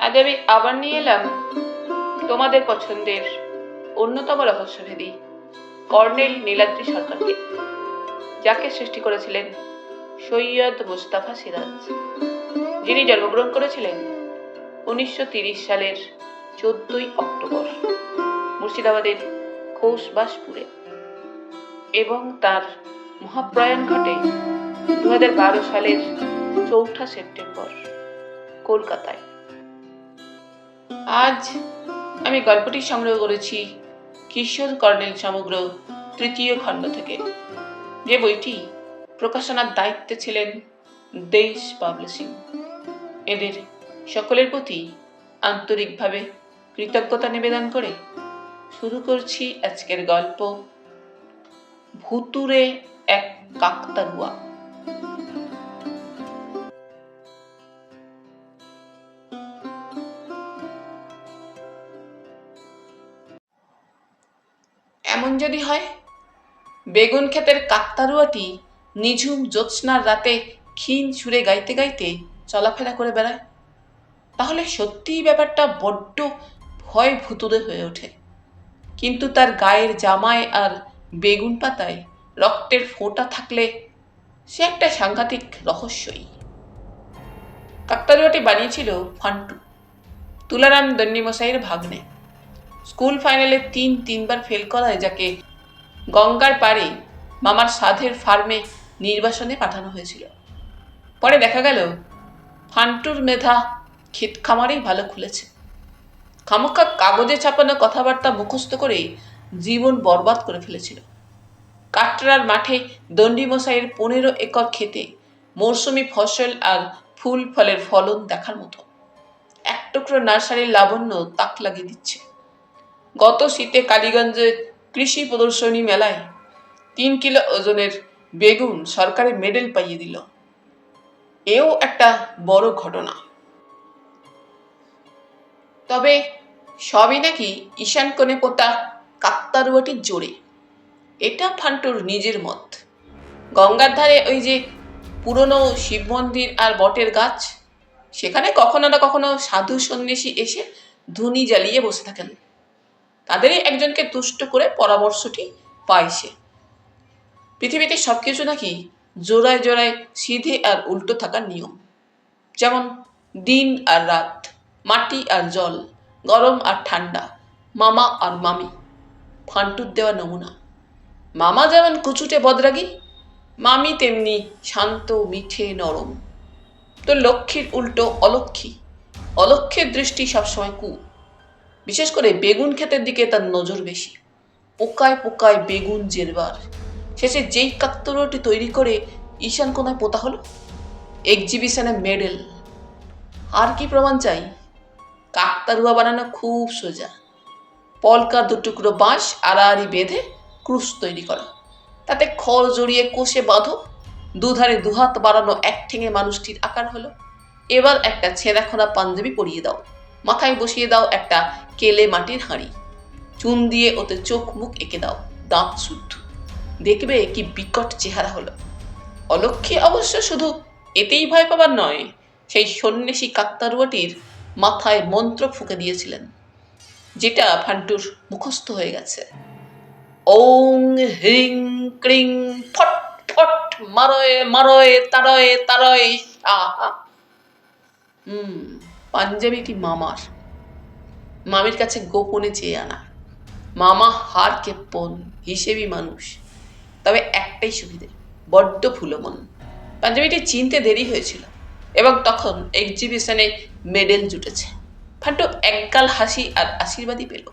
আজ আমি আবার নিয়ে এলাম তোমাদের পছন্দের অন্যতম রহস্যভেদী কর্নেল নীলাদ্রি সরকারকে, যাকে সৃষ্টি করেছিলেন সৈয়দ মুস্তাফা সিরাজ, যিনি জন্মগ্রহণ করেছিলেন 1930 সালের 14ই অক্টোবর মুর্শিদাবাদের খোসবাসপুরে, এবং তার মহাপ্রয়াণ ঘটে 2012 সালের 4 সেপ্টেম্বর কলকাতায়। আজ আমি গল্পটি সংগ্রহ করেছি কিশোর কর্নেল সমগ্র 3য় খণ্ড থেকে, যে বইটি প্রকাশনার দায়িত্বে ছিলেন দেশ পাবলিশিং। এদের সকলের প্রতি আন্তরিকভাবে কৃতজ্ঞতা নিবেদন করে শুরু করছি আজকের গল্প, ভুতুরে এক কাকতাড়ুয়া। এমন যদি হয় বেগুন ক্ষেতের কাকতাড়ুয়াটি নিঝুম জ্যোৎস্নার রাতে ক্ষীণ সুরে গাইতে গাইতে চলাফেরা করে বেড়ায়, তাহলে সত্যিই ব্যাপারটা বড্ড ভয় ভুতুরে হয়ে ওঠে। কিন্তু তার গায়ের জামায় আর বেগুন পাতায় রক্তের ফোঁটা থাকলে সে একটা সাংঘাতিক রহস্যই। কাকতাড়ুয়াটি বানিয়েছিল ফান্টু, তুলারাম দন্ডিমশাইয়ের ভাগ্নে। স্কুল ফাইনালে তিনবার ফেল করায় যাকে গঙ্গার পাড়ে মামার সাধের ফার্মে নির্বাসনে পাঠানো হয়েছিল। পরে দেখা গেল ফান্টুর মেধা ক্ষেত খামারেই ভালো খুলেছে। খামোখা কাগজে ছাপানো কথাবার্তা মুখস্থ করে জীবন বরবাদ করে ফেলেছিল। কাটরার মাঠে দন্ডিমশাইয়ের 15 একর ক্ষেতে মৌসুমি ফসল আর ফুল ফলের ফলন দেখার মতো। এক টুকরো নার্সারির লাবণ্য তাক লাগিয়ে দিচ্ছে। গত শীতে কালীগঞ্জে কৃষি প্রদর্শনী মেলায় 3 কিলো ওজনের বেগুন সরকারি মেডেল পাইয়ে দিল। এও একটা বড় ঘটনা। তবে সবই নাকি ঈশান কোণে পোতা কাকতাড়ুয়াটির জোরে, এটা ফান্টুর নিজের মত। গঙ্গার ধারে ওই যে পুরনো শিব মন্দির আর বটের গাছ, সেখানে কখনো না কখনো সাধু সন্ন্যাসী এসে ধুনি জ্বালিয়ে বসে থাকেন। তাদেরই একজনকে তুষ্ট করে পরামর্শটি পায় সে। পৃথিবীতে সবকিছু নাকি জোড়ায় জোড়ায় সিধে আর উল্টো থাকার নিয়ম, যেমন দিন আর রাত, মাটি আর জল, গরম আর ঠান্ডা, মামা আর মামি। ফান্টুর দেওয়া নমুনা। মামা যেমন কুচুটে বদরাগী, মামি তেমনি শান্ত মিঠে নরম। তো লক্ষ্মীর উল্টো অলক্ষ্মী, অলক্ষ্যের দৃষ্টি সবসময় কু। বিশেষ করে বেগুন ক্ষেতের দিকে তার নজর বেশি। পোকায় পোকায় বেগুন জেরবার। শেষে যেই কাকতাড়ুয়াটি তৈরি করে ঈশান কোণায় পোতা হলো, এক্সিবিশনে মেডেল। আর কি প্রমাণ চাই? কাকতাড়ুয়া বানানো খুব সোজা। পলকা 2 টুকরো বাঁশ আড়াআড়ি বেঁধে ক্রুশ তৈরি করো, তাতে খড় জড়িয়ে কোষে বাঁধো, দুধারে 2 হাত বাড়ানো এক ঠেঙে মানুষটির আকার হলো। এবার একটা ছেঁড়াখোড়া পাঞ্জাবি পরিয়ে দাও, মাথায় বসিয়ে দাও একটা কেলে মাটির হাঁড়ি, চুন দিয়ে ওতে চোখ মুখ এঁকে দাও, দাঁত শুদ্ধ। দেখবে কি বিকট চেহারা হলো। অলক্ষ্মী অবশ্য শুধু এতেই ভয় পাবার নয়, সেই সন্ন্যাসী কাকতাড়ুয়াটির মাথায় মন্ত্র ফুঁকে দিয়েছিলেন, যেটা ফান্টুর মুখস্থ হয়ে গেছে। ওং হ্রিং ক্রিং ফট ফট মারয়ে মারয়ে তারয়ে তারয়ে সাহা। পাঞ্জাবিটি মামার, মামির কাছে গোপনে চেয়ে আনা। মামা হার কেপ্পন, হিসেবি মানুষ। তবে একটাই সুবিধে, বড্ড ফুলমন। পাঞ্জাবিটি চিনতে দেরি হয়েছিল, এবং তখন এক্সিবিশনে মেডেল জুটেছে। ফান্টু একগাল হাসি আর আশীর্বাদই পেল।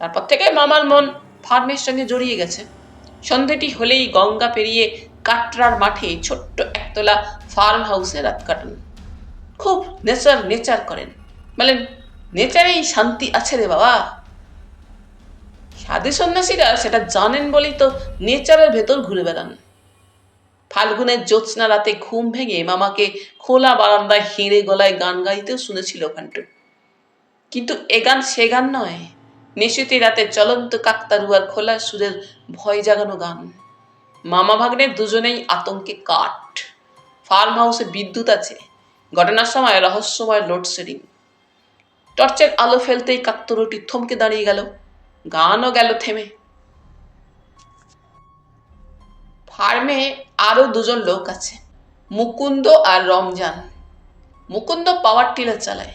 তারপর থেকে মামার মন ফার্মের সঙ্গে জড়িয়ে গেছে। সন্ধেটি হলেই গঙ্গা পেরিয়ে কাটরার মাঠে ছোট্ট একতলা ফার্ম হাউসে রাত কাটান। খুব নেচার করেন, বলেন নেচারেই শান্তি আছে রে বাবা। সাধু সন্ন্যাসীরা সেটা জানেন বলেই তো নেচারের ভেতর ঘুরে বেড়ান। ফাল্গুনের জ্যোৎস্না রাতে ঘুম ভেঙে মামাকে খোলা বারান্দায় হেঁড়ে গলায় গান গাইতেও শুনেছিল ফান্টু। কিন্তু এ গান সে গান নয়, নিশীথী রাতে চলন্ত কাকতাড়ুয়ার খোলা সুরের ভয় জাগানো গান। মামা ভাগ্নের দুজনেই আতঙ্কে কাঠ। ফার্ম হাউসে বিদ্যুৎ আছে, ঘটনার সময় রহস্যময় লোডশেডিং। টর্চের আলো ফেলতেই কাকতাড়ুয়াটি থমকে দাঁড়িয়ে গেল, গানও গেল থেমে। ফার্মে আরো দুজন লোক আছে, মুকুন্দ আর রমজান। মুকুন্দ পাওয়ার টিলার চালায়,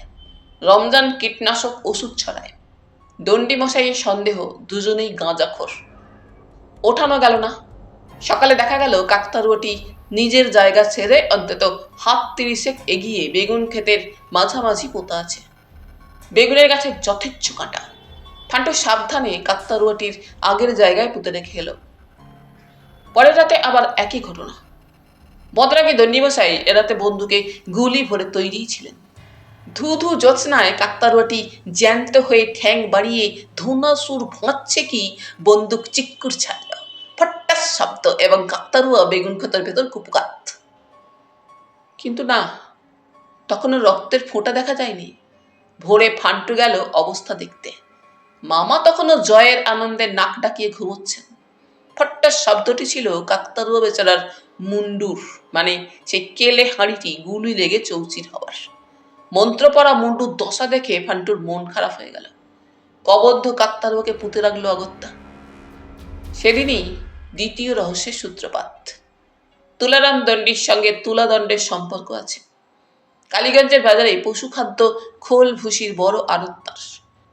রমজান কীটনাশক ওষুধ ছড়ায়। দণ্ডি মশাইয়ের সন্দেহ দুজনেই গাঁজাখোর। ওঠানো গেল না। সকালে দেখা গেল কাকতাড়ুয়াটি নিজের জায়গা ছেড়ে অন্তত 30 এগিয়ে বেগুন ক্ষেতের মাঝামাঝি পোতা আছে। বেগুনের গাছে যথেচ্ছ কাঁটা। ফান্টু সাবধানে কাকতাড়ুয়াটির আগের জায়গায় পুঁতে রেখে এলো। পরের রাতে আবার একই ঘটনা। বদরাগী দণ্ডিমশাই এরাতে বন্দুকে গুলি ভরে তৈরি ছিলেন। ধু ধু জ্যোৎস্নায় কাকতাড়ুয়াটি জ্যান্ত হয়ে ঠ্যাং বাড়িয়ে ধুনাসুর ভোঁচ্ছে কি বন্দুক চিক্কুর ছাড়ল, ফট্টাস শব্দ, এবং কাকতাড়ুয়া বেগুন ক্ষেতের ভেতর কুপকাত। কিন্তু না, তখনও রক্তের ফোঁটা দেখা যায়নি। ভোরে ফান্টু গেল অবস্থা দেখতে। মামা তখনও জয়ের আনন্দে নাক ডাকিয়ে ঘুমোচ্ছেন। ফট্টাস শব্দটি ছিল কাকতাড়ুয়া বেচারার মুন্ডুর, মানে সেই কেলে হাঁড়িটি গুলি লেগে চৌচির হওয়ার। মন্ত্রপড়া মুন্ডুর দশা দেখে ফান্টুর মন খারাপ হয়ে গেল। কবদ্ধ কাকতাড়ুয়াকে পুঁতে রাখলো অগত্যা। সেদিনই দ্বিতীয় রহস্যের সূত্রপাত। তুলারাম দণ্ডির সঙ্গে তুলাদণ্ডের সম্পর্ক আছে। কালীগঞ্জের বাজারে পশুখাদ্য খোল ভুসির বড় আড়তদার।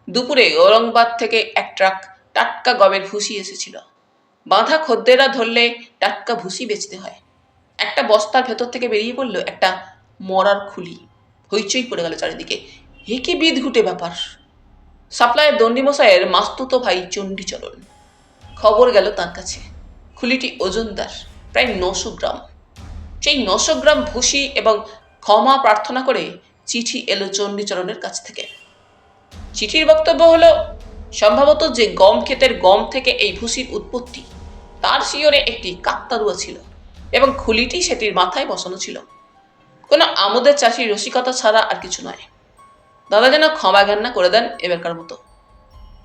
দুপুরে ঔরঙ্গাবাদ থেকে এক ট্রাক টাটকা গমের ভুসি এসেছিল। বাঁধা খদ্দেরা ধরলে টাটকা ভুসি বেচতে হয়। একটা বস্তার ভেতর থেকে বেরিয়ে পড়ল একটা মরার খুলি। হইচই পড়ে গেল চারিদিকে। হে কি বিদঘুটে ব্যাপার! সাপ্লাইয়ের দণ্ডিমশাইয়ের মাস্তুত ভাই চণ্ডীচরণ। খবর গেল তার কাছে। খুলিটি ওজনদার, প্রায় 900 গ্রাম। সেই 900 গ্রাম ভুসি এবং ক্ষমা প্রার্থনা করে চিঠি এলো চণ্ডীচরণের কাছ থেকে। চিঠির বক্তব্য হলো, সম্ভবত যে গম ক্ষেতের গম থেকে এই ভুসির উৎপত্তি, তার শিয়রে একটি কাকতাড়ুয়া ছিল এবং খুলিটি সেটির মাথায় বসানো ছিল। কোনো আমোদের চাষির রসিকতা ছাড়া আর কিছু নয়। দাদা যেন ক্ষমা জ্ঞানা করে দেন এবারকার মতো।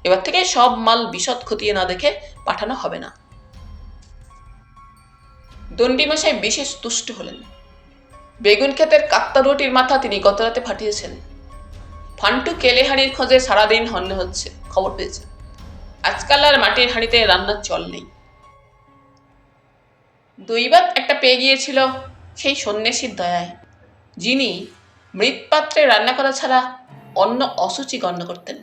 এবার থেকে সব মাল বিশদ খতিয়ে না দেখে পাঠানো হবে না। দণ্ডিমশাই বিশেষ তুষ্ট হলেন। বেগুন ক্ষেতের কাকতাড়ুয়াটির মাথা তিনি গতরাতে ফাটিয়েছেন। ফান্টু কেলে হাঁড়ির খোঁজে সারাদিন হন্য হচ্ছে, খবর পেয়েছে। আজকাল আর মাটির হাঁড়িতে রান্নার চল নেই। দৈবাত একটা পেয়ে গিয়েছিল সেই সন্ন্যাসীর দয়ায়, যিনি মৃৎপাত্রে রান্না করা ছাড়া অন্য অসুচি গণ্য করতেন।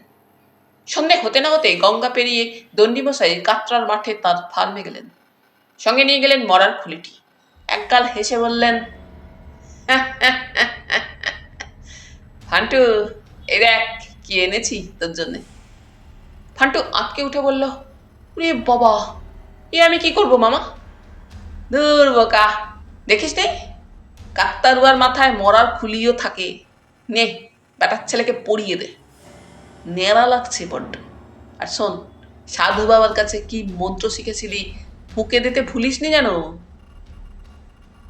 সন্ধে হতে না হতে গঙ্গা পেরিয়ে দণ্ডিমশাই কাটরার মাঠে তার ফার্মে গেলেন। সঙ্গে নিয়ে গেলেন মরার খুলিটি। একগাল হেসে বললেন, ফান্টু, এই দেখ কি এনেছি তোর জন্যে। ফান্টু আঁতকে উঠে বলল, রে বাবা, এ আমি কি করব মামা? দূর বোকা, দেখিস নে কাকতাড়ুয়ার মাথায় মরার খুলিও থাকে। নে, বেটার ছেলেকে পড়িয়ে দে। নেড়া লাগছে বড্ড। আর শোন, সাধু বাবার কাছে কি মন্ত্র শিখেছিলি ফুঁকে দিতে ভুলিসনি যেন।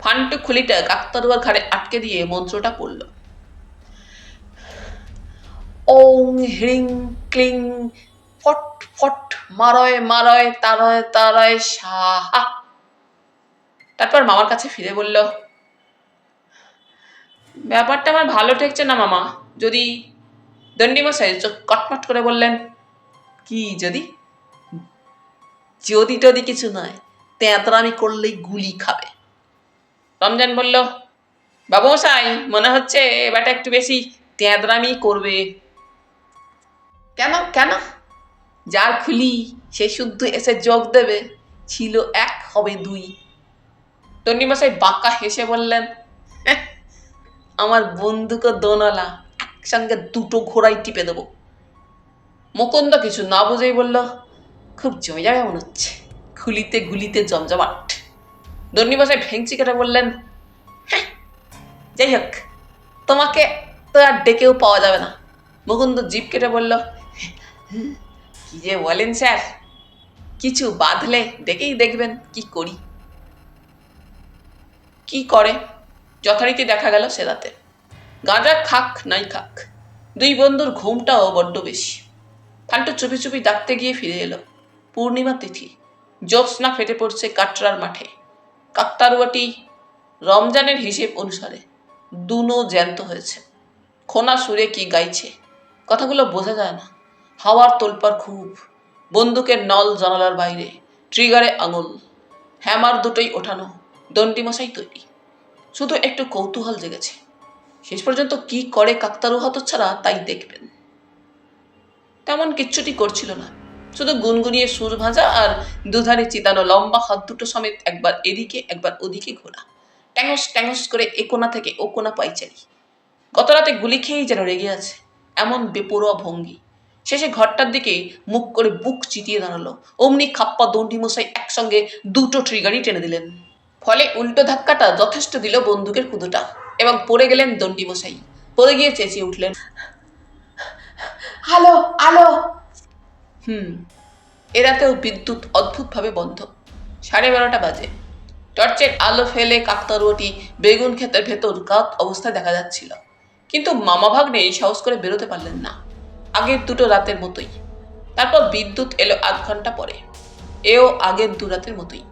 ফান্টু খুলিটা কাকতাড়ুয়ার ঘাড়ে আটকে দিয়ে মন্ত্রটা পড়ল। ওং হ্রিং ক্লিং ফট ফট মারয় মারয় তারয় তারয় সাহা। তারপর মামার কাছে ফিরে বলল, ব্যাপারটা আমার ভালো ঠেকছে না মামা। যদি? দণ্ডিমশাই চোখ কটমট করে বললেন, কি যদি? যদি টদি কিছু নয়, তেঁতরামি করলেই গুলি খাবে। রমজান বলল, বাবুমশাই, মনে হচ্ছে এবারটা একটু বেশি তেঁতরামি করবে। কেন কেন? যার খুলি সে শুদ্ধ এসে যোগ দেবে। ছিল 1 হবে 2। দণ্ডিমশাই বাঁকা হেসে বললেন, আমার বন্দুক দোনলা, একসঙ্গে 2টো ঘোড়াই টিপে দেবো। মুকুন্দ কিছু না বুঝেই বলল, খুব জমে যাবে মনে হচ্ছে, খুলিতে গুলিতে জমজমাট। দণ্ডিমশাই ভেঙচি কেটে বললেন, হ্যাঁ, যাই হোক, তোমাকে তো আর ডেকেও পাওয়া যাবে না। মুকুন্দ জিভ কেটে বলল, কি যে বলেন স্যার, কিছু বাঁধলে ডেকেই দেখবেন কি করি। কি করে যথারীতি দেখা গেল সে রাতে। গাঁজা খাক নাই খাক, 2 বন্ধুর ঘুমটাও বড্ড বেশি। ফান্টু চুপি চুপি ডাকতে গিয়ে ফিরে এলো। পূর্ণিমা তিথি, জ্যোৎস্না ফেটে পড়ছে কাটরার মাঠে। কাকতাড়ুয়াটি রমজানের হিসেব অনুসারে দুনো জ্যান্ত হয়েছে। খোনা সুরে কি গাইছে, কথাগুলো বোঝা যায় না। হাওয়ার তোলপাড় খুব, বন্দুকের নল জানালার বাইরে, ট্রিগারে আঙুল, হ্যামার দুটোই ওঠানো, দণ্ডিমশাই তৈরি। শুধু একটু কৌতূহল জেগেছে, শেষ পর্যন্ত কি করে কাকতারু হতচ্ছাড়া তাই দেখবেন। তেমন কিচ্ছুটি করছিল না, শুধু গুনগুনিয়ে সুর ভাজা আর দুধারে চিতানো লম্বা হাত দুটো সমেত একবার এদিকে একবার ওদিকে ঘোরা, ট্যাঙস ট্যাঙস করে এ কোণা থেকে ও কোণা পাইচারি। গত রাতে গুলি খেয়েই যেন রেগে আছে, এমন বেপরোয়া ভঙ্গি। শেষে ঘরটার দিকে মুখ করে বুক চিতিয়ে দাঁড়ালো। অমনি খাপ্পা দণ্ডিমশাই একসঙ্গে দুটো ট্রিগারই টেনে দিলেন। ফলে উল্টো ধাক্কাটা যথেষ্ট দিল বন্দুকের কুদোটা, এবং পড়ে গেলেন দণ্ডিমশাই। পড়ে গিয়ে চেঁচিয়ে উঠলেন, আলো আলো। এরাতেও বিদ্যুৎ অদ্ভুতভাবে বন্ধ। 12:30 বাজে। টর্চের আলো ফেলে কাকতারুয়াটি বেগুন ক্ষেতের ভেতর কাত অবস্থায় দেখা যাচ্ছিল, কিন্তু মামা ভাগ্নে সাহস করে বেরোতে পারলেন না, আগের দুটো রাতের মতোই। তারপর বিদ্যুৎ এলো আধ ঘন্টা পরে, এও আগের দু রাতের মতোই।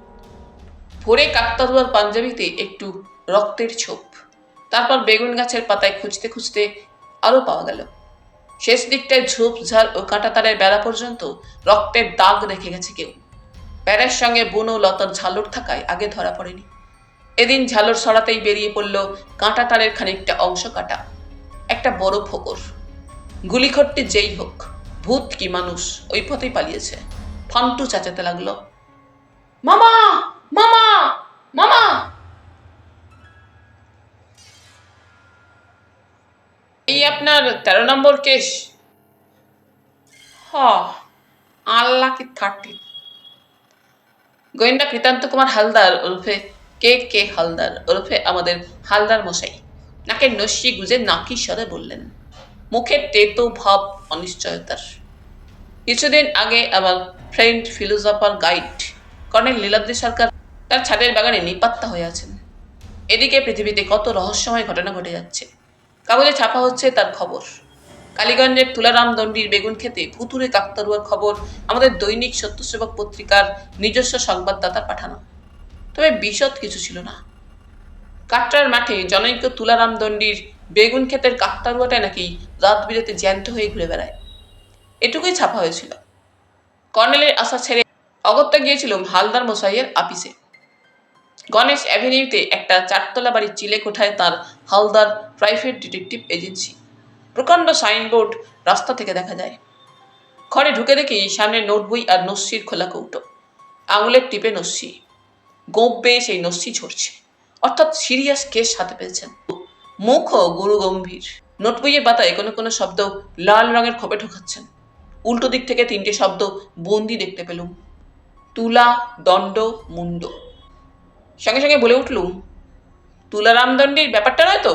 ভোরে কাকতারুয়ার পাঞ্জাবিতে একটু রক্তের ছোপ, তারপর বেগুন গাছের পাতায় খুঁজতে খুঁজতে আরও পাওয়া গেল। শেষ দিকটায় ঝোপ ঝাড় ও কাঁটাতারের বেড়া পর্যন্ত রক্তের দাগ রেখে গেছে কেউ। বেড়ার সঙ্গে বুনো লতার ঝালর থাকায় আগে ধরা পড়েনি। এদিন ঝালর সরাতেই বেরিয়ে পড়ল কাঁটাতারের খানিকটা অংশ কাটা, একটা বড় ফোকর। গুলিখট্টি যেই হোক, ভূত কি মানুষ, ওই পথেই পালিয়েছে। ফান্টু চেঁচাতে লাগলো, মামা মামা মামা। এই আপনার 13 নম্বর কেস? আনলাকি 13। গোয়েন্দা কৃতান্ত কুমার হালদার ওরফে কে হালদার ওরফে আমাদের হালদার মশাই নাকের নস্যি গুজে নাকি স্বরে বললেন, মুখের তেতো ভাব অনিশ্চয়তার। কিছুদিন আগে আমার ফ্রেন্ড ফিলোজফার গাইড কর্নেল লীলাদ্রি সরকার তার ছাদের বাগানে নিপাত্তা হয়ে আছেন। এদিকে পৃথিবীতে কত রহস্যময় ঘটনা ঘটে যাচ্ছে, কাগজে ছাপা হচ্ছে তার খবর। কালীগঞ্জের তুলারাম দণ্ডির বেগুন খেতে ভুতুরে কাকতারুয়ার খবর আমাদের দৈনিক সত্যসেবক পত্রিকার নিজস্ব সংবাদদাতার পাঠানো। তবে বিশদ কিছু ছিল না। কাটরার মাঠে জনৈক তুলারাম দণ্ডির বেগুন ক্ষেতের কাকতারুয়াটা নাকি রাত বিরেতে জ্যান্ত হয়ে ঘুরে বেড়ায়, এটুকুই ছাপা হয়েছিল। কর্নেলের আশা ছেড়ে অগত্যা গিয়েছিলাম হালদার মশাইয়ের আপিসে। গণেশ অ্যাভিনিউতে একটা 4তলা বাড়ির চিলে কোঠায় তার হালদার প্রাইভেট ডিটেকটিভ এজেন্সি। প্রকাণ্ড সাইনবোর্ড রাস্তা থেকে দেখা যায়। ঘরে ঢুকে দেখি সামনে নোটবই আর নস্যির খোলা কৌটো, আঙুলের টিপে নস্যি, গোপ বেয়ে সেই নস্যি ঝরছে, অর্থাৎ সিরিয়াস কেস হাতে পেয়েছেন। মুখও গুরু গম্ভীর। নোটবইয়ের পাতায় কোনো কোনো শব্দ লাল রঙের খোপে ঢোকাচ্ছেন। উল্টো দিক থেকে 3টে শব্দ বন্দি দেখতে পেলুম, তুলা দণ্ড মুন্ড। সঙ্গে সঙ্গে বলে উঠলুম, তুলারাম দণ্ডির ব্যাপারটা নয় তো?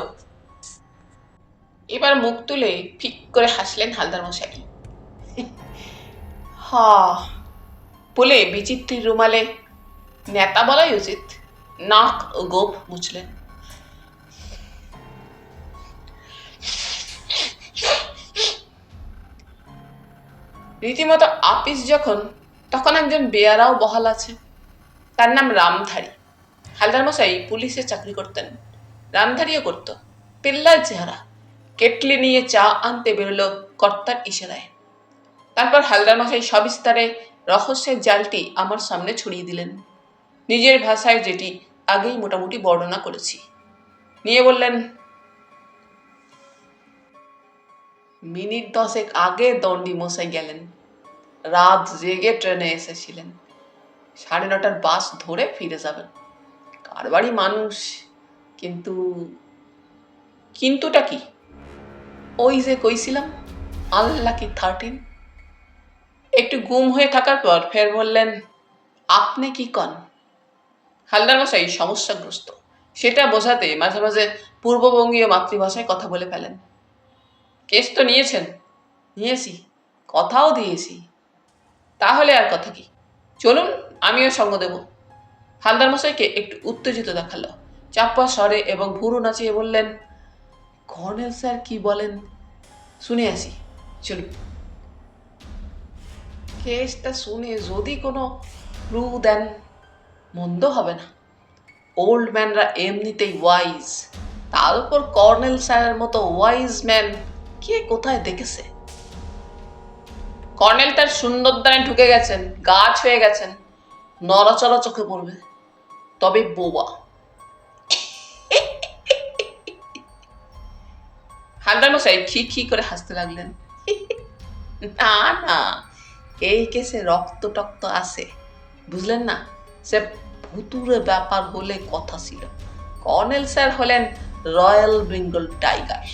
এবার মুখ তুলে ফিক করে হাসলেন হালদার মশাই। বলে বিচিত্রীর রুমালে, নেতা বলাই উচিত, নাক ও গোপ মুছলেন। রীতিমতো আপিস যখন, তখন একজন বেয়ারাও বহাল আছে, তার নাম রামধারী। হালদার মশাই পুলিশে চাকরি করতেন, রামধারীও করত। পিল্লার চেহারা, কেটলি নিয়ে চা আনতে বেরোলো কর্তার ইশারায়। তারপর হালদার মশাই সবিস্তারে রহস্যের জালটি আমার সামনে ছড়িয়ে দিলেন, নিজের ভাষায়, যেটি আগেই মোটামুটি বর্ণনা করেছি। নিয়ে বললেন, মিনিট 10 আগে দণ্ডি মশাই গেলেন, রাত জেগে ট্রেনে এসেছিলেন, 9:30 বাস ধরে ফিরে যাবেন। কারবারি মানুষ, কিন্তু কিন্তুটা কি? ওই যে কইছিলাম, আনলাকি 13। একটু গুম হয়ে থাকার পর ফের বললেন, আপনি কি কন? হালদার মশাই সমস্যাগ্রস্ত, সেটা বোঝাতে মাঝে মাঝে পূর্ববঙ্গীয় মাতৃভাষায় কথা বলে ফেলেন। কেস তো নিয়েছেন? নিয়েছি, কথাও দিয়েছি। তাহলে আর কথা কি, চলুন আমিও সঙ্গ দেব। হালদার মশাইকে একটু উত্তেজিত দেখালো, চাপা স্বরে এবং ভুরু নাচিয়ে বললেন, কর্নেল স্যার কি বলেন শুনে আসি, চলুন। কেসটা শুনে যদি কোনো ক্লু দেন, মন্দ হবে না। ওল্ড ম্যানরা এমনিতেই ওয়াইজ, তার উপর কর্নেল স্যারের মতো ওয়াইজ ম্যান কে কোথায় দেখেছে? কর্নেল তার শূন্যদ্বারে ঢুকে গেছেন, গাছ হয়ে গেছেন, নড়াচড়া চোখে পড়বে, তবে বোবা। হালদার মশাই খি করে হাসতে লাগলেন। না না, এই কেসে রক্ত টক্ত আছে, বুঝলেন না? সে ভুতুরে ব্যাপার হলে কথা ছিল। কর্নেল স্যার হলেন রয়্যাল বেঙ্গল টাইগার,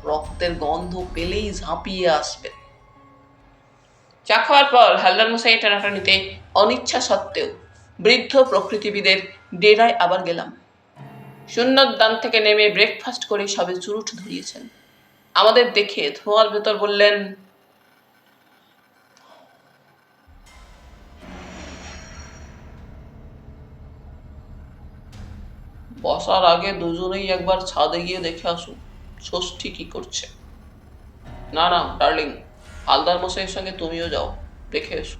রক্তের গন্ধ পেলেই ঝাঁপিয়ে আসবেন। চা খাওয়ার পর হালদার মশাই টানাটানিতে অনিচ্ছা সত্ত্বেও বৃদ্ধ প্রকৃতিবিদের ডেরায় আবার গেলাম। শূন্যদান থেকে নেমে ব্রেকফাস্ট করে সবে চুরুট ধরিয়েছেন। আমাদের দেখে ধোঁয়ার ভেতর বললেন, বসার আগে দুজনেই একবার ছাদে গিয়ে দেখে আসুন ষষ্ঠী কি করছে। না না ডার্লিং, হালদার মশাইয়ের সঙ্গে তুমিও যাও, দেখে এসো।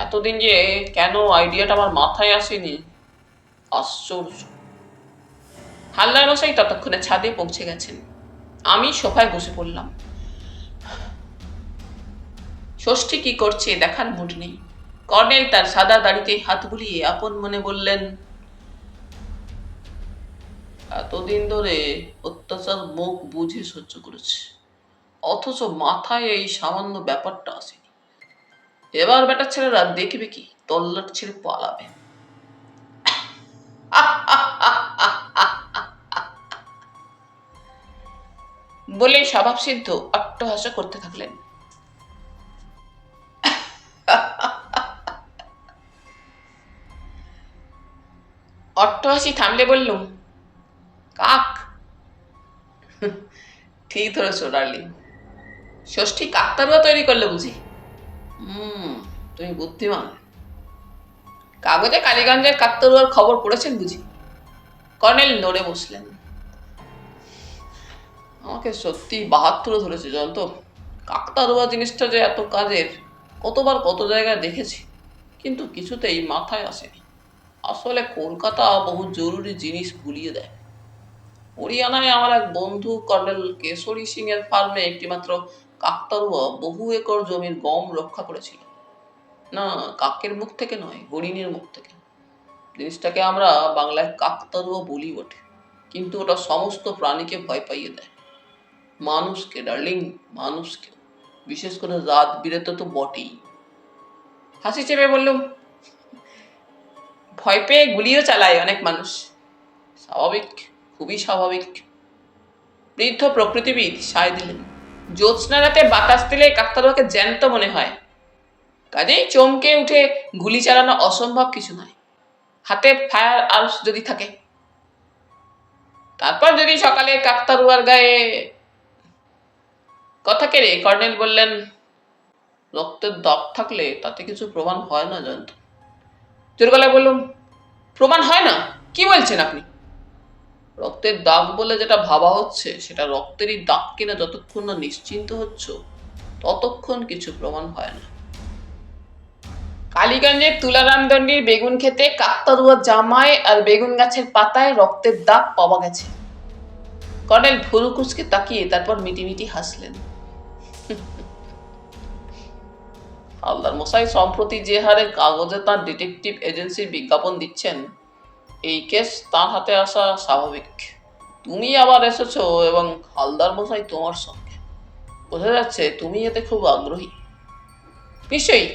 এতদিন যে কেন আইডিয়াটা আমার মাথায় আসেনি, আশ্চর্য। হালদার মশাই ততক্ষণে ছাদে পৌঁছে গেছেন। আমি সোফায় বসে পড়লাম। ষষ্ঠী কি করছে দেখার মুড নেই। কর্নেল তার সাদা দাড়িতে হাত বুলিয়ে আপন মনে বললেন, এতদিন ধরে অত্যাচার মুখ বুঝে সহ্য করেছে, অথচ মাথায় এই সামান্য ব্যাপারটা আসেনি। এবার বেটা ছেলেরা দেখবে কি তল্লাট ছেড়ে পালাবে। বলে স্বভাব সিদ্ধ অট্টহাস্য করতে থাকলেন। অট্টহাসি থামলে বললুম, কাক। ঠিক ধরেছ ডার্লিং, ষষ্ঠী কাকতারুয়া তৈরি করলে বুঝি? তুমি বুদ্ধিমান। কাগজে কালীগঞ্জের কাকতারুয়ার খবর পড়েছেন বুঝি? কর্নেল নড়ে বসলেন। আমাকে সত্যি বাহাত্তর ধরেছে জানতো। কাকতারুয়া জিনিসটা যে এত কাজের, কতবার কত জায়গায় দেখেছি, কিন্তু কিছুতেই মাথায় আসেনি। আসলে কলকাতা বহু জরুরি জিনিস ভুলিয়ে দেয়। হরিয়ানায় আমার এক বন্ধু কর্নেল কেশরী সিং এর ফার্মে একটিমাত্র কাকতারুয়া বহু একর জমির গম রক্ষা করেছিল। না, কাকের মুখ থেকে নয়, হরিণের মুখ থেকে। জিনিসটাকে আমরা বাংলায় কাকতারুয়া বলি বটে, কিন্তু ওটা সমস্ত প্রাণীকে ভয় পাইয়ে দেয়। মানুষকে ডার্লিং, মানুষকে, বিশেষ করে রাত বিরেতে তো বটেই। হাসি চেপে বললুম, ভয় পেয়ে গুলিও চালায় অনেক মানুষ। স্বাভাবিক, খুবই স্বাভাবিক। বৃদ্ধ প্রকৃতিবিদ সায় দিলেন, জ্যোৎস্না রাতে বাতাস দিলে কাকতারুয়াকে জ্যান্ত মনে হয়, কাজেই চমকে উঠে গুলি চালানো অসম্ভব কিছু নয়, হাতে ফায়ার আর্মস যদি থাকে। তারপর যদি সকালে কাকতারুয়ার গায়ে। কথা কেড়ে কর্নেল বললেন, রক্তের দাগ থাকলে তাতে কিছু প্রমাণ হয় না জয়ন্ত। জোর গলায় বললুম, প্রমাণ হয় না? কি বলছেন আপনি? রক্তের দাগ বলে যেটা ভাবা হচ্ছে সেটা রক্তেরই দাগ কিনা যতক্ষণ না নিশ্চিন্ত হচ্ছ ততক্ষণ কিছু প্রমাণ হয় না। কালীগঞ্জের তুলারাম দণ্ডির বেগুন খেতে কাকতারুয়া জামায় আর বেগুন গাছের পাতায় রক্তের দাগ পাওয়া গেছে। কর্নেল ভুরু কুঁচকে তাকিয়ে তারপর মিটিমিটি হাসলেন। হালদার মশাই সম্প্রতি যে হারে কাগজে তার ডিটেকটিভ এজেন্সির বিজ্ঞাপন দিচ্ছেন, এই কেস তার হাতে আসা স্বাভাবিক। তুমি আবার এসেছো এবং হালদার মশাই তোমার সঙ্গে, বোঝা যাচ্ছে তুমি এতে খুব আগ্রহী। নিশ্চয়ই,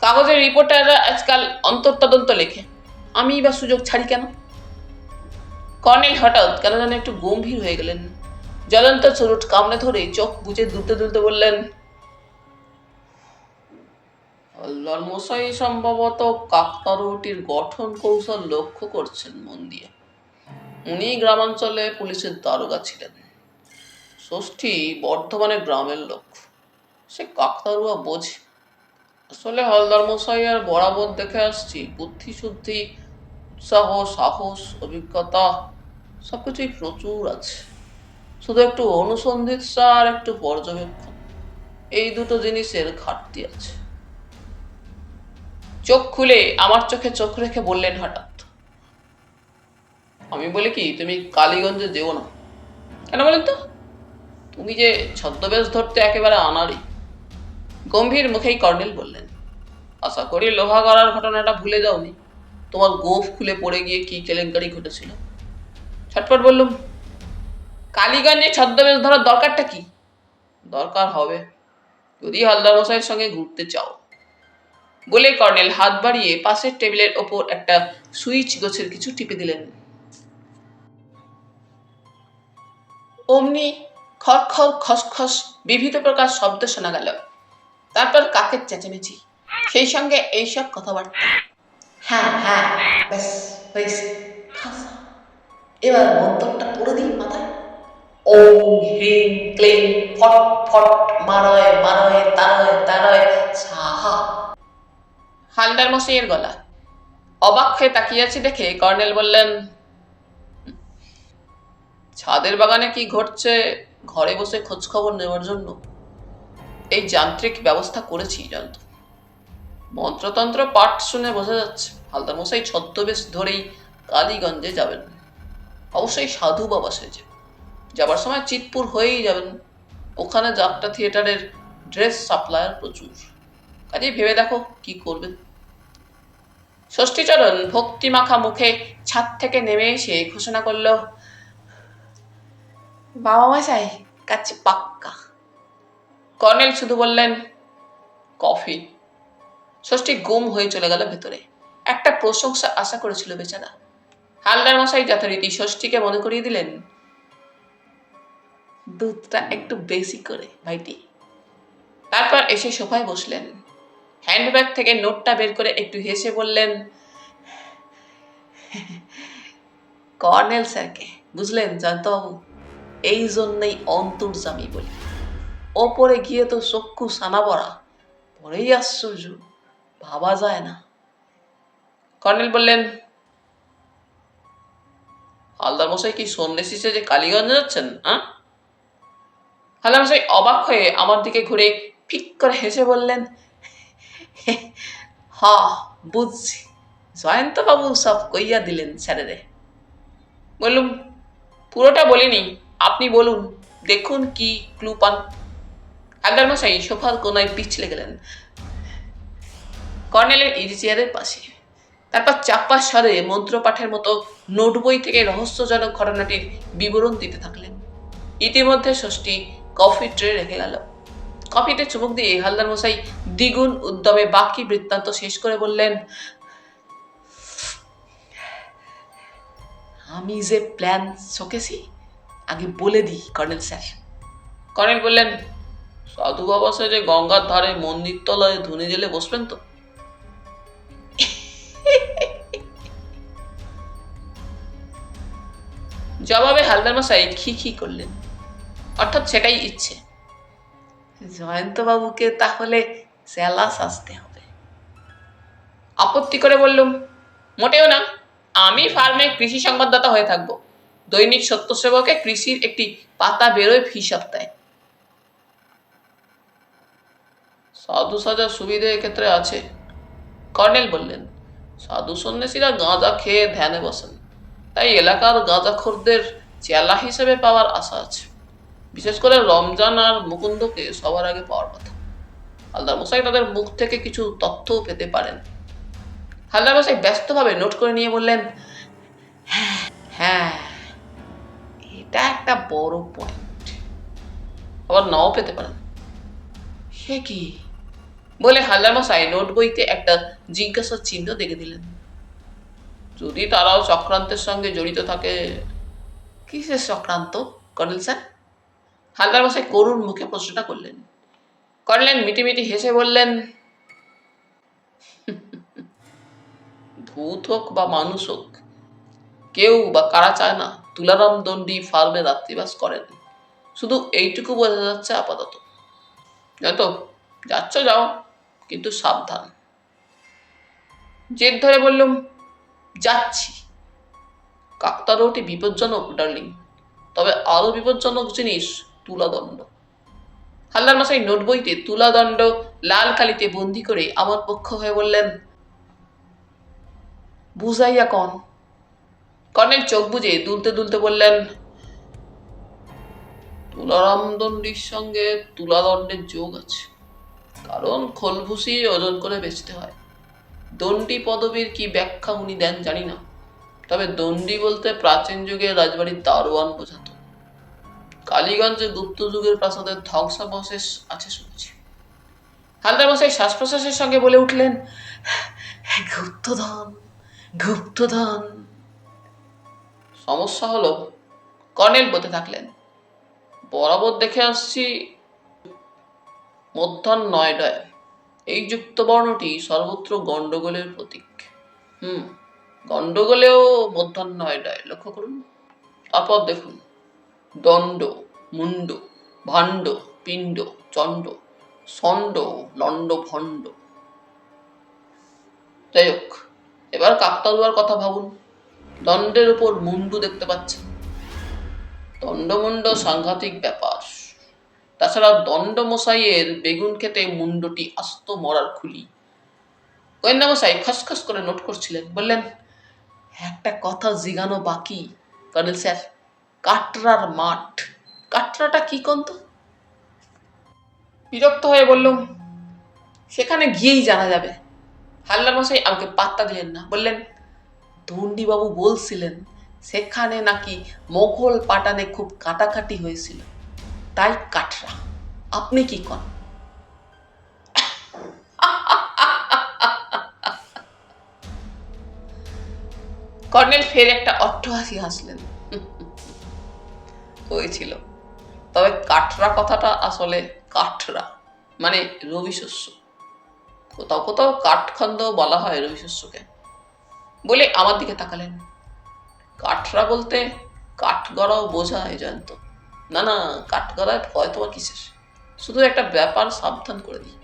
কাগজের রিপোর্টাররা আজকাল অন্তর্তদন্ত লেখে, আমি বা সুযোগ ছাড়ি কেন? কর্নেল হঠাৎ কেন যেন একটু গম্ভীর হয়ে গেলেন। জ্বলন্ত চুরুট কামড়ে ধরে চোখ বুজে দুলতে দুলতে বললেন, হালদার মশাই সম্ভবত কাকতারুয়াটির গঠন কৌশল লক্ষ্য করছেন মন দিয়ে। উনি গ্রামাঞ্চলে পুলিশের দারোগা ছিলেন। ষষ্ঠী বর্ধমানের গ্রামের লোক, সে কাকতারুয়া বোঝে। আসলে হালদার মশাই আর বরাবর দেখে আসছি বুদ্ধি শুদ্ধি, উৎসাহ, সাহস, অভিজ্ঞতা সবকিছুই প্রচুর আছে। শুধু একটু অনুসন্ধিৎসা আর একটু পর্যবেক্ষণ, এই দুটো জিনিসের ঘাটতি আছে। চোখ খুলে আমার চোখে চোখ রেখে বললেন হঠাৎ, আমি বলি কি তুমি কালীগঞ্জে যেও না। কেন বলেন তো? তুমি যে ছদ্মবেশ ধরতে একেবারে আনাড়ি। গম্ভীর মুখেই কর্নেল বললেন, আশা করি লোহা গড়ার ঘটনাটা ভুলে যাওনি। তোমার গোঁফ খুলে পড়ে গিয়ে কি কেলেঙ্কারি ঘটেছিল। ছটপট বললুম, কালীগঞ্জে ছদ্মবেশ ধরার দরকারটা কি? দরকার হবে যদি হালদার মশাইয়ের সঙ্গে ঘুরতে চাও, বলে কর্নেল হাত বাড়িয়ে পাশের টেবিলের ওপর একটা সুইচ গোছের কিছু টিপে দিলেন। অমনি খড়খড় খসখস বিবিধ প্রকার শব্দ শোনা গেল। তারপর কাকের চেঁচামেচি, সেই সঙ্গে এইসব কথাবার্তা। হ্যাঁ হ্যাঁ, ব্যাস হয়েছে, এবার মন্ত্রটা পড়ে দিই মাথায়। ওম হ্রিং ক্লিং ফট ফট মারয় মারয় তারয় তারয় সাহা। হালদার মশাইয়ের গলা। অবাক হয়ে তাকিয়েছে দেখে কর্নেল বললেন, ছাদের বাগানে কি ঘটছে ঘরে বসে খোঁজ খবর নেওয়ার জন্য এই যান্ত্রিক ব্যবস্থা করেছি জানত। মন্ত্রতন্ত্র পাঠ শুনে বোঝা যাচ্ছে হালদার মশাই ছদ্মবেশ ধরেই কালীগঞ্জে যাবেন। অবশ্যই সাধু বাবা সেজে যাবার সময় চিতপুর হয়েই যাবেন। ওখানে যাত্রা থিয়েটারের ড্রেস সাপ্লায়ার প্রচুর, কাজেই ভেবে দেখো কি করবেন। ষষ্ঠীচরণ ভক্তিমাখা মুখে ছাদ থেকে নেমে এসে ঘোষণা করল, বাবা মশাই কাছে পাক্কা। কর্নেল শুধু বললেন, কফি। ষষ্ঠী গুম হয়ে চলে গেল ভেতরে। একটা প্রশংসা আশা করেছিল বেচারা। হালদার মশাই যথারীতি ষষ্ঠীকে মনে করিয়ে দিলেন, দুধটা একটু বেশি করে ভাইটি। তারপর এসে সোফায় বসলেন। হ্যান্ডব্যাগ থেকে নোটটা বের করে একটু হেসে বললেন, কর্নেল স্যারকে বুঝলেন জয়ন্তবাবু, এই জন্যই অন্তর্যামী বলি। ওপরে গিয়ে তো চক্ষু সানা পড়া, পরেই আশ্চর্য, ভাবা যায় না। কর্নেল বললেন, হালদার মশাই কি সন্ন্যাসী সেজে কালীগঞ্জে যাচ্ছেন? হালদার মশাই অবাক হয়ে আমার দিকে ঘুরে ফিক করে হেসে বললেন, হা বুঝছি, জয়ন্তবাবু সব কইয়া দিলেন স্যারেরে। বললুম, পুরোটা বলিনি, আপনি বলুন, দেখুন কি ক্লু পান। হালদার মশাই সোফার কোনায় পিছলে গেলেন কর্নেলের ইজি চেয়ারের পাশে। তারপর চাপ্পা স্বরে মন্ত্রপাঠের মতো নোট বই থেকে রহস্যজনক ঘটনাটির বিবরণ দিতে থাকলেন। ইতিমধ্যে ষষ্ঠী কফি ট্রে রেখে গেল। কফিতে চুমুক দিয়ে হালদার মশাই দ্বিগুণ উদ্যমে বাকি বৃত্তান্ত শেষ করে বললেন, আমি যে প্ল্যান শোকেছি আগে বলে দিই কর্নেল স্যার। কর্নেল বললেন, সাধু বাবা যে গঙ্গার ধারে মন্দির তলায় ধুনি জেলে বসবেন তো? জবাবে হালদার মশাই খি খি করলেন, অর্থাৎ সেটাই ইচ্ছে। জয়ন্তবাবুকে তাহলে চেলা সাজতে হবে। আপত্তি করে বললুম, মোটেও না, আমি ফার্মে কৃষি সংবাদদাতা হয়ে থাকবো। দৈনিক সত্যসেবকে কৃষির একটি পাতা বেরোয় ফি সপ্তাহে। সাধু সাজার সুবিধে এক্ষেত্রে আছে, কর্নেল বললেন। সাধু সন্ন্যাসীরা গাঁজা খেয়ে ধ্যানে বসেন, তাই এলাকার গাঁজাখোরদের চেলা হিসেবে পাওয়ার আশা আছে। বিশেষ করে রমজান আর মুকুন্দকে সবার আগে পাওয়ার কথা। হালদার মশাই তাদের মুখ থেকে কিছু তথ্যও পেতে পারেন। হালদার মশাই ব্যস্তভাবে নোট করে নিয়ে বললেন, হ্যাঁ, এটা একটা বড় পয়েন্ট, আবার নাও পেতে পারেন। সে কি বলে হালদার মশাই নোট বইতে একটা জিজ্ঞাসার চিহ্ন দেখে দিলেন। যদি তারাও চক্রান্তের সঙ্গে জড়িত থাকে। কিসের চক্রান্ত কর্নেল স্যার? হালদার মশাই করুণ মুখে প্রশ্নটা করলেন। কর্নেল মিটিমিটি হেসে বললেন, ভূত হোক বা মানুষ হোক, কেউ বা কারা চায় না তুলারাম দণ্ডী ফার্মে রাত্রিবাস করেন। শুধু এইটুকু বোঝা যাচ্ছে আপাতত। জানো, যাচ্ছ যাও, কিন্তু সাবধান। জেদ ধরে বললুম, যাচ্ছি। কাকতাড়ুয়াটি বিপজ্জনক ডার্লিং, তবে আরো বিপজ্জনক জিনিস তুলাদণ্ড। হালদার মশাই নোট বইতে তুলাদণ্ড লাল কালিতে বন্দি করে আমার পক্ষ হয়ে বললেন, বুঝাইয়া কন। কর্নেল চোখ বুঝে দুলতে দুলতে বললেন, তুলারাম দণ্ডীর সঙ্গে তুলাদণ্ডের যোগ আছে। কারণ খোলভুসি ওজন করে বেচতে হয়। দণ্ডী পদবীর কি ব্যাখ্যা উনি দেন জানি না, তবে দণ্ডী বলতে প্রাচীন যুগে রাজবাড়ির দারোয়ান বোঝাতো। কালীগঞ্জে গুপ্ত যুগের প্রাসাদের ধ্বংসাবশেষ আছে শুনেছি। হালদার মশাই শ্বাস প্রশ্বাসের সঙ্গে বলে উঠলেন, গুপ্তধন, গুপ্তধন। সমস্যা হলো, কর্নেল বলতে থাকলেন, বরাবর দেখে আসছি মধ্যাহ্ন 9টায় এই যুক্তবর্ণটি সর্বত্র গণ্ডগোলের প্রতীক। গণ্ডগোলেও মধ্যাহ্ন 9টায়, লক্ষ্য করুন। তারপর দেখুন, দণ্ড, মুন্ড, ভাণ্ড, পিণ্ড, চণ্ড, ষণ্ড, লণ্ড, ভণ্ড। যাই হোক, এবার কাকতাড়ুয়ার কথা ভাবুন। দণ্ডের উপর মুন্ডু দেখতে পাচ্ছেন। দণ্ডমুণ্ড সাংঘাতিক ব্যাপার। তাছাড়া দণ্ডমশাইয়ের বেগুন খেতে মুন্ডটি আস্ত মরার খুলি। গোয়েন্দামশাই খসখস করে নোট করছিলেন, বললেন, একটা কথা জিগানো বাকি কর্নেল স্যার, কাটরার মাঠ। কাটরাটা কি কন্ত? বিরক্ত হয়ে বললুম, সেখানে গিয়েই জানা যাবে। হালদার মশাই আমাকে পাত্তা দিলেন না, বললেন, দণ্ডিবাবু বলছিলেন সেখানে নাকি মোগল পাটানে খুব কাটাকাটি হয়েছিল, তাই কাটরা। আপনি কি কন? কর্নেল ফের একটা অট্টহাসি হাসলেন। হয়েছিল, তবে কাটরা কথাটা আসলে কাঠরা, মানে রবি শস্য। কোথাও কোথাও কাঠখন্দ বলা হয় রবি শস্যকে। বলে আমার দিকে তাকালেন। কাঠরা বলতে কাঠগড়াও বোঝায় জয়ন্ত। না না, কাঠগড়ায় ভয় তোমার কিসের? শুধু একটা ব্যাপার সাবধান করে দিই,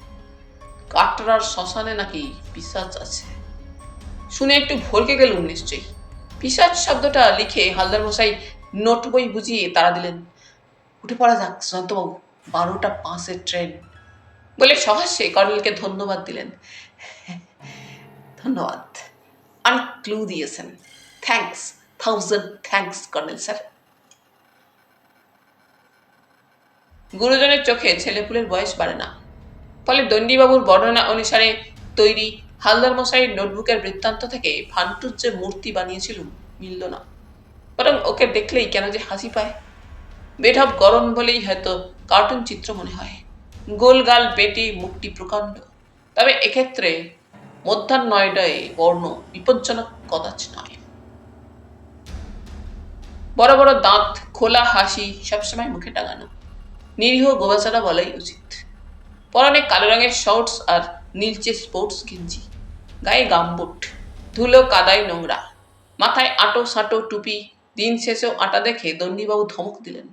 কাটরার শ্মশানে নাকি পিশাচ আছে। শুনে একটু ভরকে গেলুম নিশ্চয়ই। পিশাচ শব্দটা লিখে হালদার মশাই নোট বই বুঝিয়ে তারা দিলেন, উঠে পড়া যাক জয়ন্তবাবু, 12:05 ট্রেন। বলে সহাস্যে কর্নেলকে ধন্যবাদ দিলেন। ধন্যবাদ, অনেক ক্লু দিয়েছেন। Thanks, 1000 thanks colonel sir. গুরুজনের চোখে ছেলেপুলের বয়স বাড়ে না, ফলে দণ্ডিবাবুর বর্ণনা অনুসারে তৈরি হালদার মশাইয়ের নোটবুকের বৃত্তান্ত থেকে ফান্টুর যে মূর্তি বানিয়েছিলুম মিলল না, বরং ওকে দেখলেই কেন যে হাসি পায়। বেঢপ গরম বলেই হয়তো কার্টুন চিত্র মনে হয়। গোলগাল পেটি, মুখটি প্রকাণ্ড। তবে এক্ষেত্রে মধ্যাহ্ন 9টায় বর্ণ বিপজ্জনক কদাচ নয়। বড় বড় দাঁত, খোলা হাসি সবসময় মুখে টাঙানো, নিরীহ গোবাচারা বলাই উচিত। পরনে কালো রঙের শর্টস আর নীলচে স্পোর্টস গেঞ্জি, গায়ে গামবুট, ধুলো কাদায় নোংরা, মাথায় আঁটো সাঁটো টুপি। দিন শেষেও আটা দেখে দণ্ডিবাবু ধমক দিলেন,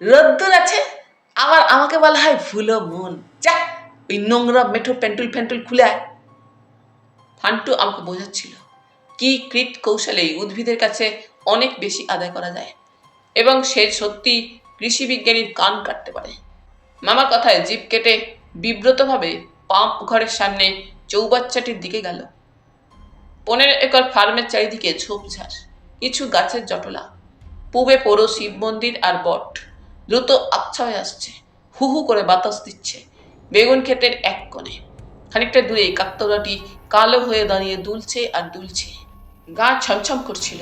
রোদ্দুর আছে আবার আমাকে বলা হয় ভুলো মন। যা, ওই নোংরা মেঠো প্যান্টুল ফ্যান্টুল খুলে আয়। ফান্টু আমাকে বোঝাচ্ছিল কি কৃত কৌশলে উদ্ভিদের কাছে অনেক বেশি আদায় করা যায়, এবং সে সত্যি কৃষি বিজ্ঞানীর কান কাটতে পারে। মামা কথায় জিভ কেটে বিব্রতভাবে পাম্প ঘরের সামনে চৌবাচ্চাটির দিকে গেল। 15 একর ফার্মের চারিদিকে ঝোপঝাড়, কিছু গাছের জটলা। পূবে পোড়ো শিব মন্দির আর বট দ্রুত আচ্ছা হয়ে আসছে, হু হু করে বাতাস দিচ্ছে বেগুন ক্ষেতের এক কোণে। খানিকটা দূরে কাকতাড়ুয়াটি কালো হয়ে দাঁড়িয়ে দুলছে আর দুলছে, গা ছমছম করছিল।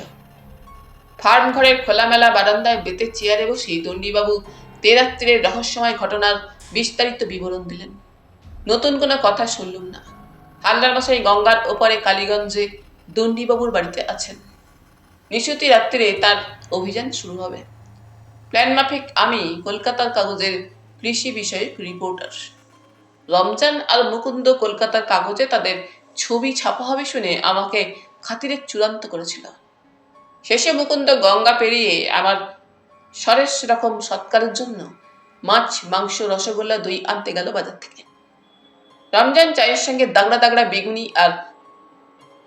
ফার্ম ঘরের খোলামেলা বারান্দায় বেতের চেয়ারে বসে দণ্ডিবাবু তেরাত্রিরের রহস্যময় ঘটনার বিস্তারিত বিবরণ দিলেন। নতুন কোনো কথা শুনলুম না। হালদার মশাই গঙ্গার ওপারে কালীগঞ্জে দণ্ডিবাবুর বাড়িতে আছেন। নিশুতি রাত্রিরে তার অভিযান শুরু হবে। প্ল্যান মাফিক আমি কলকাতার কাগজের কৃষি বিষয়ক রিপোর্টার। রমজান আর মুকুন্দ কলকাতার কাগজে তাদের ছবি ছাপা হবে শুনে আমাকে খাতিরে চূড়ান্ত করেছিল। শেষে মুকুন্দ গঙ্গা পেরিয়ে আমার সরেস রকম সৎকারের জন্য মাছ, মাংস, রসগোল্লা, দই আনতে গেল বাজার থেকে। রমজান চায়ের সঙ্গে দাগড়া দাগড়া বেগুনি আর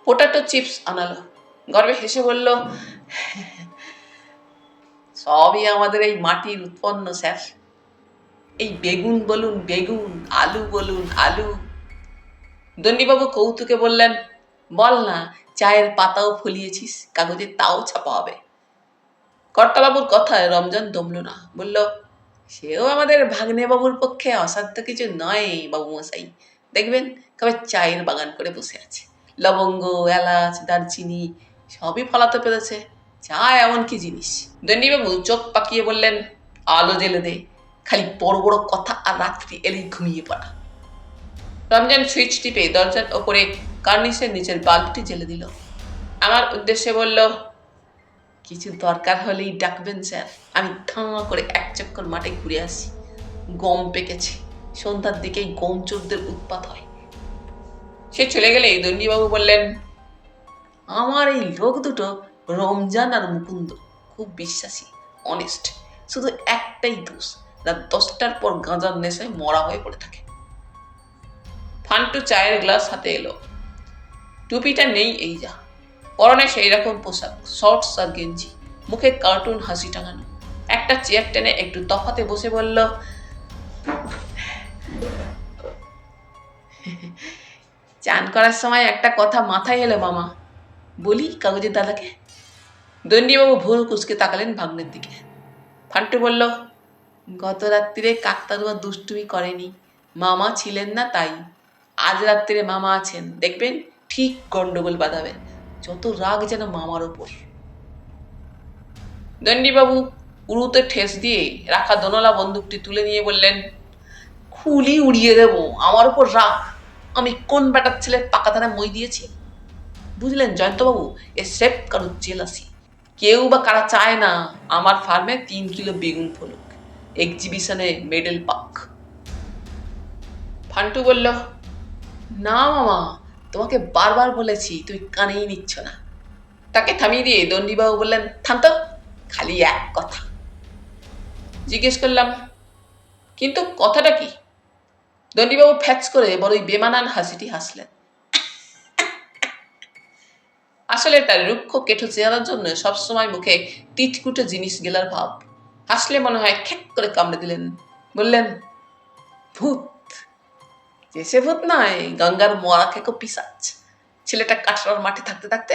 পোটাটো চিপস আনালো। গর্বে হেসে বলল, সবই আমাদের এই মাটির উৎপন্ন স্যার। এই বেগুন বলুন বেগুন, আলু বলুন আলু। দণ্ডিবাবু কৌতুকে বললেন, বল না চায়ের পাতাও ফলিয়েছিস, কাগজে তাও ছাপা হবে। কর্তাবাবুর কথায় রমজান দমল না, বলল, সেও আমাদের ভাগ্নেবাবুর পক্ষে অসাধ্য কিছু নয় বাবু মশাই। দেখবেন কবে চায়ের বাগান করে বসে আছে, লবঙ্গ, এলাচ, দারচিনি সবই ফলাতে পেরেছে। চা এমন কি জিনিস। দন্ডিবাবু চোখ পাকিয়ে বললেন, আলো জ্বেলে দে, খালি বড় বড় কথা আর রাত্রি এলেই ঘুমিয়ে পড়া। রমজান সুইচ টিপে দরজার ওপরে কার্নিসের নিচের বাল্বটি জ্বেলে দিল। আমার উদ্দেশ্যে বলল, কিছু দরকার হলেই ডাকবেন স্যার, আমি ধাঁ করে এক চক্কর মাঠে ঘুরে আসি। গম পেকেছে, সন্ধ্যার দিকেই গম চোরদের উৎপাত হয়। সে চলে গেলে দন্ডিবাবু বললেন, আমার এই লোক দুটো রমজান আর মুকুন্দ খুব বিশ্বাসী, অনেস্ট। শুধু একটাই দোষ, রাত 10টার পর গাঁজার নেশায় মরা হয়ে পড়ে থাকে। ফান্টু চায়ের গ্লাস হাতে এলো। টুপিটা নেই এই যা, পরনে সেই রকম পোশাক, শর্টস আর গেঞ্জি, মুখে কার্টুন হাসি টাঙানো। একটা চেয়ার টেনে একটু তফাতে বসে বলল, চান করার সময় একটা কথা মাথায় এলো মামা, বলি কাগজের দাদাকে। দন্ডিবাবু ভুল কুচকে তাকালেন ভাগ্নের দিকে। ফান্টু বলল, গত রাত্রিরে কাকতারুয়া দুষ্টুমি করেনি, মামা ছিলেন না তাই। আজ রাত্রিরে মামা আছেন, দেখবেন ঠিক গন্ডগোল বাঁধাবে, যত রাগ যেন মামার ওপর। দন্ডিবাবু উড়ুতে ঠেস দিয়ে রাখা দোনলা বন্দুকটি তুলে নিয়ে বললেন, খুলি উড়িয়ে দেব, আমার উপর রাগ। আমি কোন বেটার ছেলের পাকা ধারে মই দিয়েছি? বুঝলেন জয়ন্তবাবু, এ স্রেফ কারো জেলাসি। কেউ বা কারা চায় না আমার ফার্মে 3 কিলো বেগুন ফলুক, এক্সিবিশনে মেডেল পাক। ফান্টু বলল, না মামা, তোমাকে বারবার বলেছি, তুই কানেই নিচ্ছ না। তাকে থামিয়ে দিয়ে দন্ডিবাবু বললেন, থাম তো, খালি এক কথা। জিজ্ঞেস করলাম, কিন্তু কথাটা কি? দন্ডিবাবু ফ্যাচ করে বড়ই বেমানান হাসিটি হাসলেন। আসলে তার রুক্ষ কেঠো চেহারার জন্য সবসময় মুখে তিটকুটে জিনিস গেলার ভাব। হাসলে মনে হয় খ্যাক করে কামড়ে দিলেন। বললেন, ভূত। যে সে ভূত নয়, গঙ্গার মরা খেকো পিসাচ। ছেলেটা কাঠড়ার মাঠে থাকতে থাকতে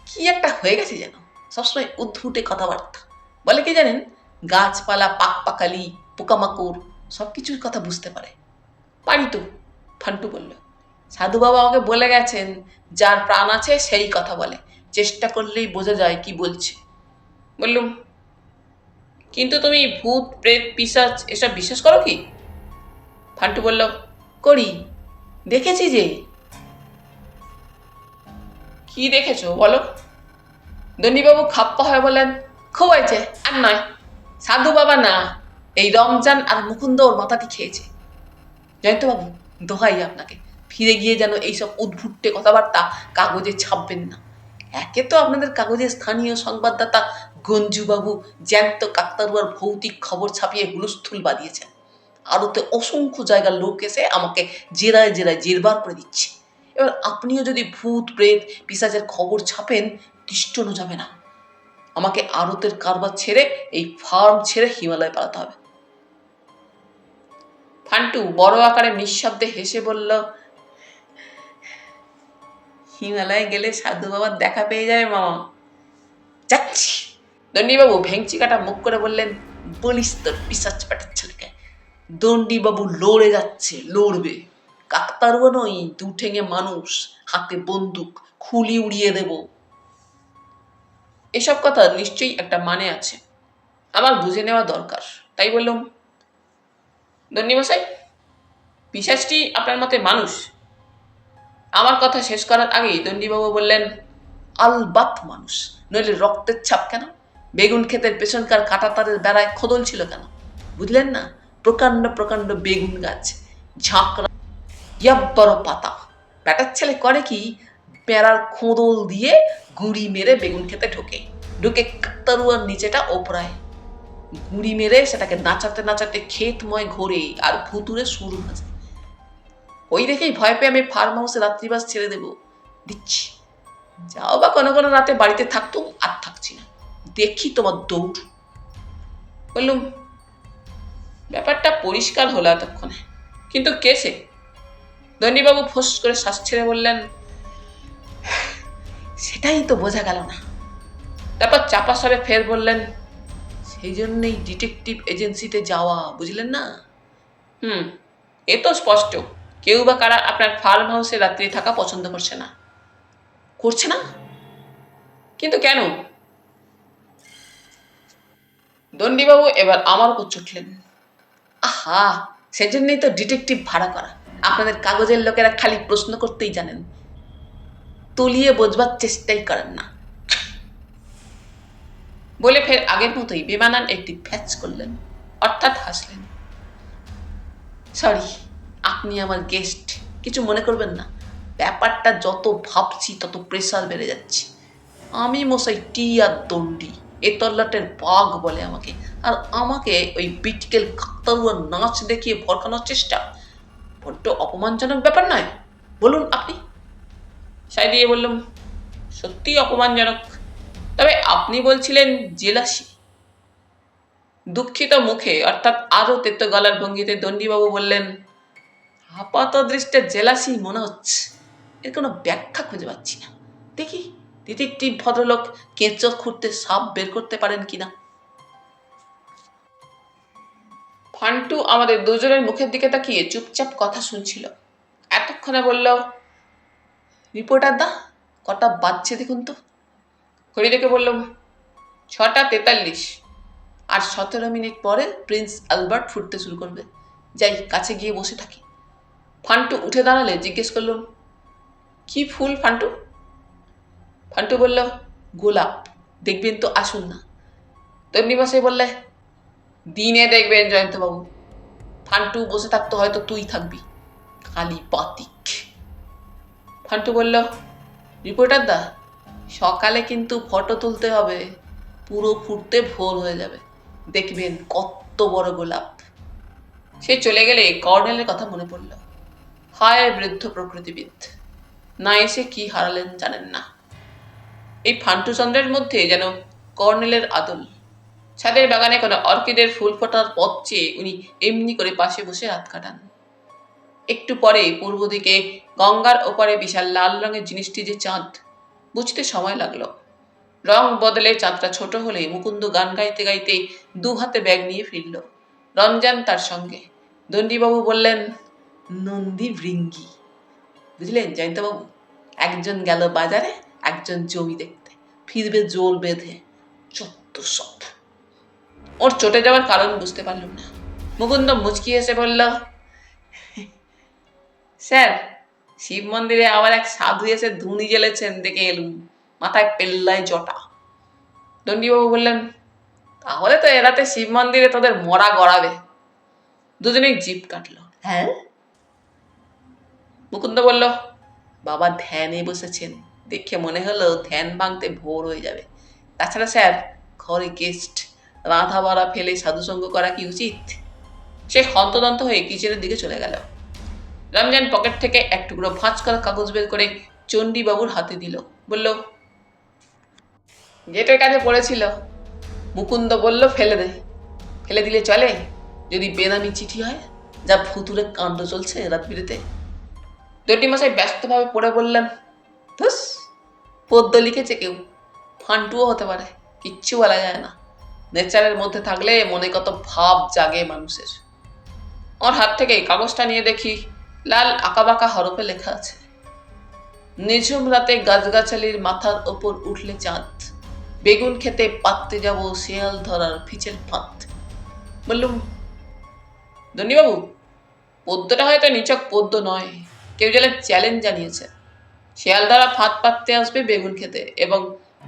কি একটা হয়ে গেছে যেন, সবসময় উদ্ভুটে কথাবার্তা বলে। কি জানেন, গাছপালা, পাক পাকালি, পোকামাকড় সবকিছুর কথা বুঝতে পারে। পারি তো, ফান্টু বলল। সাধু বাবা আমাকে বলে গেছেন, যার প্রাণ আছে সেই কথা বলে, চেষ্টা করলেই বোঝা যায় কি বলছে। বললুম, কিন্তু তুমি ভূত, প্রেত, পিশাচ এসব বিশ্বাস করো কি? ফান্টু বলল, করি, দেখেছি যে। কি দেখেছো বলো? দন্ডিবাবু খাপ্পা হয়ে বললেন, খুব হয়েছে, আর নয়। সাধু বাবা না, এই রমজান আর মুকুন্দ ওর মাথাটি খেয়েছে। জয়ন্তবাবু, দোহাই আপনাকে, ফিরে গিয়ে যেন এইসব উদ্ভুট্টে কথাবার্তা কাগজে ছাপবেন না। একে তো আপনাদের কাগজের স্থানীয় সংবাদদাতা গঞ্জুবাবু জ্যান্ত কাকতারুয়ার ভৌতিক খবর ছাপিয়ে হুলস্থুল বাঁধিয়েছেন। আরোতে অসংখ্য জায়গার লোক এসে আমাকে জেরায় জেরায় জেরবার করে দিচ্ছে। এবার আপনিও যদি ভূত, প্রেত, পিশাচের খবর ছাপেন, তিষ্ঠনও যাবে না। আমাকে আড়তের কারবার ছেড়ে, এই ফার্ম ছেড়ে হিমালয় পালাতে হবে। ফান্টু বড় আকারে নিঃশব্দে হেসে বলল, হিমালয়ে গেলে সাধু বাবার দেখা পেয়ে যাবে মামা। যাচ্ছি। দন্ডিবাবু ভেংচি কাটা মুখ করে বললেন, বলিস তোর পিশাচ পেটার ছেলেকে। দন্ডিবাবু লড়ে যাচ্ছে, লড়বে। কাকতারুয়া নই, 2 ঠেঙে মানুষ, হাতে বন্দুক, খুলি উড়িয়ে দেব। এসব কথা নিশ্চয়ই একটা মানে আছে, আমার বুঝে নেওয়া দরকার। তাই বললাম, দন্ডিমশাই, পিশাচটি আপনার মতে মানুষ? আমার কথা শেষ করার আগেই দন্ডিবাবু বললেন, আলবাত মানুষ, নইলে রক্তের ছাপ কেন? বেগুন ক্ষেতের পেছনকার কাঁটা তারের বেড়ায় খোদল ছিল কেন? বুঝলেন না? প্রকাণ্ড প্রকাণ্ড বেগুন গাছ, ঝাঁকড়া ইয়াব্বড় পাতা। ব্যাটার ছেলে করে কি, পেয়ারার খোদল দিয়ে গুঁড়ি মেরে বেগুন খেতে ঢুকে কাকতারুয়ার নিচেটা ওপরায়। গুঁড়ি মেরে সেটাকে নাচাতে নাচাতে ক্ষেতময় ঘোরে আর ভুতুরে সুর ভাজে। ওই দেখেই ভয় পেয়ে আমি ফার্ম হাউসে রাত্রিবাস ছেড়ে দিচ্ছি। যাও বা কোনো কোনো রাতে বাড়িতে থাকতুম, আর থাকছি না। দেখি তোমার দৌড়। বললুম, ব্যাপারটা পরিষ্কার হলো এতক্ষণে, কিন্তু কে সে? দন্ডিবাবু ফোঁস করে শ্বাস ছেড়ে বললেন, সেটাই তো বোঝা গেল না। তারপর চাপা স্বরে ফের বললেন, সেই জন্যই ডিটেকটিভ এজেন্সিতে যাওয়া, বুঝলেন না? হুম, এ তো স্পষ্ট কেউ বা কারা আপনার ফার্ম হাউসে রাত্রি থাকা পছন্দ করছে না। করছে না? কিন্তু কেন? দন্ডিবাবু এবার আমার উপর ছুটলেন। আহা, সেজন্যই তো ডিটেকটিভ ভাড়া করা। আপনাদের কাগজের লোকেরা খালি প্রশ্ন করতেই জানেন, তলিয়ে বোঝবার চেষ্টাই করেন না। বলে ফের আগের মতোই বেমানান একটি ফ্যাচ করলেন, অর্থাৎ হাসলেন। সরি, আপনি আমার গেস্ট, কিছু মনে করবেন না। ব্যাপারটা যত ভাবছি তত প্রেসার বেড়ে যাচ্ছে। আমি মশাই টি আর দণ্ডি, এ তল্লাটের বাঘ বলে আমাকে, আর আমাকে ওই বিটকেল কাকতারুয়ার নাচ দেখিয়ে ভরকানোর চেষ্টা বড্ড অপমানজনক ব্যাপার নয়? বলুন আপনি। সাই দিয়ে বললাম, সত্যি অপমানজনক। তবে আপনি বলছিলেন জেলাসি। দুঃখিত মুখে অর্থাৎ আরো তেতো গলার ভঙ্গিতে দন্ডিবাবু বললেন, আপাত দৃষ্টে জেলাসি মনে হচ্ছে, এর কোনো ব্যাখ্যা খুঁজে পাচ্ছি না। দেখি ডিটেকটিভ ভদ্রলোক কেঁচো খুঁড়তে সাপ বের করতে পারেন কিনা। ফান্টু আমাদের দুজনের মুখের দিকে তাকিয়ে চুপচাপ কথা শুনছিল। এতক্ষণে বলল, রিপোর্টার দা, কটা বাজছে দেখুন তো। ঘড়ি দেখে বললাম, 6:43। আর 17 মিনিট পরে প্রিন্স আলবার্ট ফুটতে শুরু করবে। যাই কাছে গিয়ে বসে থাকি। ফান্টু উঠে দাঁড়ালে জিজ্ঞেস করলাম, কি ফুল ফান্টু? ফান্টু বলল, গোলাপ, দেখবেন তো, আসুন না। তন্নিবাসে বললে, দিনে দেখবেন জয়ন্তবাবু। ফান্টু বসে থাকতো হয়তো তুই থাকবি, খালি বাতিক। ফান্টু বলল, রিপোর্টার দা, সকালে কিন্তু ফটো তুলতে হবে, পুরো ফুটতে ভোর হয়ে যাবে, দেখবেন কত বড় গোলাপ। সে চলে গেলে কর্নেলের কথা মনে পড়ল। হায় বৃদ্ধ প্রকৃতিবিদ, না এসে কি হারালেন জানেন না। এই ফান্টু চন্দ্রের মধ্যে যেন কর্নেলের আদল। ছাদের বাগানে কোনো অর্কিডের ফুল ফোটার পথ চেয়ে উনি এমনি করে পাশে বসে রাত কাটান। একটু পরে পূর্ব দিকে গঙ্গার ওপারে বিশাল লাল রঙের জিনিসটি যে চাঁদ, বুঝতে সময় লাগলো। রং বদলে চাঁদটা ছোট হলে মুকুন্দ গান গাইতে গাইতে দু হাতে ব্যাগ নিয়ে ফিরল, রমজান তার সঙ্গে। দন্ডিবাবু বললেন, নন্দী ভৃঙ্গি। বুঝলেন জয়ন্তবাবু, একজন গেল বাজারে, একজন জমি দেখতে, ফিরবে জোর বেঁধে। চত্ব সব। ওর চটে যাওয়ার কারণ বুঝতে পারলাম না। মুকুন্দ মুচকি এসে বলল, স্যার, শিব মন্দিরে আবার এক সাধু এসে ধুনি জ্বেলেছেন দেখে এলুম, মাথায় পেল্লায় জটা। দন্ডিবাবু বললেন, তাহলে তো এরাতে শিব মন্দিরে তোদের মরা গড়াবে। দুজনেই জিভ কাটলো। হ্যাঁ? মুকুন্দ বলল, বাবা ধ্যানে বসেছেন, দেখে মনে হলো ধ্যান ভাঙতে ভোর হয়ে যাবে। তাছাড়া স্যার, ঘরে গেস্ট, রাধা বাড়া ফেলে সাধুসঙ্গ করা কি উচিত? সে হন্তদন্ত হয়ে কিচেনের দিকে চলে গেল। রমজান পকেট থেকে এক টুকরো ভাঁজ করা কাগজ বের করে চণ্ডীবাবুর হাতে দিল, বলল, গেটের কাছে পড়েছিল। মুকুন্দ বলল, ফেলে দে। ফেলে দিলে চলে যদি বেনামি চিঠি হয়, যা ভুতুরে কাণ্ড চলছে রাত বিরেতে। দন্ডিমশাই ব্যস্তভাবে পড়ে বললেন, ধুস, পদ্য লিখেছে কেউ, ফান্টুও হতে পারে, কিচ্ছু বলা যায় না। নেচারের মধ্যে থাকলে মনে কত ভাব জাগে মানুষের। ওর হাত থেকে কাগজটা নিয়ে দেখি লাল আঁকাবাঁকা হরফে লেখা আছে, নিঝুম রাতে গাছগাছালির মাথার ওপর উঠলে চাঁদ, বেগুন খেতে পাততে যাব শিয়াল ধরার ফিচের ফাঁদ। বললুম, ধন্যবাবু, পদ্যটা হয়তো নিছক পদ্য নয়, কেউ যেন চ্যালেঞ্জ জানিয়েছে। শিয়াল ধরা ফাঁদ পাততে আসবে বেগুন খেতে, এবং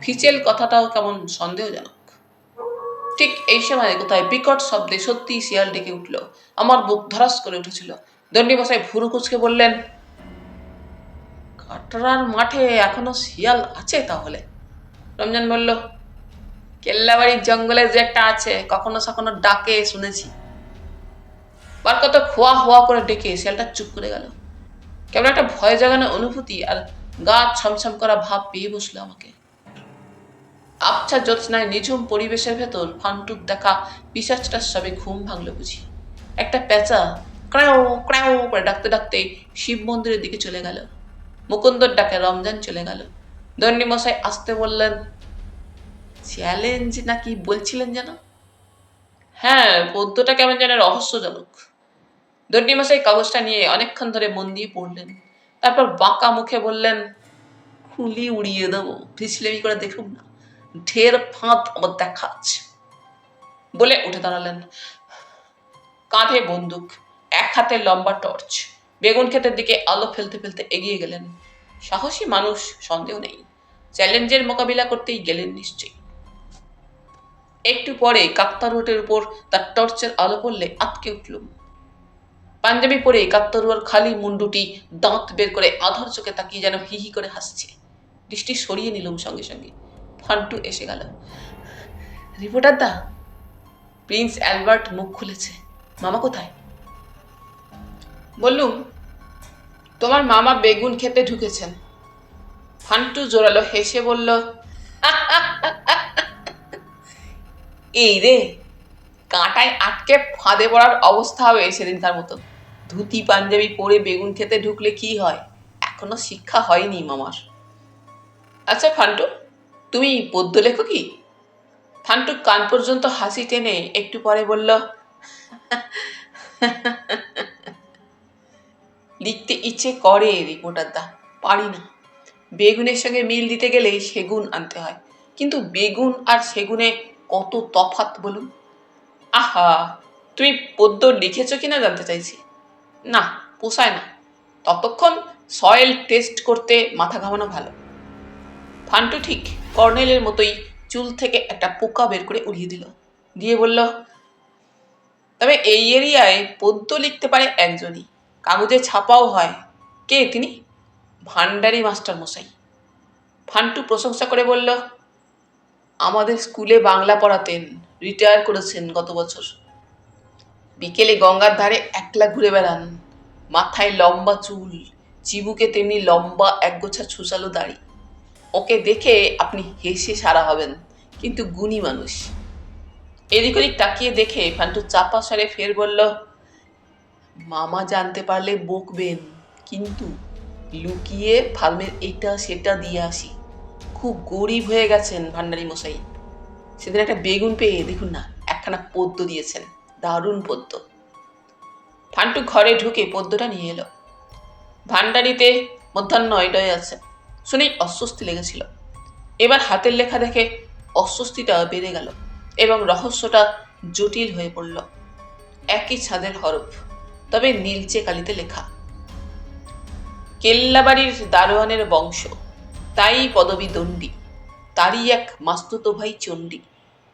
ফিচেল কথাটাও কেমন সন্দেহজনক। ঠিক এই সময় কোথায় বিকট শব্দে সত্যি শিয়াল ডেকে উঠল। আমার বুক ধরাস করে উঠেছিল। দন্ডিমশাই ভুরু কুচকে বললেন, কাটরার মাঠে এখনো শিয়াল আছে তাহলে? রমজান বলল, কেল্লাবাড়ির জঙ্গলে যে একটা আছে, কখনো সখনো ডাকে শুনেছি। বার কত খোয়া হওয়া করে ডেকে শিয়ালটা চুপ করে গেল। কেমন একটা ভয় জাগানো অনুভূতি আর গা ছমছম করা ভাব পেয়ে বসলো আমাকে। আবছা জ্যোৎস্নায় নিঝুম পরিবেশের ভেতর ফান্টুর দেখা পিশাচটার সবে ঘুম ভাঙলো বুঝি। একটা পেঁচা ক্রাও ক্রাও করে ডাকতে ডাকতে শিব মন্দিরের দিকে চলে গেল। মুকুন্দর ডাকে রমজান চলে গেল। দন্ডি মশাই আসতে বললেন, চ্যালেঞ্জ নাকি বলছিলেন যেন? হ্যাঁ, পদ্যটা কেমন যেন রহস্যজনক। দণ্ডীমশাই কাগজটা নিয়ে অনেকক্ষণ ধরে মন দিয়ে পড়লেন। তারপর বাঁকা মুখে বললেন, খুলি উড়িয়ে দেবো, ফিসলেমি করে দেখুন না, ঢের ফাঁদ আমার দেখা আছে। বলে উঠে দাঁড়ালেন। কাঁধে বন্দুক, এক হাতে লম্বা টর্চ, বেগুন ক্ষেতের দিকে আলো ফেলতে ফেলতে এগিয়ে গেলেন। সাহসী মানুষ, সন্দেহ নেই, চ্যালেঞ্জের মোকাবিলা করতেই গেলেন নিশ্চয়ই। একটু পরে কাকতারুয়াটের উপর তার টর্চের আলো পড়লে আটকে উঠলুম। পাঞ্জাবি পরে কাকতারুয়ার খালি মুন্ডুটি দাঁত বের করে আধর চোখে তাকিয়ে যেন হি হি করে হাসছে। দৃষ্টি সরিয়ে নিলুম সঙ্গে সঙ্গে। ফান্টু এসে গেল। রিপোর্টার দা, প্রিন্স অ্যালবার্ট মুখ খুলেছে। মামা কোথায়? বললুম, তোমার মামা বেগুন খেতে ঢুকেছেন। ফান্টু জোরালো হেসে বলল, এই রে, কাঁটায় আটকে ফাঁদে পড়ার অবস্থা হবে সেদিন তার মতো। ধুতি পাঞ্জাবি পরে বেগুন খেতে ঢুকলে কি হয়? এখনো শিক্ষা হয়নি মামার। আচ্ছা ফান্টু, তুমি পদ্য লেখো কি? ফান্টু কান পর্যন্ত হাসি টেনে একটু পরে বলল, লিখতে ইচ্ছে করে রিপোর্টার দা, পারি না। বেগুনের সঙ্গে মিল দিতে গেলে সেগুন আনতে হয়, কিন্তু বেগুন আর সেগুনে কত তফাৎ বলুন। আহা, তুমি পদ্য লিখেছ কিনা জানতে চাইছি। না, পোষায় না, ততক্ষণ সয়েল টেস্ট করতে মাথা ঘামানো ভালো। ফান্টু ঠিক কর্নেলের মতোই চুল থেকে একটা পোকা বের করে উড়িয়ে দিল, দিয়ে বলল, তবে এই এরিয়ায় পদ্য লিখতে পারে একজনই, কাগজে ছাপাও হয়। কে তিনি? ভান্ডারি মাস্টার মশাই। ফান্টু প্রশংসা করে বলল, আমাদের স্কুলে বাংলা পড়াতেন, রিটায়ার করেছেন গত বছর। বিকেলে গঙ্গার ধারে একলা ঘুরে বেড়ান, মাথায় লম্বা চুল, চিবুকে তেমনি লম্বা একগোছা ছুসালো দাড়ি। ওকে দেখে আপনি হেসে সারা হবেন, কিন্তু গুণী মানুষ। এদিক ওদিক তাকিয়ে দেখে ফান্টু চাপা স্বরে ফের বলল, মামা জানতে পারলে বকবেন, কিন্তু লুকিয়ে ফার্মের এটা সেটা দিয়ে আসি। খুব গরিব হয়ে গেছেন ভান্ডারি মশাই। সেদিন একটা বেগুন পেয়ে দেখুন না, একখানা পদ্য দিয়েছেন, দারুণ পদ্য। ফান্টু ঘরে ঢুকে পদ্যটা নিয়ে এলো। ভান্ডারিতে মধ্যাহ্ন 9টায় আছে শুনেই অস্বস্তি লেগেছিল। এবার হাতের লেখা দেখে অস্বস্তিটা বেড়ে গেল এবং রহস্যটা জটিল হয়ে পড়ল। একই ছাদের হরফ, তবে নীলচে কালিতে লেখা। কেল্লাবাড়ির দারোয়ানের বংশ, তাই পদবী দণ্ডী, তারই এক মাস্তুতো ভাই চণ্ডী,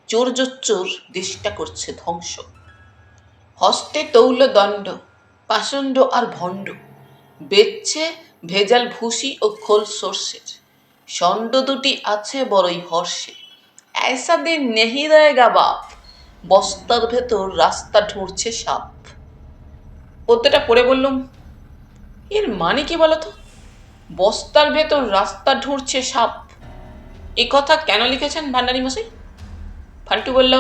চোর জোচ্চোর দেশটা করছে ধ্বংস। হস্তে তৌল দণ্ড, পাষণ্ড আর ভণ্ড, বেচছে ভেজাল ভুসি ও খোল সর্ষের, ষণ্ড দুটি আছে বড়ই হর্ষে, ऐसा दिन नहीं रहेगा बाप, বস্তার ভেতর রাস্তা ঢুঁড়ছে সাপ। পদ্যটা পড়ে বললুম, এর মানে কি বলতো? বস্তার ভেতর রাস্তা ঢুঁড়ছে সাপ, এ কথা কেন লিখেছেন ভান্ডারি মশাই? ফান্টু বলল,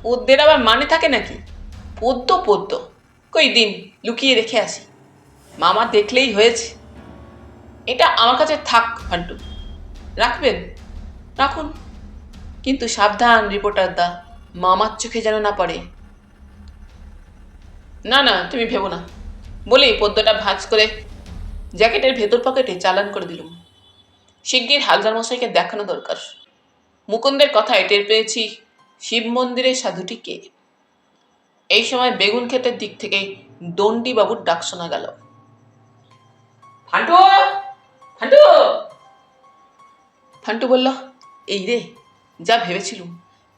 পদ্যের আবার মানে থাকে নাকি? পদ্য পদ্য, কই দিন লুকিয়ে রেখে আসি, মামা দেখলেই হয়েছে। এটা আমার কাছে থাক ফান্টু। রাখবেন? রাখুন, কিন্তু সাবধান রিপোর্টার দা, মামার চোখে যেন না পড়ে। না না, তুমি ভেবো না, বলেই পদ্যটা ভাঁজ করে জ্যাকেটের ভেতর পকেটে চালান করে দিলুম। শিগগির হালদার মশাইকে দেখানো দরকার। মুকুন্দের কথায় টের পেয়েছি শিব মন্দিরের সাধুটি কে। এই সময় বেগুন ক্ষেতের দিক থেকে দণ্ডী বাবুর ডাক শোনা গেল। ফান্টু, ফান্টু। ফান্টু বলল, এই রে, যা ভেবেছিলুম,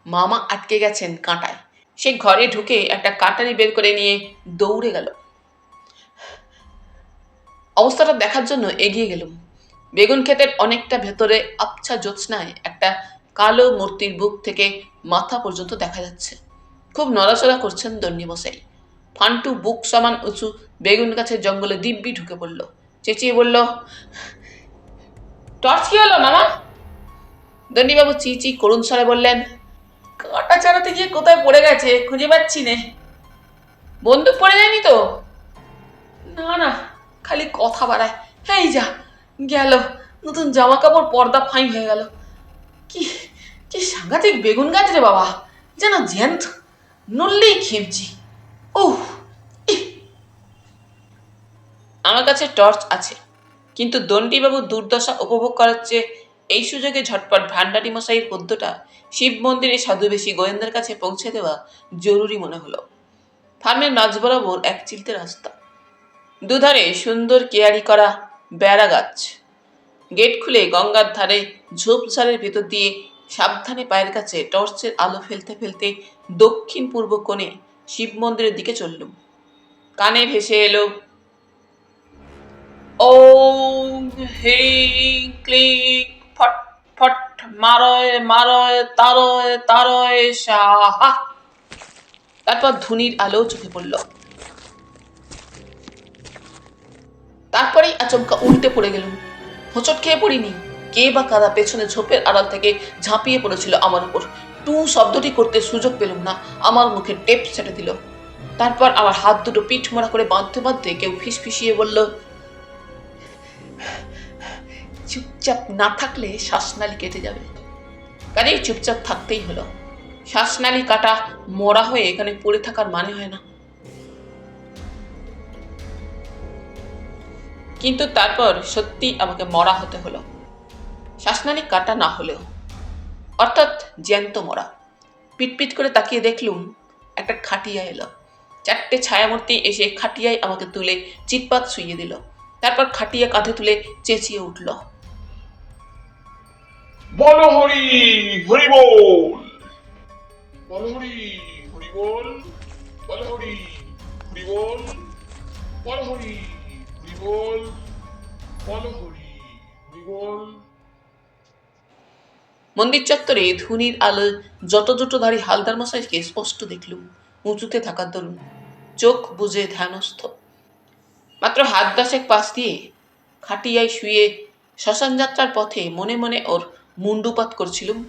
মামা আটকে গেছেন কাঁটায়। সে ঘরে ঢুকে একটা কাটারি বের করে নিয়ে দৌড়ে গেল। অবস্থাটা দেখার জন্য এগিয়ে গেলুম। বেগুন ক্ষেতের অনেকটা ভেতরে আবছা জ্যোৎস্নায় একটা কালো মূর্তির বুক থেকে মাথা পর্যন্ত দেখা যাচ্ছে। খুব নড়াচড়া করছেন দণ্ডী মশাই। ফান্টু বুক সমান উঁচু বেগুন গাছের জঙ্গলে দিব্যি ঢুকে পড়ল। চেঁচিয়ে বলল, টর্চ কি হলো মামা? দণ্ডীবাবু চি করুণ স্বরে বললেন, কাঁটা চারাতে গিয়ে কোথায় পড়ে গেছে, খুঁজে পাচ্ছি নে। বন্দুক পড়ে যায়নি তো? না না, খালি কথা বাড়ায়। এই যা গেল, নতুন জামা কাপড় পর্দা ফাঁই হয়ে গেল। কি কি সাংঘাতিক বেগুন গাছ রে বাবা, যেন জ্যান্ত। নড়লেই খিমচি। উহ! ইহ! আমার কাছে টর্চ আছে, কিন্তু দণ্ডিবাবুর দুর্দশা উপভোগ করার চেয়ে এই সুযোগে ঝটপট ভান্ডারী মশাইয়ের পদ্যটা শিব মন্দিরে সাধুবেশী গোয়েন্দার কাছে পৌঁছে দেওয়া জরুরি মনে হলো। ফার্মের মাঝ বরাবর এক চিলতে রাস্তা, দুধারে সুন্দর কেয়ারি করা বেড়া গাছ। গেট খুলে গঙ্গার ধারে ঝোপঝাড়ের ভেতর দিয়ে সাবধানে পায়ের কাছে টর্চের আলো ফেলতে ফেলতে দক্ষিণ পূর্ব কোণে শিব মন্দিরের দিকে চললুম। কানে ভেসে এলো ওম হ্রিং ক্লিং ফট ফট মারয় মারয় তারয় তারয় সাহা। তারপর ধুনির আলো চোখে পড়ল। তারপরেই আচমকা উল্টে পড়ে গেলুম। হোঁচট খেয়ে পড়িনি, কে বা কারা পেছনে ঝোপের আড়াল থেকে ঝাঁপিয়ে পড়েছিল আমার উপর। টু শব্দটি করতে সুযোগ পেলুম না, আমার মুখে টেপ ছেটে দিল। তারপর আমার হাত দুটো পিঠ মোড়া করে বাঁধতে বাঁধতে কেউ ফিসফিসিয়ে বলল, চুপচাপ না থাকলে শ্বাসনালী কেটে যাবে। কাজেই চুপচাপ থাকতেই হলো। শ্বাসনালী কাটা মরা হয়ে এখানে পড়ে থাকার মানে হয় না। কিন্তু তারপর সত্যি আমাকে মরা হতে হলো, শ্বাসনালী কাটা না হলেও, অর্থাৎ জ্যান্ত মরা। পিটপিট করে তাকিয়ে দেখলুম একটা খাটিয়া এলো। 4টে ছায়ামূর্তি এসে খাটিয়ায় আমাকে তুলে চিৎপাত শুইয়ে দিল। তারপর খাটিয়া কাঁধে তুলে চেঁচিয়ে উঠল, বলো হরি হরি বল, বলো হরি হরি বল, বলো হরি হরি বল, বলো হরি হরি বল, বলো হরি হরি বল। মন্দির চত্বরে ধুনির আলোয় জটজটোধারী হালদার মশাইকে স্পষ্ট দেখলুম, উঁচুতে থাকার দরুন, চোখ বুজে ধ্যানস্থ। মাত্র হাত 10 পাশ দিয়ে খাটিয়ায় শুয়ে শ্মশান যাত্রার পথে মনে মনে ওর মুন্ডুপাত করছিলুম।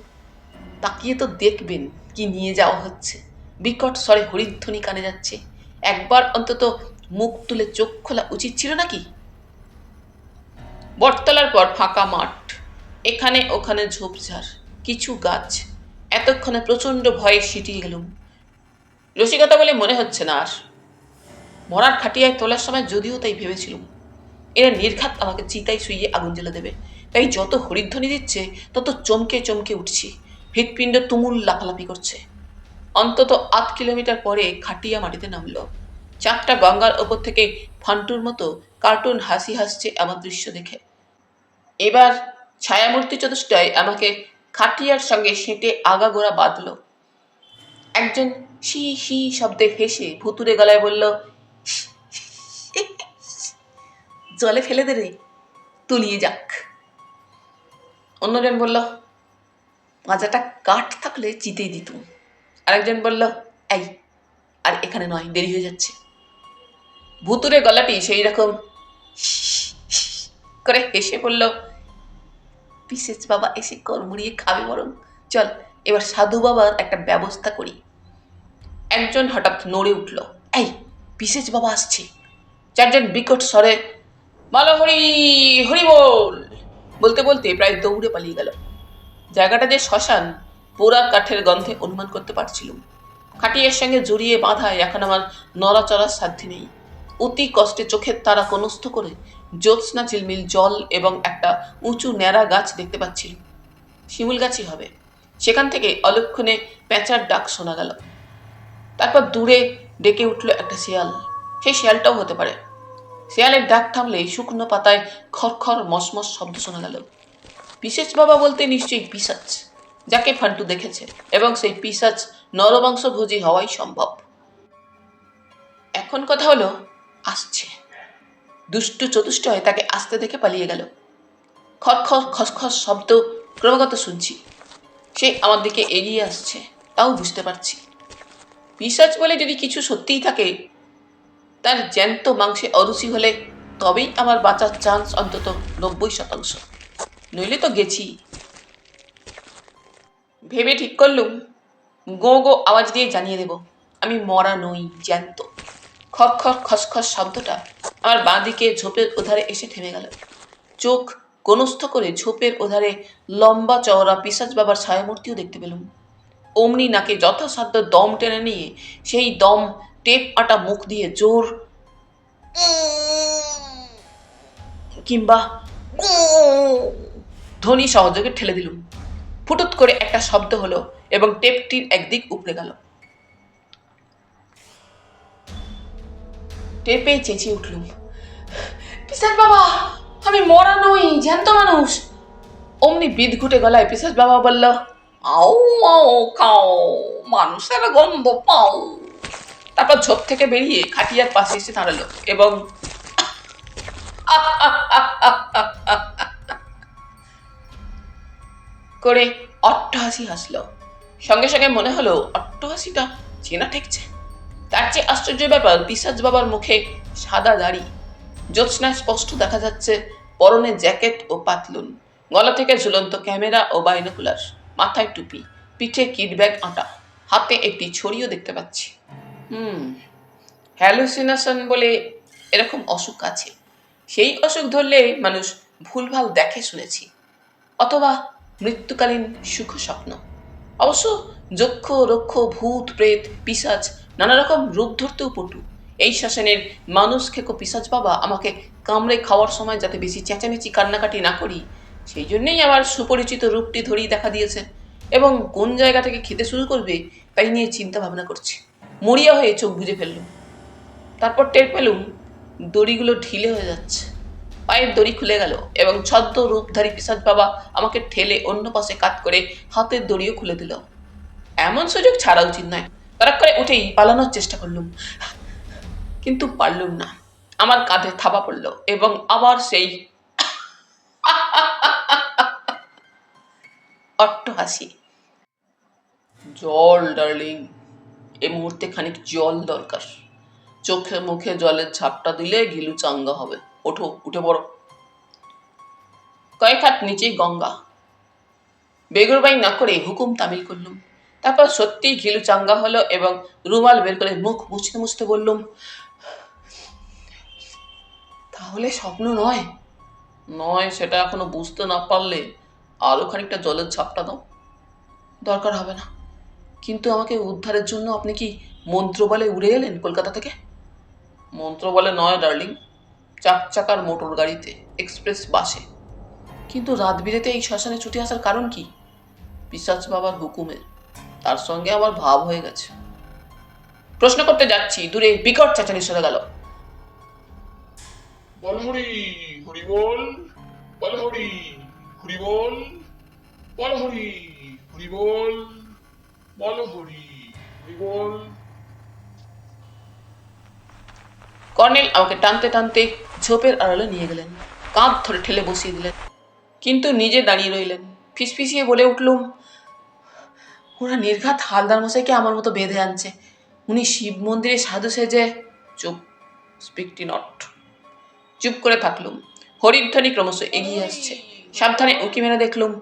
তাকিয়ে তো দেখবেন কি নিয়ে যাওয়া হচ্ছে। বিকট স্বরে হরিধ্বনি কানে যাচ্ছে। একবার অন্তত মুখ তুলে চোখ খোলা উচিত ছিল নাকি? বটতলার পর ফাঁকা মাঠ, এখানে ওখানে ঝোপঝাড়, কিছু গাছ। এতক্ষণে প্রচন্ড ভয়ে সিটিয়ে গেলুম। রসিকতা বলে মনে হচ্ছে না আর। মরার খাটিয়ায় তোলার সময় যদিও তাই ভেবেছিলুম, এরা নির্ঘাত আমাকে চিতায় শুইয়ে আগুন জ্বেলে দেবে। তাই যত হরিধ্বনি দিচ্ছে তত চমকে চমকে উঠছি। হৃৎপিণ্ড তুমুল লাফালাফি করছে। অন্তত 8 কিলোমিটার পরে খাটিয়া মাটিতে নামল। চাঁদটা গঙ্গার ওপর থেকে ফান্টুর মতো কার্টুন হাসি হাসছে আমার দৃশ্য দেখে। এবার ছায়ামূর্তি চতুষ্টয় আমাকে খাটিয়ার সঙ্গে সেঁটে আগাগোড়া বাঁধল। একজন শি শি শব্দে হেসে ভুতুরে গলায় বলল, জলে ফেলে দে রে, তুলিয়ে যাক। অন্যজন বলল, পাঁজাটা কাঠ থাকলে চিতেই দিতুম। আরেকজন বলল, এই আর এখানে নয়, দেরি হয়ে যাচ্ছে। ভুতুরে গলাটি সেই রকম করে হেসে বলল, পিসেচ বাবা এসে কর্মড়িয়ে খাবে বরং, চল এবার সাধু বাবার একটা ব্যবস্থা করি। একজন হঠাৎ নড়ে উঠল, এই পিসেচ বাবা আসছে। 4 জন বিকট স্বরে বলো হরি হরি বল বলতে বলতে প্রায় দৌড়ে পালিয়ে গেল। জায়গাটা যে শ্মশান পোড়া কাঠের গন্ধে অনুমান করতে পারছিলুম। খাটিয়ার সঙ্গে জড়িয়ে বাঁধায় এখন আমার নড়াচড়ার সাধ্য নেই। অতি কষ্টে চোখের তারা কনস্থ করে জ্যোৎস্না ঝিলমিল জল এবং একটা উঁচু ন্যাড়া গাছ দেখতে পাচ্ছিল। শিমুল গাছই হবে। সেখান থেকে অলক্ষণে প্যাঁচার ডাক শোনা গেল। তারপর দূরে ডেকে উঠল একটা শিয়াল। সেই শিয়ালটাও হতে পারে। শিয়ালের ডাক থামলে শুকনো পাতায় খরখর মসমস শব্দ শোনা গেল। পিসেচ বাবা বলতে নিশ্চয়ই পিশাচ, যাকে ফান্টু দেখেছে, এবং সেই পিশাচ নরমাংসভোজী হওয়াই সম্ভব। এখন কথা হলো, আসছে। দুষ্টু চতুষ্টয় তাকে আসতে দেখে পালিয়ে গেল। খরখর খসখস শব্দ ক্রমাগত শুনছি। সে আমার দিকে এগিয়ে আসছে, তাও বুঝতে পারছি। পিশাচ বলে যদি কিছু সত্যিই থাকে, তার জ্যান্ত মাংসে অরুচি হলে তবেই আমার বাঁচার চান্স অন্তত 90%। নইলে তো গেছি। ভেবে ঠিক করলুম, গো গো আওয়াজ দিয়ে জানিয়ে দেব আমি মরা নই, জ্যান্ত। খরখর খসখস শব্দটা আমার বাঁ দিকে ঝোপের ওধারে এসে থেমে গেল। চোখ কনস্থ করে ঝোপের ওধারে লম্বা চওড়া পিশাচ বাবার ছায়ামূর্তিও দেখতে পেলুম। অমনি নাকে যথাসাধ্য দম টেনে নিয়ে সেই দম টেপ আটা মুখ দিয়ে জোর কিংবা ধ্বনি সহযোগে ঠেলে দিলুম। ফুটুত করে একটা শব্দ হলো এবং টেপটির একদিক উপড়ে গেল। টেপে চেঁচিয়ে উঠলুম, পিসাজ বাবা, আমি মরা নই, জ্যান্ত মানুষ। অমনি বিদঘুটে গলায় পিসাজ বাবা বলল, আও আও খাও, মানুষের গন্ধ পাও। তারপর ঝোপ থেকে বেরিয়ে খাটিয়ার পাশে এসে দাঁড়ালো এবং করে অট্টহাসি হাসলো। সঙ্গে সঙ্গে মনে হলো অট্টহাসিটা চেনা ঠেকছে। তার চেয়ে আশ্চর্য ব্যাপার, পিসাজ বাবার মুখে সাদা দাড়ি, জ্যোৎস্নায় স্পষ্ট দেখা যাচ্ছে পরনে জ্যাকেট ও পাতলুন, গলা থেকে ঝুলন্ত ক্যামেরা ও বাইনোকুলার, মাথায় টুপি, পিঠে কিট ব্যাগ আঁটা, হাতে একটি ছড়িও দেখতে পাচ্ছি। হ্যালুসিনেশন বলে এরকম অসুখ আছে। সেই অসুখ ধরলে মানুষ ভুলভাল দেখে শুনেছি, অথবা মৃত্যুকালীন সুখ স্বপ্ন। অবশ্য যক্ষ রক্ষ ভূত প্রেত পিশাচ নানা রকম রূপ ধরতেও পটু। এই শাসনের মানুষ খেকো পিশাচ বাবা আমাকে কামড়ে খাওয়ার সময় যাতে বেশি চেঁচামেচি কান্নাকাটি না করি, সেই জন্যই আমার সুপরিচিত রূপটি ধরেই দেখা দিয়েছে এবং কোন জায়গা থেকে খেতে শুরু করবে তাই নিয়ে চিন্তা ভাবনা করছি। মরিয়া হয়ে চোখ বুজে ফেললুম। তারপর টের পেলুম দড়িগুলো ঢিলে হয়ে যাচ্ছে। পায়ের দড়ি খুলে গেল এবং ছদ্ম রূপধারী পিশাচ বাবা আমাকে ঠেলে অন্য পাশে কাত করে হাতের দড়িও খুলে দিল। এমন সুযোগ ছাড়া উচিত নয়। তারা করে উঠেই পালানোর চেষ্টা করলুম, কিন্তু পারলুম না। আমার কাঁধে থাবা পড়ল এবং আবার সেই অট্টহাসি। জল ডার্লিং, এই মুহূর্তে খানিক জল দরকার। চোখে মুখে জলের ঝাপটা দিলে ঘিলু চাঙ্গা হবে। ওঠো, উঠে পড়ো। কয়েক হাত নিচেই গঙ্গা। বেগুরবাই না করে হুকুম তামিল করলুম। তারপর সত্যিই ঘিলু চাঙ্গা হলো এবং রুমাল বের করে মুখ মুছতে মুছতে বললুম, তাহলে স্বপ্ন নয়? নয় সেটা এখনো বুঝতে না পারলে আরো খানিকটা জলের ঝাপটা দাও। দরকার হবে না, কিন্তু আমাকে উদ্ধারের জন্য আপনি কি মন্ত্র বলে উড়ে এলেন কলকাতা থেকে? মন্ত্র বলে নয় ডার্লিং, 4 চাকার মোটর গাড়িতে, এক্সপ্রেস বাসে। কিন্তু রাত বিরেতে এই শ্মশানে ছুটে আসার কারণ কি? পিশাচ বাবার হুকুমে। তার সঙ্গে আমার ভাব হয়ে গেছে। প্রশ্ন করতে যাচ্ছি, দূরে বিকট চেঁচানি শুনে গেল। বল হরি হরি বল, বল হরি হরি বল, বল হরি হরি বল, বল হরি হরি বল। কর্নেল আমাকে টানতে টানতে ঝোপের আড়ালে নিয়ে গেলেন, কাঁধ ধরে ঠেলে বসিয়ে দিলেন, কিন্তু নিজে দাঁড়িয়ে রইলেন। ফিসফিসিয়ে বলে উঠলুম, ওরা নির্ঘাত হালদার মশাইকে আমার মতো বেঁধে আনছে। উনি শিব মন্দিরে সাধু সেজে। চুপ, স্পিকটি নট। চুপ করে থাকলুম। হরিধ্বনি ক্রমশ এগিয়ে আসছে। সাবধানে উঁকি মেরে দেখলুম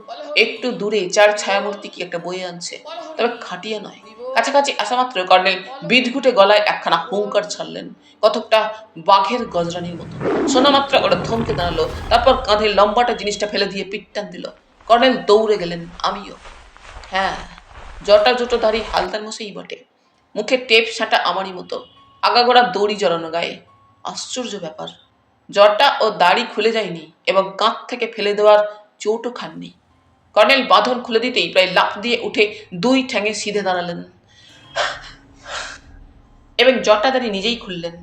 একটু দূরে 4 ছায়ামূর্তি কি একটা বয়ে আনছে, তবে খাটিয়া নয়। কাছাকাছি আসা মাত্র কর্নেল বিদঘুটে গলায় একখানা হুঙ্কার ছাড়লেন, কতকটা বাঘের গজরানির মতো। শোনা মাত্র ওরা থমকে দাঁড়ালো, তারপর কাঁধে লম্বাটা জিনিসটা ফেলে দিয়ে পিটটান দিল। কর্নেল দৌড়ে গেলেন, আমিও। হ্যাঁ, জটা জোটোধারী হালদার মশাই বটে। মুখে টেপ সাঁটা আমারই মতো, আগাগোড়া দড়ি জড়ানো গায়ে। আশ্চর্য ব্যাপার, জটা ও দাড়ি খুলে যায়নি এবং কাঁধ থেকে ফেলে দেওয়ার চোটও খাননি। কর্নেল বাঁধন খুলে দিতেই প্রায় লাফ দিয়ে উঠে 2 ঠ্যাঙে সিধে দাঁড়ালেন এবং জটা দাড়ি নিজেই খুললেন।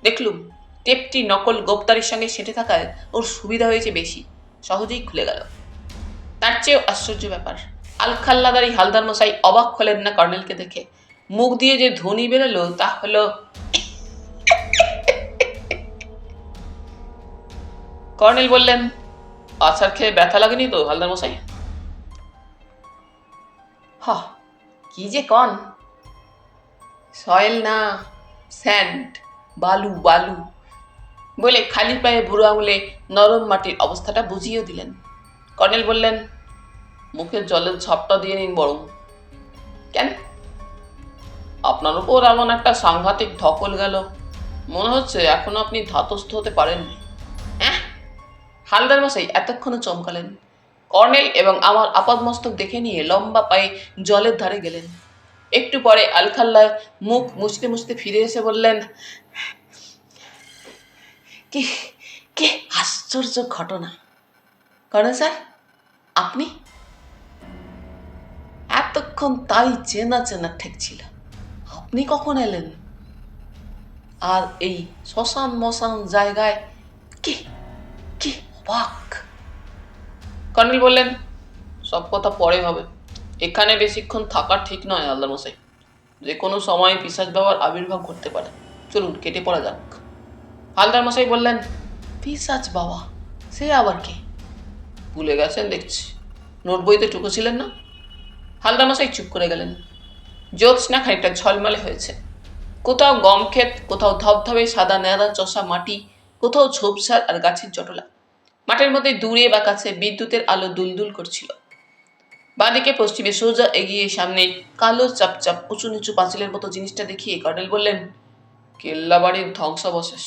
দেখলুম টেপটি নকল গোপদারির সঙ্গে সেঁটে থাকায় ওর সুবিধা হয়েছে বেশি, সহজেই খুলে গেল। তার চেয়েও আশ্চর্য ব্যাপার, আলখাল্লাদারি হালদার মশাই অবাক হলেন না কর্নেলকে দেখে। মুখ দিয়ে যে ধ্বনি বেরোলো তা হলো, কর্নেল বললেন, আছাড় খেয়ে ব্যথা লাগেনি তো হালদার মশাই? কি যে কন! সয়েল না, স্যান্ড, বালু বালু বলে খালি পায়ে বুড়ো আঙুলে নরম মাটির অবস্থাটা বুঝিয়ে দিলেন। কর্নেল বললেন, মুখে জলের ঝাপটা দিয়ে নিন বরং। কেন? আপনার উপর এমন একটা সাংঘাতিক ধকল গেল, মনে হচ্ছে এখনো আপনি ধাতস্থ হতে পারেননি। হালদার মশাই এতক্ষণে চমকালেন। কর্নেল এবং আমার আপাদমস্তক দেখে নিয়ে লম্বা পায়ে জলের ধারে গেলেন। একটু পরে আলখাল্লার মুখ মুছতে মুছতে ফিরে এসে বললেন, কি কি আশ্চর্য ঘটনা! কর্নেল স্যার, আপনি? এতক্ষণ তাই চেনা চেনা ঠেকছিল, আপনি কখন এলেন? আর এই শ্মশান মশান জায়গায় কি কি অবাক! কর্নেল বললেন, সব কথা পরে হবে, এখানে বেশিক্ষণ থাকা ঠিক নয় হালদার মশাই, যে কোনো সময় পিশাচ বাবার আবির্ভাব ঘটতে পারে, চলুন কেটে পড়া যাক। হালদার মশাই বললেন, পিশাচ বাবা? সে আবার কে? ভুলে গেছেন দেখছি, নোট বইতে টুকেছিলেন না? হালদার মশাই চুপ করে গেলেন। জ্যোৎস্না খানিকটা ঝলমলে হয়েছে, কোথাও গম ক্ষেত, কোথাও ধবধবে সাদা ন্যাড়া চষা মাটি, কোথাও ঝোপঝাড় আর গাছের জটলা। মাঠের মধ্যে দূরে বা কাছে বিদ্যুতের আলো দুলদুল করছিল। বাঁদিকে পশ্চিমে সোজা এগিয়ে সামনে কালো চাপচাপ উঁচু নিচু পাঁচিলের মতো জিনিসটা দেখিয়ে কর্নেল বললেন, কেল্লাবাড়ির ধ্বংসাবশেষ।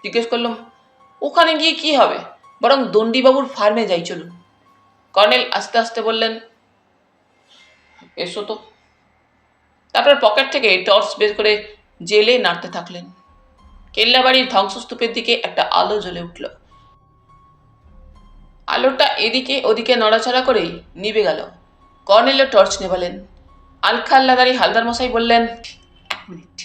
জিজ্ঞেস করলাম, ওখানে গিয়ে কি হবে, বরং দণ্ডিবাবুর ফার্মে যাই, চলুন। কর্নেল আস্তে আস্তে বললেন, এসো তো। তারপর পকেট থেকে টর্চ বের করে জেলে নাড়তে থাকলেন। কেল্লাবাড়ির ধ্বংসস্তূপের দিকে একটা আলো জ্বলে উঠল। আলোটা এদিকে ওদিকে নড়াচড়া করেই নিভে গেল। কর্নেলও টর্চ নেভালেন। আলখাল্লাদারি হালদার মশাই বললেন, এক মিনিট,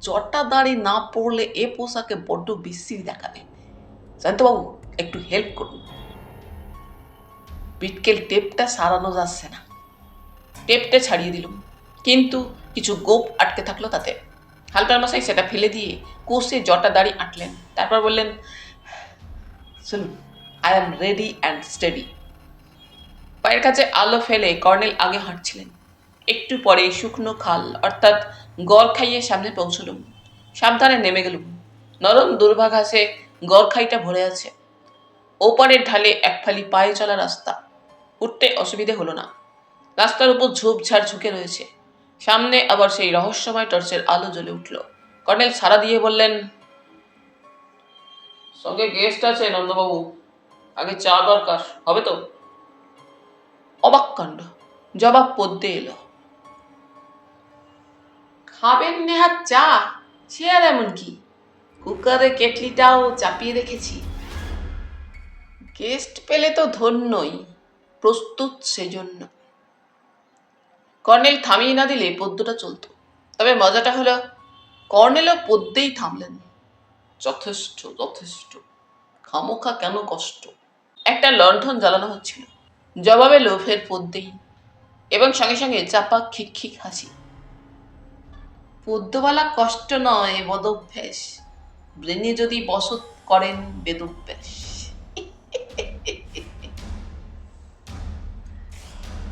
জটা দাড়ি না পড়লে এ পোশাকে বড্ড বিশ্রী দেখাবে। শান্তবাবু, একটু হেল্প করুন। পিটকেল টেপটা সারানো যাচ্ছে না। টেপটা ছাড়িয়ে দিলুম, কিন্তু কিছু গোপ আটকে থাকলো তাতে। হালদার মশাই সেটা ফেলে দিয়ে কোষে জটা দাড়ি আঁটলেন। তারপর বললেন, চলুন, I am ready and steady. পায়ের কাছে আলো ফেলে কর্নেল আগে হাঁটছিলেন। একটু পরে শুকনো খাল অর্থাৎ গড় খাইয়ে সামনে পৌঁছলুম। সাবধানে নেমে গেলুম। নরম দুর্ভা ঘাসে গড় খাইটা ভরে আছে। ওপারের ঢালে এক ফালি পায়ে চলা রাস্তা, উঠতে অসুবিধে হলো না। রাস্তার উপর ঝোপঝাড় ঝুঁকে রয়েছে। সামনে আবার সেই রহস্যময় টর্চের আলো জ্বলে উঠল। কর্নেল সাড়া দিয়ে বললেন, সঙ্গে গেস্ট আছে নন্দবাবু, আগে চা দরকার, হবে তো? অবাক কাণ্ড, জবাব পদ্যে এলো, খাবেন নেহাত চা, সে আর এমন কি, কুকারে কেটলিটাও চাপিয়ে রেখেছি। গেস্ট পেলে তো ধন্যই, প্রস্তুত সেজন্য। কর্নেল থামিয়ে না দিলে পদ্যটা চলত। তবে মজাটা হলো, কর্নেলও পদ্যেই থামলেন। যথেষ্ট যথেষ্ট, খামোখা কেন কষ্ট। একটা লণ্ঠন জ্বালানো হচ্ছিল। জবাবে এলো ফের পদ্যেই, এবং সঙ্গে সঙ্গে চাপা খিকখিক হাসি। পদ্যবালা কষ্ট নয়, বদভ্যাস, ব্রেনে যদি বসত করেন বেদভ্যাস।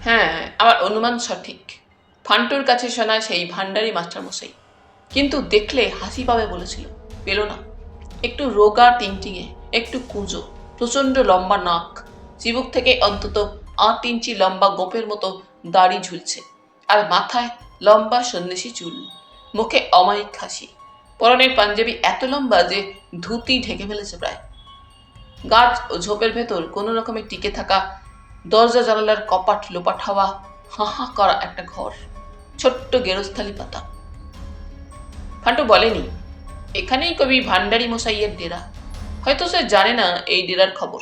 হ্যাঁ, আমার অনুমান সঠিক। ফান্টুর কাছে শোনা সেই ভান্ডারি মাস্টারমশাই, কিন্তু দেখলে হাসি পাবে বলেছিল, পেল না। একটু রোগা টিংটিঙে, একটু কুঁজো, প্রচন্ড লম্বা নাক, চিবুক থেকে অন্তত 8 ইঞ্চি লম্বা গোপের মতো দাড়ি ঝুলছে, আর মাথায় লম্বা সন্ন্যাসী চুল, মুখে অমায়িক হাসি। পরনের পাঞ্জাবি এত লম্বা যে ধুতি ঢেকে ফেলেছে প্রায়। গাছ ও ঝোপের ভেতর কোনো রকমে টিকে থাকা দরজা জানালার কপাট লোপাট হাওয়া হাঁ করা একটা ঘর, ছোট্ট গেরস্থালি পাতা। ফান্টু বলেনি এখানেই কবি ভান্ডারি মশাইয়ের ডেরা। হয়তো সে জানে না এই ডেরার খবর।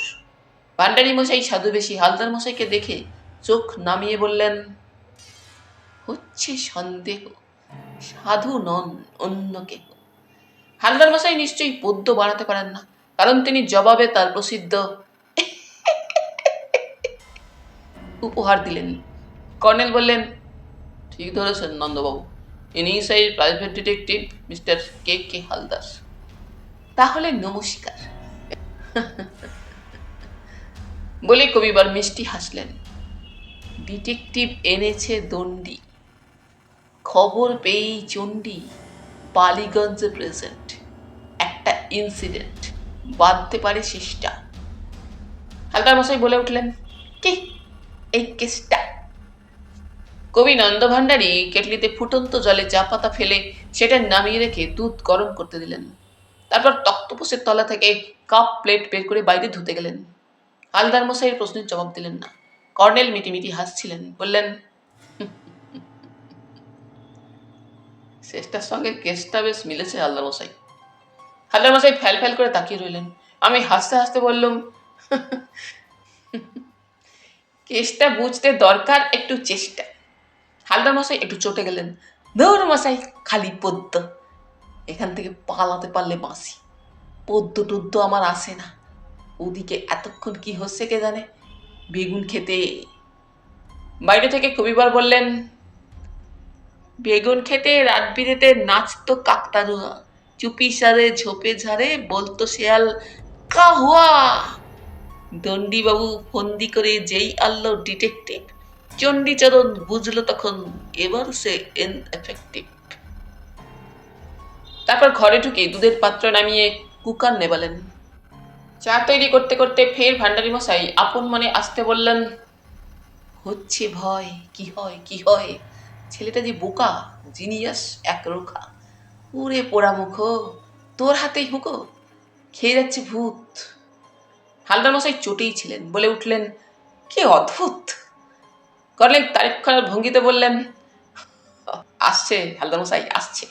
ভান্ডারি মশাই সাধুবেশী হালদার মশাইকে দেখে চোখ নামিয়ে বললেন, হচ্ছে সন্দেহ, সাধু নন, অন্য কেহ। হালদার মশাই নিশ্চয়ই পদ্য বানাতে পারেন না, কারণ তিনি জবাবে তার প্রসিদ্ধ উপহার দিলেন। কর্নেল বললেন, ঠিক ধরেছেন নন্দবাবু, ইনি সেই প্রাইভেট ডিটেকটিভ মিস্টার কে কে হালদার। তাহলে নমস্কার বলে কবিবার মিষ্টি হাসলেন। ডিটেকটিভ এনেছে দণ্ডি, খবর পেয়েই চণ্ডী বালিগঞ্জে প্রেজেন্ট। একটা ইনসিডেন্ট বাঁধতে পারে শেষটা। হালদার মশাই বলে উঠলেন, কি এই কেসটা? কবি নন্দ ভান্ডারী কেটলিতে ফুটন্ত জলে চা পাতা ফেলে সেটা নামিয়ে রেখে দুধ গরম করতে দিলেন। তারপর তক্তপোষের তলা থেকে কাপ প্লেট বের করে বাইরে ধুতে গেলেন। হালদার মশাইয়ের প্রশ্নের জবাব দিলেন না। কর্নেল মিটিমিটি হাসছিলেন, বললেন, শেষটার সঙ্গে কেসটা বেশ মিলেছে হালদার মশাই। হালদার মশাই ফ্যাল ফ্যাল করে তাকিয়ে রইলেন। আমি হাসতে হাসতে বললুম, কেসটা বুঝতে দরকার একটু চেষ্টা। হালদার মশাই একটু চটে গেলেন। ধুর মশাই, খালি পদ্য, এখান থেকে পালাতে পারলে বাঁচি। পদ্য টদ্য আমার আসে না। ওদিকে এতক্ষণ কি হচ্ছে কে জানে। বেগুন খেতে। বাইরে থেকে কবিবার বললেন, বেগুন খেতে রাত বিরেতে নাচতো কাকতারুয়া, চুপি সারে ঝোপে ঝাড়ে বলতো শেয়াল কা হুয়া। দণ্ডিবাবু ফন্দি করে যেই আনলো ডিটেকটিভ, চণ্ডীচরণ বুঝলো তখন এবার সে ইনএফেক্টিভ। তারপর ঘরে ঢুকে দুধের পাত্র নামিয়ে কুকার নেবালেন। চা তৈরি করতে করতে ফের ভান্ডারী মশাই আপন মনে আসতে বললেন, হচ্ছে ভয়, কি হয় কি হয়। ছেলেটা যে বোকা, জিনিয়াস একরোখা। উড়ে পোড়া মুখ, তোর হাতেই হুঁকো, খেয়ে যাচ্ছে ভূত। হালদার মশাই চটেই ছিলেন, বলে উঠলেন, কি অদ্ভুত। কর্নেল তারিফ করার ভঙ্গিতে বললেন, আসছে হালদার মশাই, আসছে।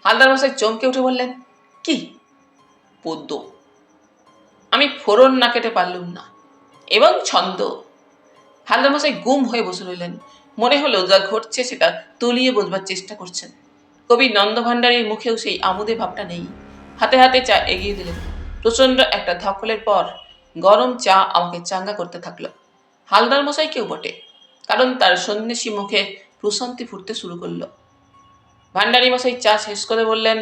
হালদার মশাই চমকে উঠে বললেন, কি? পদ্য। আমি ফোড়ন না কেটে পারলুম না, এবং ছন্দ। হালদার মশাই গুম হয়ে বসে রইলেন। মনে হলো যা ঘটছে সেটা তলিয়ে বোঝবার চেষ্টা করছেন। কবি নন্দভাণ্ডারীর মুখেও সেই আমোদে ভাবটা নেই। হাতে হাতে চা এগিয়ে দিলেন। প্রচণ্ড একটা ধকলের পর গরম চা আমাকে চাঙ্গা করতে থাকলো। হালদার মশাইকেও বটে, কারণ তার সন্ন্যাসী মুখে প্রশান্তি ফুটতে শুরু করলো। ভান্ডারী মশাই চা শেষ করে বললেন,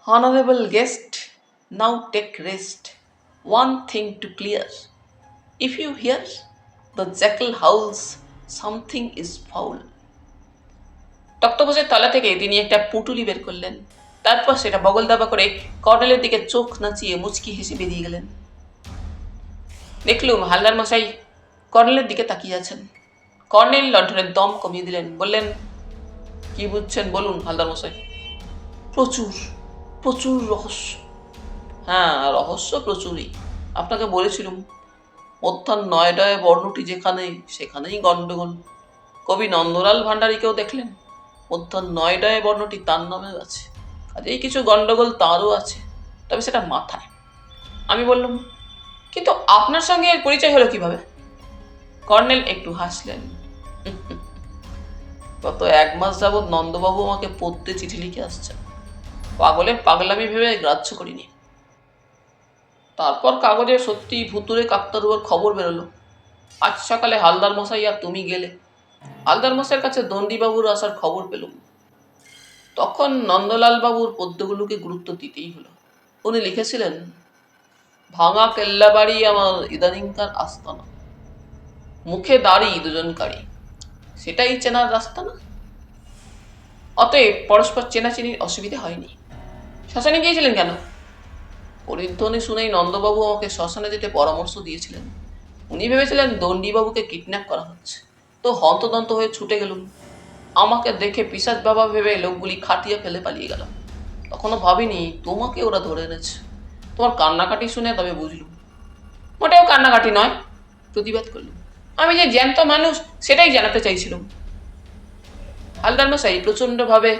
Honorable guest, now take rest. One thing to clear. If you hear the jackal howls, something is foul. তক্তপোষের তলা থেকে তিনি একটা পুটুলি বের করলেন। তারপর সেটা বগল দাবা করে কর্নেলের দিকে চোখ নাচিয়ে মুচকি হেসে বেরিয়ে গেলেন। দেখলুম হালদার মশাই কর্নেলের দিকে তাকিয়ে আছেন। কর্নেল লণ্ঠনের দম কমিয়ে দিলেন, বললেন, কি বুঝছেন বলুন হালদার মশাই। প্রচুর প্রচুর রহস্য। হ্যাঁ, রহস্য প্রচুরই। আপনাকে বলেছিলুম, মধ্যাহ্ন 9টায় বর্ণটি যেখানে সেখানেই গণ্ডগোল। কবি নন্দলাল ভাণ্ডারীকেও দেখলেন, মধ্যাহ্ন 9টায় বর্ণটি তার নামেও আছে, কাজেই কিছু গণ্ডগোল তারও আছে, তবে সেটা মাথায়। আমি বললাম, কিন্তু আপনার সঙ্গে এর পরিচয় হলো কিভাবে? কর্নেল একটু হাসলেন। গত 1 মাস যাবৎ নন্দবাবু আমাকে পদ্যে চিঠি লিখে আসছেন। পাগলের পাগলামি ভেবে গ্রাহ্য করিনি। তারপর কাগজে সত্যি ভুতুরে কাকতারুয়ার খবর বেরোলো। আজ সকালে হালদার মশাই আর তুমি গেলে। হালদার মশাইয়ের কাছে দণ্ডিবাবুর আসার খবর পেলুম। তখন নন্দলাল বাবুর পদ্যগুলোকে গুরুত্ব দিতেই হলো। উনি লিখেছিলেন, ভাঙা কেল্লা বাড়ি আমার ইদানিংকার আস্তানা, মুখে দাড়ি দুজনকারী, সেটাই চেনার রাস্তা না। অতএব পরস্পর চেনাচেনির অসুবিধা হয়নি। শ্মশানে গিয়েছিলেন কেন? পরিধ্বনি শুনেই নন্দবাবু আমাকে শ্মশানে যেতে পরামর্শ দিয়েছিলেন। উনি ভেবেছিলেন দণ্ডিবাবুকে কিডন্যাপ করা হচ্ছে, তো হন্তদন্ত হয়ে ছুটে গেলুম। আমাকে দেখে পিশাচ বাবা ভেবে লোকগুলি খাটিয়ে ফেলে পালিয়ে গেল। তখনও ভাবিনি তোমাকে ওরা ধরে এনেছে। তোমার কান্নাকাটি শুনে তবে বুঝলুম। মোটেও কান্নাকাটি নয়, প্রতিবাদ করলুম। আমি যে জ্যান্ত মানুষ সেটাই জানাতে চাইছিলাম। হালদার মশাই প্রচণ্ডভাবে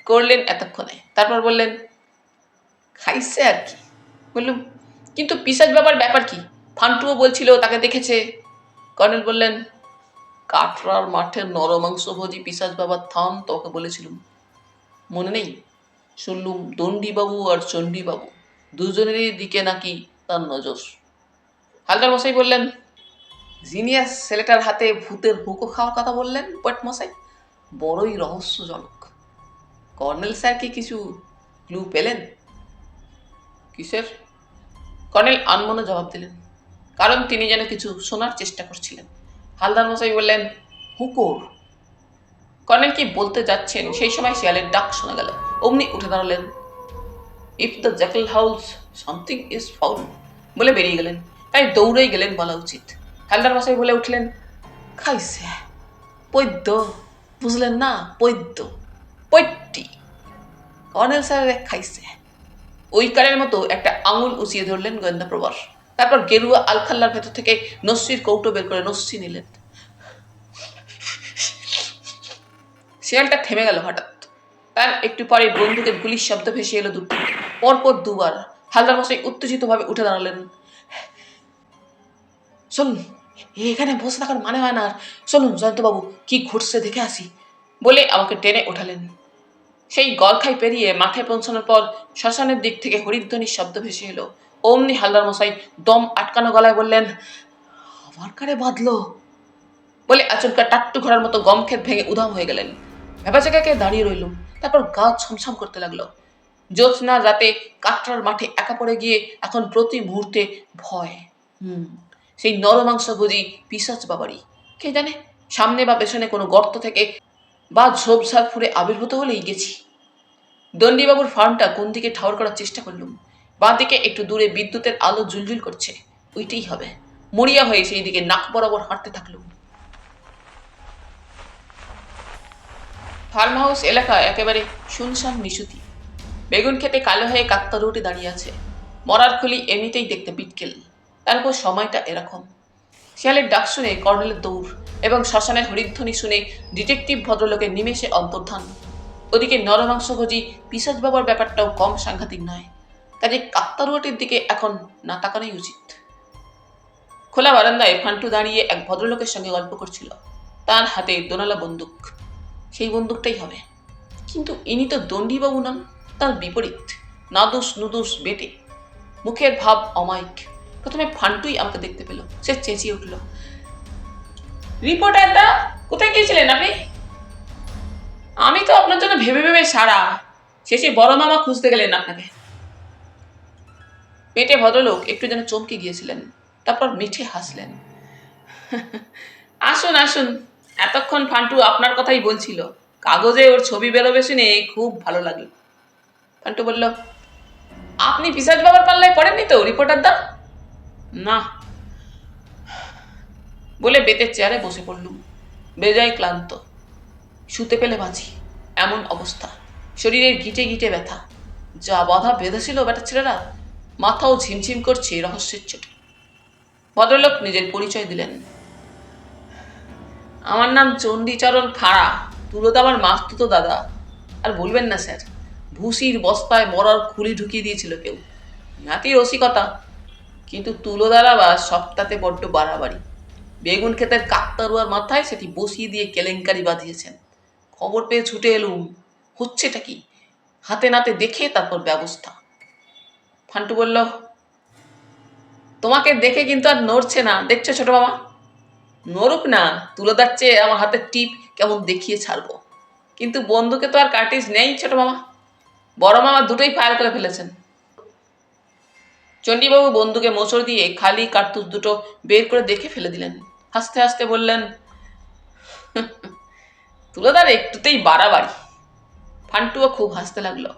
করলেন এতক্ষণে। তারপর বললেন, খাইছে আর কি। বললুম, কিন্তু পিশাচ বাবার ব্যাপার কি? ফান্টুও বলছিল তাকে দেখেছে। কর্নেল বললেন, কাটরার মাঠের নরমাংসভোজী পিশাচ বাবার থান তোকে বলেছিলুম, মনে নেই? শুনলুম দণ্ডিবাবু আর চণ্ডীবাবু দুজনেরই দিকে নাকি তার নজর। হালদার মশাই বললেন, জিনিয়াস ছেলেটার হাতে ভূতের হুঁকো খাওয়ার কথা বললেন পট মশাই, বড়ই রহস্যজনক। কর্নেল স্যার কি কিছু ক্লু পেলেন? কিসের? কর্নেল আনমনে জবাব দিলেন, কারণ তিনি যেন কিছু শোনার চেষ্টা করছিলেন। হালদার মশাই বললেন, হুঁকোর। কর্নেল কি বলতে যাচ্ছেন সেই সময় শিয়ালের ডাক শোনা গেল। অমনি উঠে দাঁড়ালেন। If the Jekyll Howl's something is foul বলে বেরিয়ে গেলেন। তাই দৌড়েই গেলেন বলা উচিত। হালদার মশাই বলে উঠলেন, খাইছে পদ্য, বুঝলেন না? পদ্য, পৈট্টি। কর্নেল স্যারের খাইছে। ওইকারের মতো একটা আঙুল উঁচিয়ে ধরলেন গোয়েন্দা প্রবর। তারপর গেরুয়া আলখাল্লার ভেতর থেকে নস্যির কৌটো বের করে নস্যি নিলেন। শিয়ালটা থেমে গেল হঠাৎ। তার একটু পরে বন্দুকের গুলির শব্দ ভেসে এলো দূর থেকে। পরপর দুবার হালদার মশাই উত্তেজিতভাবে উঠে দাঁড়ালেন। চলুন, এখানে বসে থাকার মানে হয় না। আর চলুন জয়ন্তবাবু, কি ঘটছে দেখে আসি, বলে আমাকে টেনে ওঠালেন। সেই গলখাই পেরিয়ে মাঠে পৌঁছানোর পর শ্মশানের দিক থেকে হরিধ্বনির শব্দ ভেসে এলো। অমনি হালদার মশাই দম আটকানো গলায় বললেন, আবার কারে বাঁধলো, বলে আচমকা টাট্টু ঘোড়ার মতো গম ক্ষেত ভেঙে উধাম হয়ে গেলেন। ভেবাচাকাকে দাঁড়িয়ে রইলুম। তারপর গা ছমছম করতে লাগলো। জ্যোৎস্নার রাতে কাটরার মাঠে একা পড়ে গিয়ে এখন প্রতি মুহূর্তে ভয়। সেই নরমাংস ভোজি পিশাচ বাবারই। কে জানে সামনে বা পেছনে কোনো গর্ত থেকে বা ঝোপঝাড় ফুঁড়ে আবির্ভূত হলেই গেছি। দণ্ডীবাবুর ফার্মটা কোন দিকে ঠাউর করার চেষ্টা করলুম। বাঁ দিকে একটু দূরে বিদ্যুতের আলো ঝুলঝুল করছে, ওইটাই হবে। মরিয়া হয়ে সেই দিকে নাক বরাবর হাঁটতে থাকলুম। ফার্ম হাউস এলাকা একেবারে শুনশান নিশুতি। বেগুন খেতে কালো হয়ে কাকতারুটি দাঁড়িয়ে আছে। মরার খুলি এমনিতেই দেখতে বিটকেল, তারপর সময়টা এরকম। শিয়ালের ডাক শুনে কর্নেলের দৌড় এবং শ্মশানের হরিধ্বনি শুনে ডিটেকটিভ ভদ্রলোকের নিমেষে অন্তর্ধান। ওদিকে নরমাংসভোজী পিশাচ বাবার ব্যাপারটাও কম সাংঘাতিক নয়। কাজে কাকতারুয়াটির দিকে এখন না তাকানোই উচিত। খোলা বারান্দায় ফান্টু দাঁড়িয়ে এক ভদ্রলোকের সঙ্গে গল্প করছিল। তার হাতে দোনালা বন্দুক। সেই বন্দুকটাই হবে। কিন্তু ইনি তো দণ্ডীবাবু নন, তার বিপরীত, নাদুস নুদুস বেটে। মুখের ভাব অমায়িক। প্রথমে ফান্টুই আমাকে দেখতে পেল। সে চেঁচিয়ে উঠল, রিপোর্টারদা, কোথায় গিয়েছিলেন আপনি? আমি তো আপনার জন্য ভেবে ভেবে সারা। শেষে বড় মামা খুঁজতে গেলেন আপনাকে। পেটে ভদ্রলোক একটু যেন চমকে গিয়েছিলেন, তারপর মিঠে হাসলেন। আসুন আসুন, এতক্ষণ ফান্টু আপনার কথাই বলছিল। কাগজে ওর ছবি বেরোবে শুনে খুব ভালো লাগলো। ফান্টু বলল, আপনি পিশাচ বাবার পাল্লায় পড়েননি তো রিপোর্টারদা? না, বলে বেতের চেয়ারে বসে পড়লুম। বেজায় ক্লান্ত। শুতে পেলে বাঁচি, এমন অবস্থা। শরীরের গিটে গিটে ব্যথা। যা বাধা বেঁধেছিল বেটা ছেলেরা, মাথাও ঝিমঝিম করছে রহস্যের চোটে। ভদ্রলোক নিজের পরিচয় দিলেন। আমার নাম চণ্ডীচরণ খাঁড়া, তুলোদা আমার মাস্তুতো দাদা। আর বলবেন না স্যার, ভুসির বস্তায় মরার খুলি ঢুকিয়ে দিয়েছিল কেউ। নাতি রসিকতা, কিন্তু তুলোদার আবার সপ্তাহে বড্ড বাড়াবাড়ি। বেগুন ক্ষেতের কাকতারুয়ার মাথায় সেটি বসিয়ে দিয়ে কেলেঙ্কারি বাঁধিয়েছেন। খবর পেয়ে ছুটে এলুম, হচ্ছেটা কি, হাতে নাতে দেখে তারপর ব্যবস্থা। ফান্টু বলল, তোমাকে দেখে কিন্তু আর নড়ছে না, দেখছো ছোট মামা? নড়ুক না, তুলোদার চেয়ে আমার হাতের টিপ কেমন দেখিয়ে ছাড়বো। কিন্তু বন্দুকে তো আর কার্টিজ নেই ছোট মামা। বড় মামা দুটোই ফায়ার করে ফেলেছেন। চণ্ডীবাবু বন্দুকে মোচড় দিয়ে খালি কার্তুজ দুটো বের করে দেখে ফেলে দিলেন। হাসতে হাসতে বললেন, তুলোদার একটুতেই বাড়াবাড়ি। ফান্টুও খুব হাসতে লাগলো।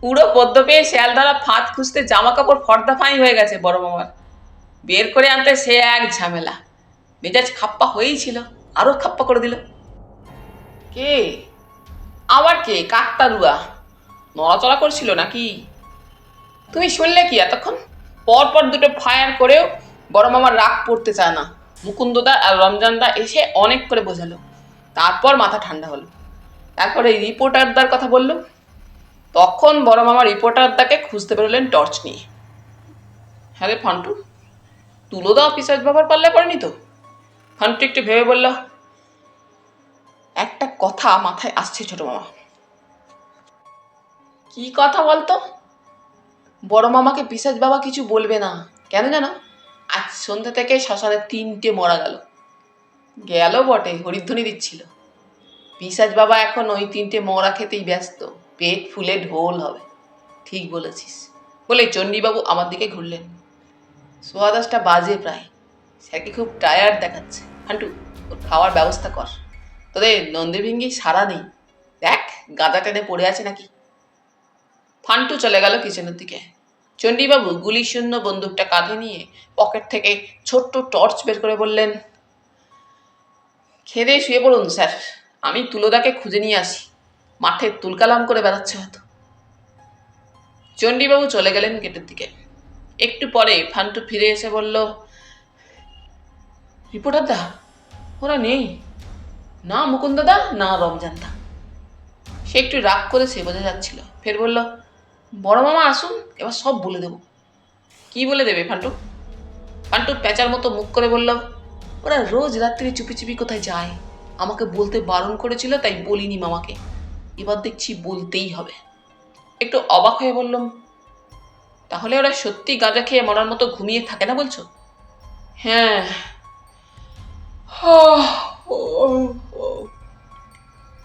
পুরো পদ্ম পেয়ে শেয়ালদারা ফাঁদ খুঁজতে জামা কাপড় ফর্দা ফাঁই হয়ে গেছে বড় মামার। বের করে আনতে সে এক ঝামেলা। মেজাজ খাপ্পা হয়েই ছিল, আরো খাপ্পা করে দিল। কে? আবার কে? কাকতারুয়া নড়াচড়া করছিল নাকি? তুমি শুনলে কি এতক্ষণ? পরপর দুটো ফায়ার করেও বড় মামার রাগ পড়তে চায় না। মুকুন্দদা আর রমজানদা এসে অনেক করে বোঝালো। তারপর মাথা ঠান্ডা হলো। তারপরে রিপোর্টারদার কথা বললো। তখন বড় মামা রিপোর্টারদাকে খুঁজতে বেরোলেন টর্চ নিয়ে। হ্যাঁ রে ফান্টু, তুলোদা পিশাচ বাবার পাল্লায় পড়েনি তো? ফান্টু একটু ভেবে বলল, একটা কথা মাথায় আসছে ছোট মামা। কি কথা বলতো? বড় মামাকে পিশাচ বাবা কিছু বলবে না, কেন জানো? আজ সন্ধ্যা থেকে শ্মশানে 3টে মরা গেল। গেল বটে, হরিধ্বনি দিচ্ছিল। পিশাচ বাবা এখন ওই 3টে মরা খেতেই ব্যস্ত। পেট ফুলে ঢোল হবে। ঠিক বলেছিস, বলে চণ্ডীবাবু আমার দিকে ঘুরলেন। 10:15 বাজে প্রায়। স্যারকে খুব টায়ার্ড দেখাচ্ছে। হান্টু, ওর খাওয়ার ব্যবস্থা কর। তোদের নন্দীভিঙ্গি সারা নেই, দেখ গাঁদা টেনে পড়ে আছে নাকি। ফান্টু চলে গেল কিচেনের দিকে। চণ্ডীবাবু গুলি শূন্য বন্দুকটা কাঁধে নিয়ে পকেট থেকে ছোট্ট টর্চ বের করে বললেন, খেয়ে শুয়ে পড়ুন স্যার, আমি তুলোদাকে খুঁজে নিয়ে আসি, মাঠে তুলকালাম করে বেড়াচ্ছে হয়তো। চণ্ডীবাবু চলে গেলেন গেটের দিকে। একটু পরে ফান্টু ফিরে এসে বলল, রিপোর্টার দা, ওরা নেই, না মুকুন্দ দা না রমজান দা। সে একটু রাগ করে সে বোঝা যাচ্ছিল। ফের বলল, বড় মামা আসুন, এবার সব বলে দেব। কি বলে দেবে ফান্টু? ফান্টু প্যাঁচার মতো মুখ করে বলল, ওরা রোজ রাত্রে চুপি চুপি কোথায় যায়, আমাকে বলতে বারণ করেছিল তাই বলিনি মামাকে, এবার দেখছি বলতেই হবে। একটু অবাক হয়ে বললাম, তাহলে ওরা সত্যি গাঁজা খেয়ে মরার মতো ঘুমিয়ে থাকে না বলছো? হ্যাঁ।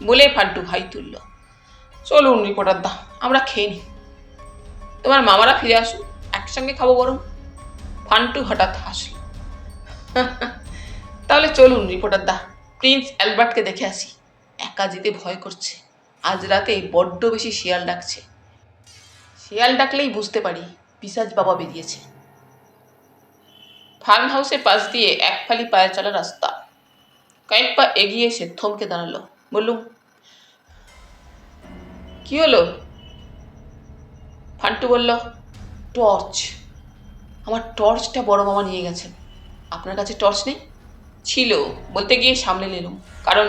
বলে ফান্টু ভাই তুলল। চলুন রিপোর্টার দা, আমরা খেয়ে নি, তোমার মামারা ফিরে আসুন, একসঙ্গে খাবো বরং। ফান্টু হঠাৎ হাসল। তাহলে চলুন রিপোর্টার দা, প্রিন্স অ্যালবার্টকে দেখে আসি, একা যেতে ভয় করছে, আজ রাতে বড্ড বেশি শিয়াল ডাকছে। শিয়াল ডাকলেই বুঝতে পারি পিশাচ বাবা বেরিয়েছে। ফার্ম হাউসের পাশ দিয়ে এক ফালি পায়ে চলা রাস্তা। কয়েক পা এগিয়ে এসে থমকে দাঁড়ালো। বললুম, কি হলো? ফান্টু বলল, টর্চ। আমার টর্চটা বড় মামা নিয়ে গেছেন। আপনার কাছে টর্চ নেই? ছিল, বলতে গিয়ে সামলে নিলাম, কারণ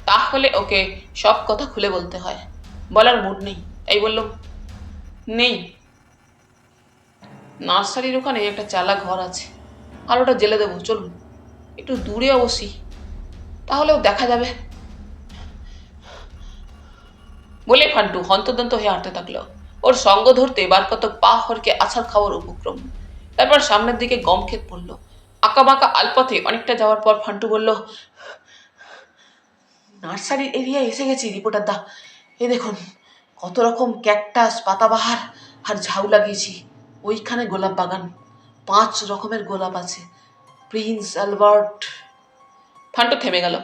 তাহলে ওকে সব কথা খুলে বলতে হয়, বলার মুড নেই, তাই বললাম, নেই। নার্সারির ওখানে একটা চালা ঘর আছে, আর ওটা জেলে দেবো, চলুন। একটু দূরে অবশ্যই, তাহলেও দেখা যাবে। বলে ফান্টু হন্তদন্ত হয়ে হাঁটতে থাকলো। ওর সঙ্গ ধরতে বার কত পা হরকে আছাড় খাওয়ার উপক্রম। তারপর সামনের দিকে গম ক্ষেত পড়লো। আঁকা বাঁকা আলপথে অনেকটা যাওয়ার পর ফান্টু বলল, নার্সারির এরিয়ায় এসে গেছি রিপোর্টার দা, এ দেখুন কত রকম ক্যাকটাস, পাতাবাহার আর ঝাউ লাগিয়েছি। ওইখানে গোলাপ বাগান, 5 রকমের গোলাপ আছে, প্রিন্স অ্যালবার্ট। ফান্টু থেমে গেল।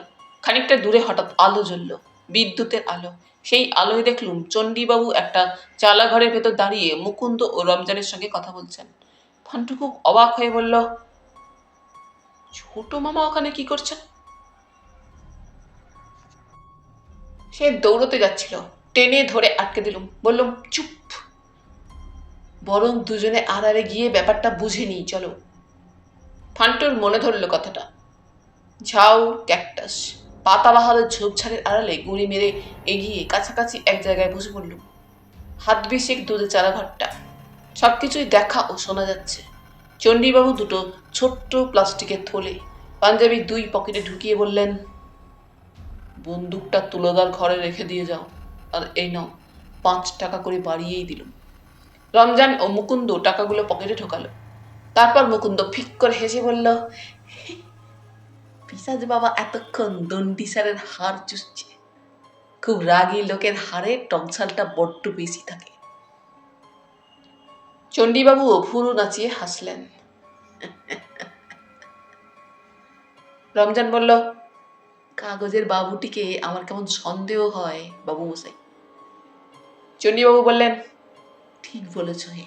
খানিকটা দূরে হঠাৎ আলো জ্বলল, বিদ্যুতের আলো। সেই আলোয় দেখলুম চণ্ডীবাবু একটা চালা ঘরের ভেতর দাঁড়িয়ে মুকুন্দ ও রমজানের সঙ্গে কথা বলছেন। ফান্টু খুব অবাক হয়ে বলল, ছোট মামা ওখানে কি করছেন? সে দৌড়তে যাচ্ছিল, টেনে ধরে আটকে দিলুম। বললুম, চুপ, বরং দুজনে আড়ালে গিয়ে ব্যাপারটা বুঝে নিই, চলো। ফান্টুর মনে ধরল কথাটা। ঝাউ, ক্যাকটাস, পাতাবাহারের ঝোপঝাড়ের আড়ালে গুঁড়ি মেরে এগিয়ে কাছাকাছি এক জায়গায় বসে পড়লুম। হাত বিশেক দূরে চালা ঘরটা, সবকিছুই দেখা ও শোনা যাচ্ছে। চণ্ডীবাবু দুটো ছোট্ট প্লাস্টিকের থলে পাঞ্জাবির 2 পকেটে ঢুকিয়ে বললেন, বন্দুকটা তুলোদার ঘরে রেখে দিয়ে যাও, আর এই নাও 5 টাকা করে বাড়িয়েই দিলুম। রমজান ও মুকুন্দ টাকাগুলো পকেটে ঢোকালো। তারপর মুকুন্দ ফিক করে হেসে বলল, পিশাচ বাবা এতক্ষণ দণ্ডি স্যারের হাড় চুষছে। খুব রাগী লোকের হাড়ে টকঝালটা বড্ড বেশি থাকে। চণ্ডীবাবুও ভুরু নাচিয়ে হাসলেন। রমজান বলল, কাগজের বাবুটিকে আমার কেমন সন্দেহ হয় বাবু মশাই। চণ্ডীবাবু বললেন, ঠিক বলেছ হে,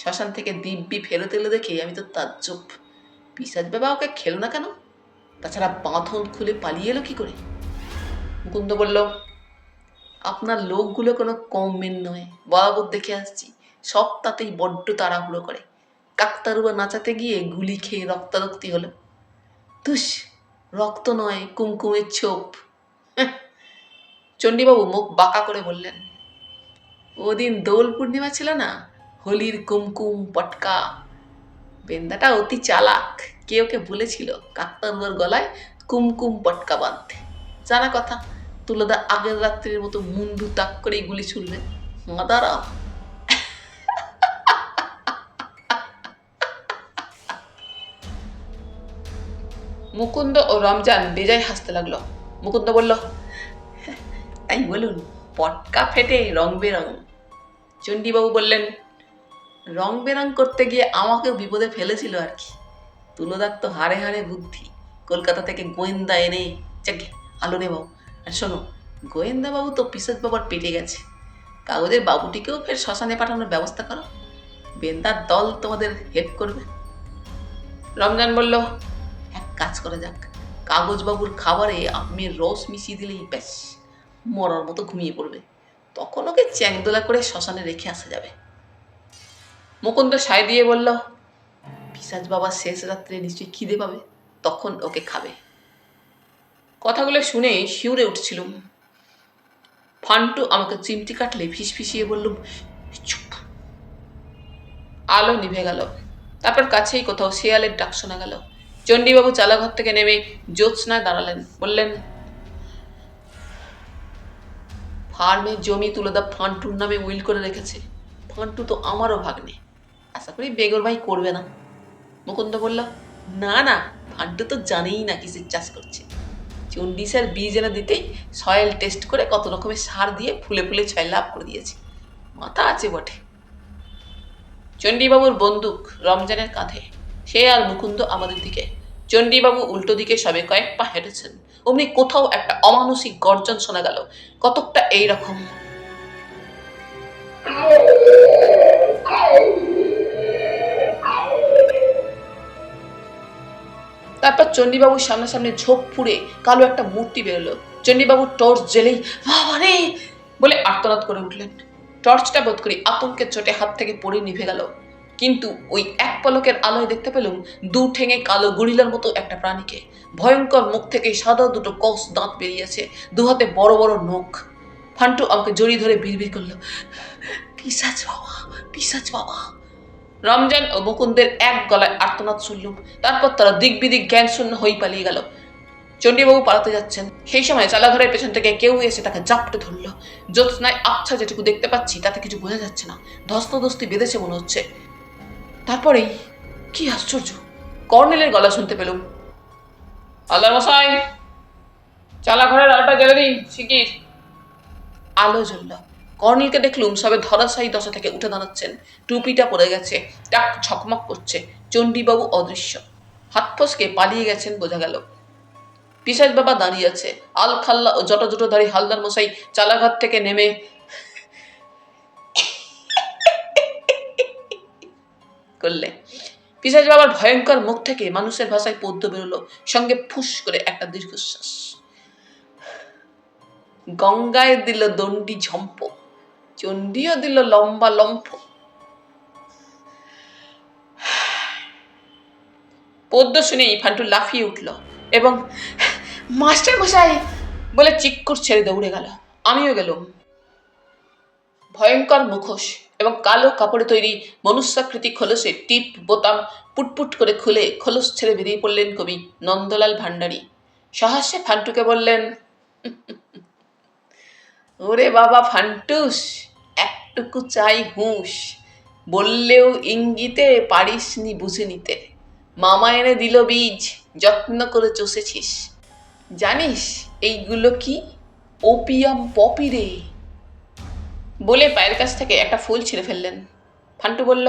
শ্মশান থেকে দিব্যি ফেরত এলো দেখে আমি তো তাজ্জব। পিশাচ বাবা ওকে খেলো না কেন? তাছাড়া বাঁধন খুলে পালিয়ে এলো কি করে? মুকুন্দ বলল, আপনার লোকগুলো কোনো কম মেন নয়, বরাবর দেখে আসছি, সব তাতেই বড্ড তাড়াহুড়ো করে। কাকতারুয়া নাচাতে গিয়ে গুলি খেয়ে রক্তারক্তি হলো। তুস, রক্ত নয়, কুমকুমের ছোপ। চণ্ডীবাবু মুখ বাঁকা করে বললেন, ওদিন দোল পূর্ণিমা ছিল না, হোলির কুমকুম পটকা। বেন্দাটা অতি চালাক, কে ওকে বলেছিল কাকতারুয়ার গলায় কুমকুম পটকা বাঁধতে। জানা কথা, তুলোদা আগের রাত্রির মতো মুন্ডু তাক করেই গুলি ছুড়লেন। মাদারা। মুকুন্দ ও রমজান বেজায় হাসতে লাগলো। মুকুন্দ বলল, তাই বলুন, পটকা ফেটে রং বেরং। চণ্ডীবাবু বললেন, রং বেরং করতে গিয়ে আমাকেও বিপদে ফেলেছিল আর কি। তুলোদার তো হাড়ে হাড়ে বুদ্ধি, কলকাতা থেকে গোয়েন্দা এনে চাকে আলো নেবাও। আর শোনো, গোয়েন্দা বাবু তো পিশাচ বাবার পেটে গেছে, কাগজের বাবুটিকেও ফের শ্মশানে পাঠানোর ব্যবস্থা করো, বেন্দার দল তোমাদের হেল্প করবে। রমজান বলল, এক কাজ করা যাক, কাগজ বাবুর খাবারে আমের রস মিশিয়ে দিলেই ব্যাস, মরার মতো ঘুমিয়ে পড়বে, তখন ওকে চ্যাংদোলা করে শ্মশানে রেখে আসা যাবে। মুকুন্দ সায় দিয়ে বলল, পিশাচ বাবা শেষ রাত্রে নিশ্চয়ই খিদে পাবে, তখন ওকে খাবে। কথাগুলো শুনে শিউরে উঠছিলুম। ফান্টু আমাকে চিমটি কাটলে ফিসফিসিয়ে বললুম, চুপ। আলো নিভে গেল। তারপর কাছেই কোথাও শেয়ালের ডাক শোনা গেল। চণ্ডীবাবু চালাঘর থেকে নেমে জ্যোৎস্নায় দাঁড়ালেন, বললেন, ফার্মের জমি তুলে দা ফান্টুর নামে উইল করে রেখেছে। ফান্টু তো আমারও ভাগ্নে, আশা করি বেগর ভাই করবে না। মুকুন্দ বলল, না না, ফান্টু তো জানেই না কিসের চাষ করছে। চণ্ডীসার বীজ এনে দিতেই সয়েল টেস্ট করে কত রকমের সার দিয়ে ফুলে ফুলে ছয় লাভ করে দিয়েছে, মাথা আছে বটে। চণ্ডীবাবুর বন্দুক রমজানের কাঁধে, সে আর মুকুন্দ আমাদের দিকে। চণ্ডীবাবু উল্টো দিকে সবে কয়েক পা হেঁটেছেন, অমনি কোথাও একটা অমানসিক গর্জন শোনা গেল, কতকটা এইরকম। তারপর চণ্ডীবাবুর সামনাসামনি ঝোপ ফুড়ে কালো একটা মূর্তি বেরোলো। চণ্ডীবাবু টর্চ জ্বেলেই বাবারে বলে আর্তনাদ করে উঠলেন। টর্চটা বোধ করি আতঙ্কের চোটে হাত থেকে পড়ে নিভে গেল, কিন্তু ওই এক পলকের আলোয় দেখতে পেলুম দু ঠেঙে কালো গরিলার মতো একটা প্রাণীকে। ভয়ঙ্কর মুখ থেকে সাদা দুটো কস দাঁত বেরিয়েছে, দু হাতে বড় বড় নখ। ফান্টু আমাকে জড়িয়ে ধরে বিড়বিড় করলো, পিশাচ বাবা, পিশাচ বাবা। রমজান ও মুকুন্দের এক গলায় আর্তনাদ শুনলুম। তারপর তারা দিক বিদিক জ্ঞান শূন্য হয়ে পালিয়ে গেল। চণ্ডীবাবু পালাতে যাচ্ছেন, সেই সময় চালাঘরের পেছন থেকে কেউ এসে তাকে জাপটে ধরল। জ্যোৎস্নায় আচ্ছা যেটুকু দেখতে পাচ্ছি তাতে কিছু বোঝা যাচ্ছে না, ধস্তাধস্তি বেঁধেছে মনে হচ্ছে। তারপরেই কি আশ্চর্য, কর্নেলের গলা শুনতে পেলুম, আল্লাহ মশাই, চালাঘরের আলোটা জ্বেলে দিন শিগগির। আলো জ্বলল। কর্নেলকে দেখলুম সবে ধরাশায়ী দশা থেকে উঠে দাঁড়াচ্ছেন, টুপিটা পড়ে গেছে, টাক ঝকমক করছে। চণ্ডীবাবু অদৃশ্য, হাত ফসকে পালিয়ে গেছেন বোঝা গেল। পিশাচ বাবা দাঁড়িয়ে আছে, আলখাল্লা ও জটাজুটোধারী হালদার মশাই চালাঘর থেকে নেমে করলে। পিশাচ বাবার ভয়ঙ্কর মুখ থেকে মানুষের ভাষায় পদ্য বেরোলো, সঙ্গে ফুস করে একটা দীর্ঘশ্বাস। গঙ্গায় দিল দণ্ডি ঝম্প, চণ্ডীও দিল লম্বা লম্ফ। পদ্য শুনেই ফান্টু লাফিয়ে উঠল এবং মাস্টার মশাই বলে চিৎকার ছেড়ে দৌড়ে গেল। আমিও গেলুম। ভয়ঙ্কর মুখোশ এবং কালো কাপড়ে তৈরি মনুষ্যাকৃতি খোলসে টিপ বোতাম পুটপুট করে খুলে খোলস ছেড়ে বেরিয়ে পড়লেন কবি নন্দলাল ভান্ডারী। সহাস্যে ফান্টুকে বললেন, ওরে বাবা ফান্টুস, একটুকু চাই হুঁশ, বললেও ইঙ্গিতে পারিসনি বুঝে নিতে। মামা এনে দিল বীজ, যত্ন করে চষেছিস। জানিস এইগুলো কি? ওপিয়াম পপি রে। বলে পায়ের কাছ থেকে একটা ফুল ছিঁড়ে ফেললেন। ফান্টু বলল,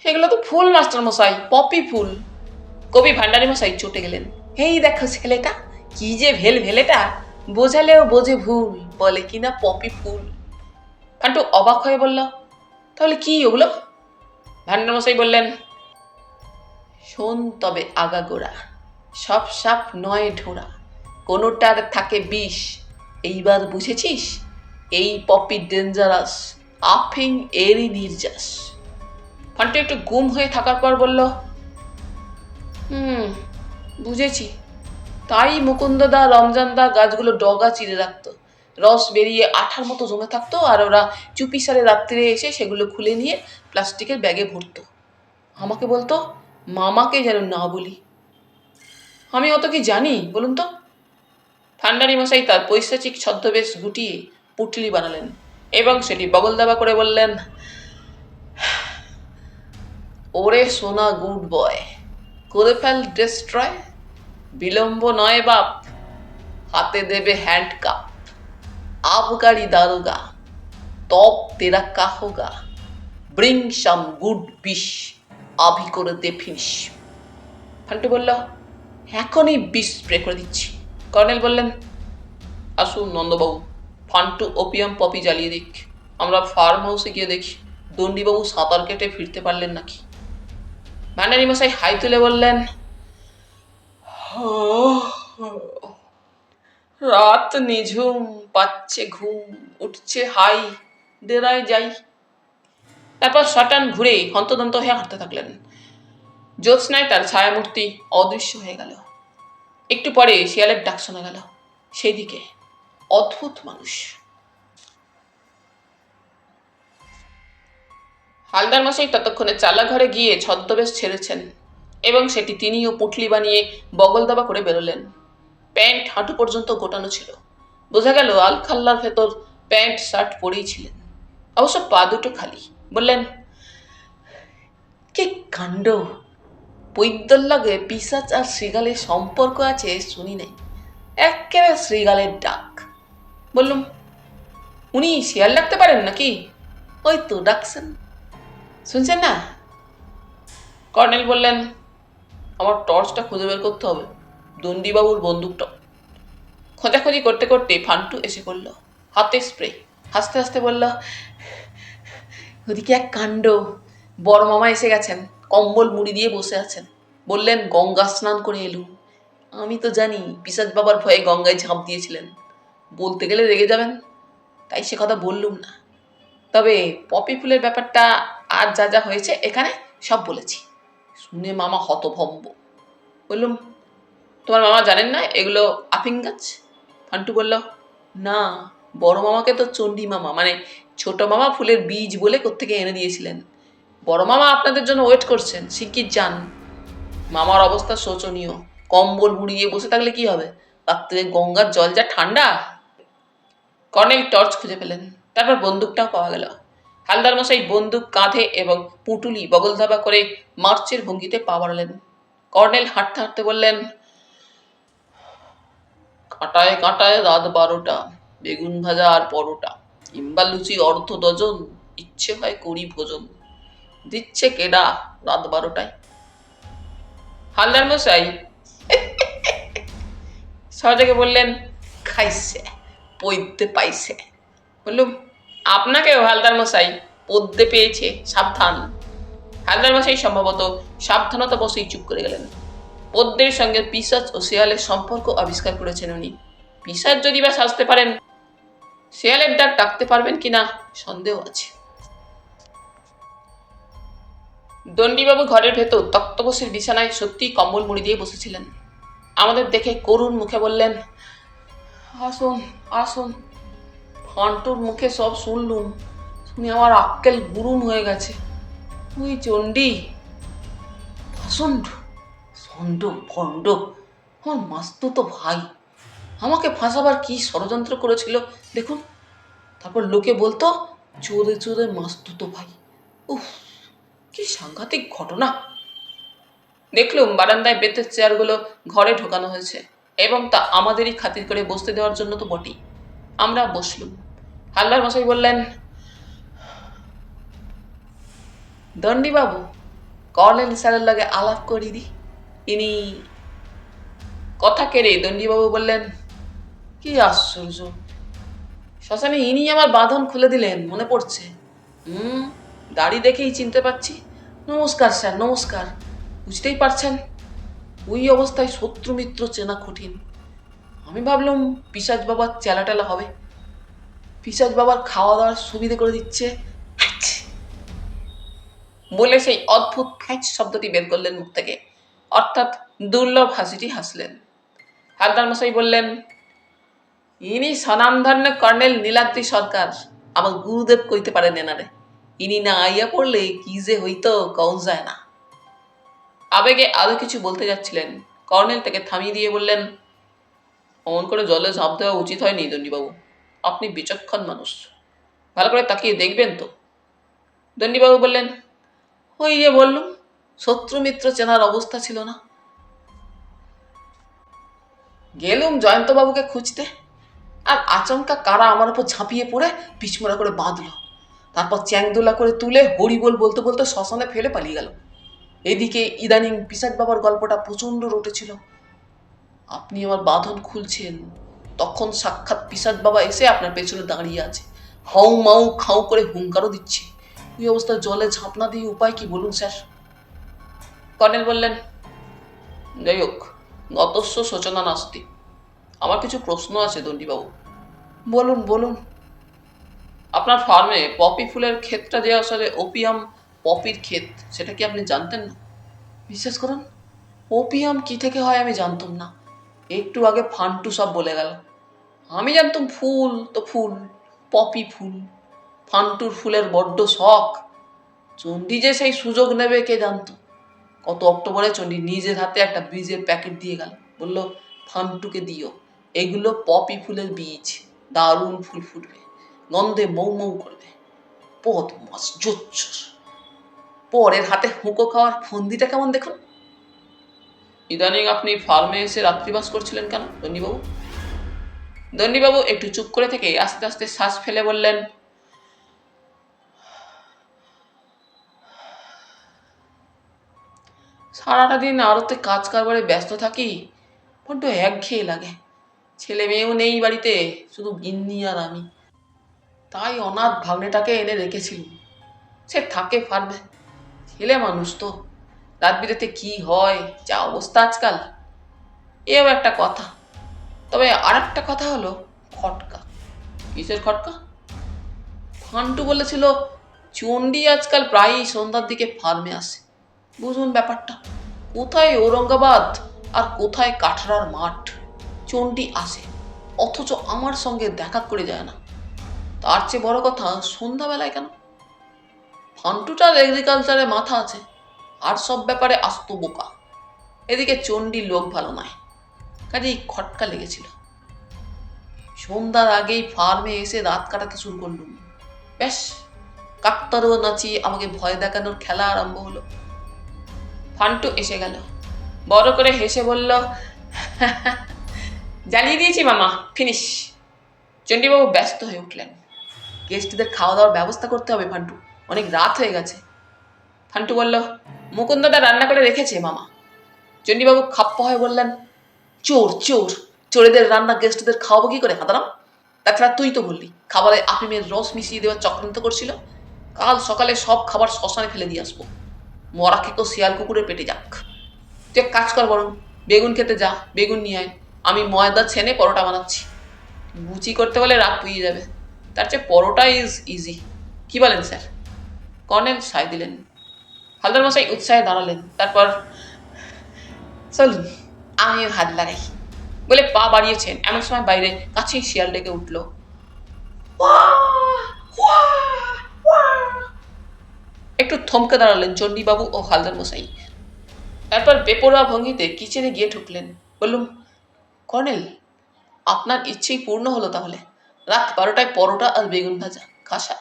এগুলো তো ফুল মাস্টার মশাই, পপি ফুল। কবি ভান্ডারী মশাই চটে গেলেন, এই দেখো ছেলেটা, কি যে ভেলেটা, বোঝালেও বোঝে ভুল, বলে কিনা পপি ফুল। ফান্টু অবাক হয়ে বলল, তাহলে কি ওগুলো? ভান্ডার মশাই বললেন, শোন তবে আগাগোড়া, সব সাপ নয় ঢোড়া, কোনোটার থাকে বিষ, এইবার বুঝেছিস? এই পপি ডেঞ্জারাস, আফিং এরই নির্যাস। ফান্টু একটু গুম হয়ে থাকার পর বলল, বুঝেছি। তাই মুকুন্দদা রমজানদা গাছগুলো ডগা চিরে রাখতো, রস বেরিয়ে আঠার মতো জমে থাকতো, আর ওরা চুপিসারে রাত্রে এসে সেগুলো খুলে নিয়ে প্লাস্টিকের ব্যাগে ভরতো। আমাকে বলতো মামাকে যেন না বলি। আমি অত কি জানি বলুন তো? ভান্ডারী মশাই তার পৈশাচিক ছদ্মবেশ গুটিয়ে পুটলি বানালেন এবং সেটি বগল দাবা করে বললেন, ওরে সোনা গুড বয়, করে ফেল ডেস্ট্রয়, বিলম্ব নয় বাপ, হাতে দেবে হ্যান্ড কাপ, আবগারি দারোগা, তপ তেরা কাহোগা, ব্রিং সাম গুড বিষ, আভি করে দে ফিনিশ। ফান্টু বলল, এখনই বিষ স্প্রে করে দিচ্ছি। কর্নেল বললেন, আসুন নন্দবাবু, ফান্টু ওপিয়াম পপি জ্বালিয়ে দিক, আমরা ফার্ম হাউসে গিয়ে দেখি দণ্ডীবাবু সাঁতার কেটে ফিরতে পারলেন নাকি। ভান্ডারী মশাই হাই তুলে বললেন, রাত নিঝুম, পাচ্ছে ঘুম, উঠছে হাই, ডেরায় যাই। তারপর শটান ঘুরে হন্তদন্ত হয়ে হাঁটতে থাকলেন। জ্যোৎস্নায় তার ছায়ামূর্তি অদৃশ্য হয়ে গেল। একটু পরে শিয়ালের ডাক শোনা গেল। সেই দিকে অদ্ভুত মানুষ। হালদার মশাই ততক্ষণে চালাঘরে গিয়ে ছদ্মবেশ ছেড়েছেন এবং সেটি তিনিও পুঁটলি বানিয়ে বগল দাবা করে বেরোলেন। প্যান্ট হাঁটু পর্যন্ত গোটানো ছিল। বোঝা গেল আলখাল্লার ভেতর প্যান্ট শার্ট পরেই ছিলেন, অবশ্য পা দুটো খালি। বললেন, কি কাণ্ড! বৈদ্যর লাগে পিশাচ আর শ্রীগালের সম্পর্ক আছে শুনি নাই, একেবারে শ্রীগালের ডাক। বললুম, উনি শিয়াল ডাকতে পারেন নাকি? ওই তো ডাকছেন, শুনছেন না? কর্নেল বললেন, আমার টর্চটা খুঁজে বের করতে হবে, দন্ডিবাবুর বন্দুকটা। খোঁজাখুঁজি করতে করতে ফান্টু এসে পড়ল, হাতে স্প্রে। হাসতে হাসতে বলল, ওদিকে এক কাণ্ড! বড় মামা এসে গেছেন, কম্বল মুড়ি দিয়ে বসে আছেন। বললেন গঙ্গা স্নান করে এলুম। আমি তো জানি পিশাচ বাবার ভয়ে গঙ্গায় ঝাঁপ দিয়েছিলেন, বলতে গেলে রেগে যাবেন, তাই সে কথা বললুম না। তবে পপি ফুলের ব্যাপারটা আর যা যা হয়েছে এখানে সব বলেছি। শুনে মামা হতভম্ব। বললুম, তোমার মামা জানেন না এগুলো আফিং গাছ? ফান্টু বলল, না, বড় মামাকে তো চণ্ডী মামা মানে ছোট মামা ফুলের বীজ বলে কোত্থেকে এনে দিয়েছিলেন। বড় মামা আপনাদের জন্য ওয়েট করছেন, শিগগির যান। মামার অবস্থা শোচনীয়, কম্বল মুড়িয়ে বসে থাকলে কি হবে? রাত্রে গঙ্গার জল যা ঠান্ডা। কর্নেল টর্চ খুঁজে পেলেন, তারপর বন্দুকটাও পাওয়া গেল। হালদার মশাই বন্দুক কাঁধে এবং পুটুলি বগল ধাবা করে মার্চের ভঙ্গিতে পা বাড়ালেন। কর্নেল হাঁটতে হাঁটতে বললেন, কাঁটায় কাঁটায় রাত 12টা, বেগুন ভাজা আর পরোটা, কিংবা লুচি অর্ধ ডজন, ইচ্ছে হয় করি ভোজন। দিচ্ছে কেডা রাত 12টায়? হালদার মশাই সহজে বললেন, খাইছে, পইতে পাইছে। বললুম, আপনাকেও হালদার মশাই পদ্যে পেয়েছে, সাবধান। হালদার মশাই সম্ভবত সাবধানতা বসেই চুপ করে গেলেন। পদ্মের সঙ্গে পিশাচ ও শেয়ালের সম্পর্ক আবিষ্কার করেছেন উনি। পিশাচ যদি বা সাজতে পারেন, শেয়ালের ডাক ডাকতে পারবেন কিনা সন্দেহ আছে। দন্ডিবাবু ঘরের ভেতর তক্তপোষের বিছানায় সত্যি কম্বল মুড়ি দিয়ে বসেছিলেন। আমাদের দেখে করুণ মুখে বললেন, আসুন আসুন। ফান্টুর মুখে সব শুনলুম, শুনে আমার আক্কেল গুরুম হয়ে গেছে। ওই চণ্ডী প্রচণ্ড ষণ্ড ভণ্ড, আমার মাস্তুতো ভাই, আমাকে ফাঁসাবার কি ষড়যন্ত্র করেছিল দেখুন। তারপর লোকে বলতো চোরে চোরে মাস্তুতো ভাই। উফ, কি সাংঘাতিক ঘটনা। দেখলুম বারান্দায় বেতের চেয়ারগুলো ঘরে ঢোকানো হয়েছে এবং তা আমাদেরই খাতির করে বসতে দেওয়ার জন্য তো বটেই। আমরা বসলুম। হালদার মশাই বললেন, দন্ডিবাবু, কর্নেল স্যারের লগে আলাপ করি দি। ইনি কথা কেড়ে দন্ডিবাবু বললেন, কি আশ্চর্য, শ্মশানে ইনি আমার বাঁধন খুলে দিলেন, মনে পড়ছে। দাড়ি দেখেই চিনতে পারছি। নমস্কার স্যার, নমস্কার। বুঝতেই পারছেন ওই অবস্থায় শত্রু মিত্র চেনা কঠিন। আমি ভাবলাম পিশাচ বাবার চেলা টেলা হবে, পিশাচ বাবার খাওয়া দাওয়ার সুবিধে করে দিচ্ছে বলে সেই অদ্ভুত ফ্যাঁচ শব্দটি বের করলেন মুখ থেকে, অর্থাৎ দুর্লভ হাসিটি হাসলেন। হালদার মশাই বললেন, ইনি স্বনামধন্য কর্নেল নীলাদ্রি সরকার, আমার গুরুদেব কইতে পারেন এনারে। ইনি না আইয়া পড়লে কি যে হইতো কও যায় না। আবেগে আরো কিছু বলতে যাচ্ছিলেন, কর্নেল তাকে থামিয়ে দিয়ে বললেন, অমন করে জলে ঝাঁপ দেওয়া উচিত হয়নি দন্ডিবাবু, আপনি বিচক্ষণ মানুষ, ভালো করে তাকিয়ে দেখবেন তো। দন্ডিবাবু বললেন, ওই যে বললুম, শত্রু মিত্র চেনার অবস্থা ছিল না। গেলুম জয়ন্তবাবুকে খুঁজতে, আর আচমকা কারা আমার উপর ঝাঁপিয়ে পড়ে পিছমোড়া করে বাঁধলো। তারপর চ্যাংদোলা করে তুলে হরিবোল বলতে বলতে শ্মশানে ফেলে পালিয়ে গেল। এদিকে ইদানিং পিশাচ বাবার গল্পটা প্রচণ্ড রটেছিল। আপনি আমার বাঁধন খুলছেন, তখন সাক্ষাৎ পিশাচ বাবা এসে আপনার পেছনে দাঁড়িয়ে আছে, হাউ মাউ খাউ করে হুঙ্কারও দিচ্ছে। ওই অবস্থায় জলে ঝাঁপ না দিয়ে উপায় কি বলুন স্যার? কর্নেল বললেন, যাই হোক, গতস্য সূচনা নাস্তি। আমার কিছু প্রশ্ন আছে দন্ডিবাবু। বলুন বলুন। আপনার ফার্মে পপি ফুলের ক্ষেতটা যে আসলে ওপিয়াম পপির ক্ষেত, সেটা কি আপনি জানতেন না? বিশ্বাস করুন, ওপিয়াম কি থেকে হয় আমি জানতাম না। একটু আগে ফান্টু সব বলে গেল। আমি জানতাম ফুল তো ফুল, পপি ফুল। ফান্টুর ফুলের বড্ড শখ। চণ্ডী যে সেই সুযোগ নেবে কে জানতো। গত অক্টোবরে চণ্ডী নিজের হাতে একটা বীজের প্যাকেট দিয়ে গেল, বলল ফান্টুকে দিও, এগুলো পপি ফুলের বীজ, দারুণ ফুল ফুটবে, গন্ধে মৌ মৌ করবে। বদমাস জোচ্চোর। পরের হাতে হুঁকো খাওয়ার ফন্দিটা কেমন দেখুন। ইদানিং আপনি ফার্মে এসে রাত্রিবাস করছিলেন কেন দন্ডিবাবু? দন্ডিবাবু একটু চুপ করে থেকে আস্তে আস্তে শ্বাস ফেলে বললেন, সারাটা দিন আড়তে কাজ কারবারে ব্যস্ত থাকি, বড্ড একঘেয়ে লাগে। ছেলে মেয়েও নেই বাড়িতে, শুধু গিন্নি আর আমি। তাই অনাথ ভাগ্নেটাকে এনে রেখেছিলুম। সে থাকে ফার্মে। ছেলে মানুষ তো, রাত বিরেতে কি হয়, যা অবস্থা আজকাল। এও একটা কথা। তবে আর একটা কথা হলো খটকা। কিসের খটকা? ফান্টু বলেছিল চণ্ডী আজকাল প্রায়ই সন্ধ্যার দিকে ফার্মে আসে। বুঝুন ব্যাপারটা, কোথায় ঔরঙ্গাবাদ আর কোথায় কাঠড়ার মাঠ। চণ্ডী আসে, অথচ আমার সঙ্গে দেখা করে যায় না। তার চেয়ে বড় কথা, সন্ধ্যাবেলায় কেন? ফান্টুটার এগ্রিকালচারে মাথা আছে, আর সব ব্যাপারে আস্ত বোকা। এদিকে চণ্ডী লোক ভালো নয়, কাজেই খটকা লেগেছিল। সন্ধ্যার আগেই ফার্মে এসে রাত কাটাতে শুরু করলুম। ব্যাস, কাকতারুয়া নাচিয়ে আমাকে ভয় দেখানোর খেলা আরম্ভ হলো। ফান্টু এসে গেল, বড় করে হেসে বলল, জ্বালিয়ে দিয়েছি মামা, ফিনিশ। চণ্ডীবাবু ব্যস্ত হয়ে উঠলেন। গেস্টদের খাওয়া দাওয়ার ব্যবস্থা করতে হবে ফান্টু, অনেক রাত হয়ে গেছে। ফান্টু বলল, মুকুন্দদা রান্না করে রেখেছে মামা। চণ্ডীবাবু খাপ্পা হয়ে বললেন, চোর চোর, চোরেদের রান্না গেস্টদের খাওয়াবো কি করে হাঁদারাম? তাছাড়া তুই তো বললি খাবারে আফিমের রস মিশিয়ে দেওয়ার চক্রান্ত করছিল। কাল সকালে সব খাবার শ্মশানে ফেলে দিয়ে আসবো, মরা খেকো শিয়াল কুকুরের পেটে যাক। তুই এক কাজ কর, বরং বেগুন খেতে যা, বেগুন নিয়ে আয়। আমি ময়দা ছেনে পরোটা বানাচ্ছি। লুচি করতে বলে রাত পুড়িয়ে যাবে, তার চেয়ে পরোটা ইজ ইজি। কি বলেন স্যার? কর্নেল সায় দিলেন। হালদার মশাই উৎসাহে দাঁড়ালেন। তারপর, চলুন আমিও হাত লাগাই বলে পা বাড়িয়েছেন, এমন সময় বাইরে কাছেই শিয়াল ডেকে উঠল। একটু থমকে দাঁড়ালেন চণ্ডীবাবু ও হালদার মশাই। তারপর বেপরোয়া ভঙ্গিতে কিচেনে গিয়ে ঢুকলেন। বললুম, কর্নেল, আপনার ইচ্ছেই পূর্ণ হলো তাহলে। রাত 12টায় পরোটা আর বেগুন ভাজা খাসা।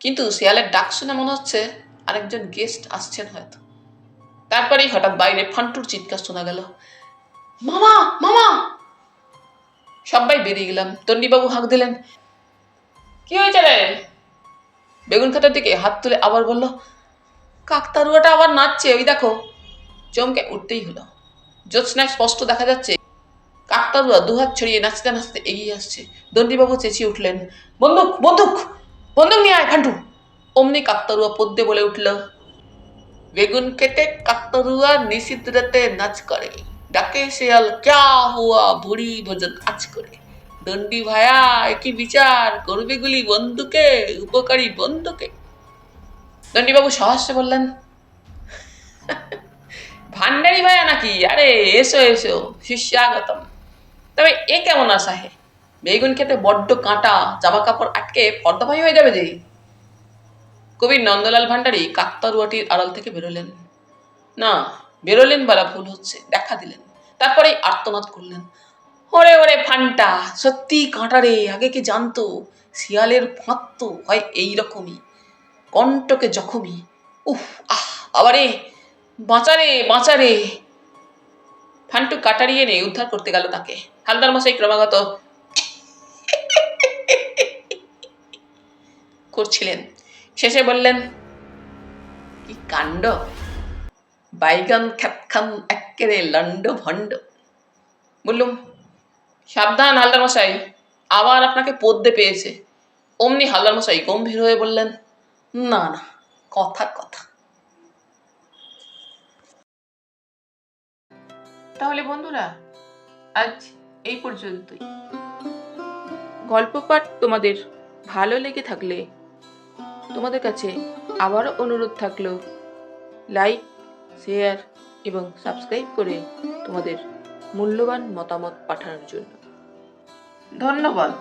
কিন্তু শিয়ালের ডাক শুনে মনে হচ্ছে আরেকজন গেস্ট আসছেন হয়তো। তারপরেই হঠাৎ বাইরে ফান্টুর চিৎকার শোনা গেল, মামা মামা। সবাই বেরিয়ে গেলাম। তন্ডিবাবু হাঁক দিলেন, কি হয়েছে রে? বেগুন খাতার দিকে হাত তুলে আবার বলল, কাকতারুয়াটা আবার নাচছে, ওই দেখো। চমকে উঠতেই হলো। জ্যোৎস্নায় স্পষ্ট দেখা যাচ্ছে কাকতারুয়া দুহাত ছড়িয়ে নাচতে নাচতে এগিয়ে আসছে। দন্ডিবাবু চেঁচিয়ে উঠলেন, বন্দুক বন্দুক, বন্দুক নিয়ে আয় ফান্টু। অমনি কাকতারুয়া পদ্যে বলে উঠল, বেগুন কেটে কাকতারুয়া নিশিদ্রাতে নাচ করে, ডাকে শেয়াল ক্যা হুয়া, বুড়ি ভোজন আজ করে। দন্ডি ভায়া একই বিচার, করবে গুলি বন্দুকে, উপকারী বন্দুকে। দন্ডিবাবু সহস্যে বললেন, ভান্ডারি ভায়া নাকি? আরে এসো এসো, শিষ্যাগতম। তবে এ কেমন আশা হে? বেগুন খেতে বড্ড কাঁটা, জামা কাপড় আটকে ফর্দাভাই হয়ে যাবে যে। কবি নন্দলাল ভান্ডারী কাকতারুয়াটির আড়াল থেকে বেরোলেন না, বেরোলেন বলা ভুল হচ্ছে, দেখা দিলেন। তারপরেই আর্তনাদ করলেন, ওরে ওরে ফান্টা, সত্যি কাঁটা রে, আগে কি জানতো? শিয়ালের ফাঁদ তো হয় এইরকমই, কণ্টকে জখমি। উফ আহ, বাবারে, বাঁচারে বাঁচারে। ফান্টু কাটারি এনে উদ্ধার করতে গেল তাকে। হালদার মশাই ক্রমাগত করছিলেন। শেষে বললেন, কি কাণ্ড, বাইগান খ্যাতখান এক্কেরে লন্ড ভণ্ড। বললুম, সাবধান হালদার মশাই, আবার আপনাকে পদ্যে পেয়েছে। অমনি হালদার মশাই গম্ভীর হয়ে বললেন, না না, কথা কথা। তাহলে বন্ধুরা, আজ এই পর্যন্তই। গল্প পাঠ তোমাদের ভালো লেগে থাকলে তোমাদের কাছে আবারও অনুরোধ থাকলো, লাইক, শেয়ার এবং সাবস্ক্রাইব করে তোমাদের মূল্যবান মতামত পাঠানোর জন্য। ধন্যবাদ।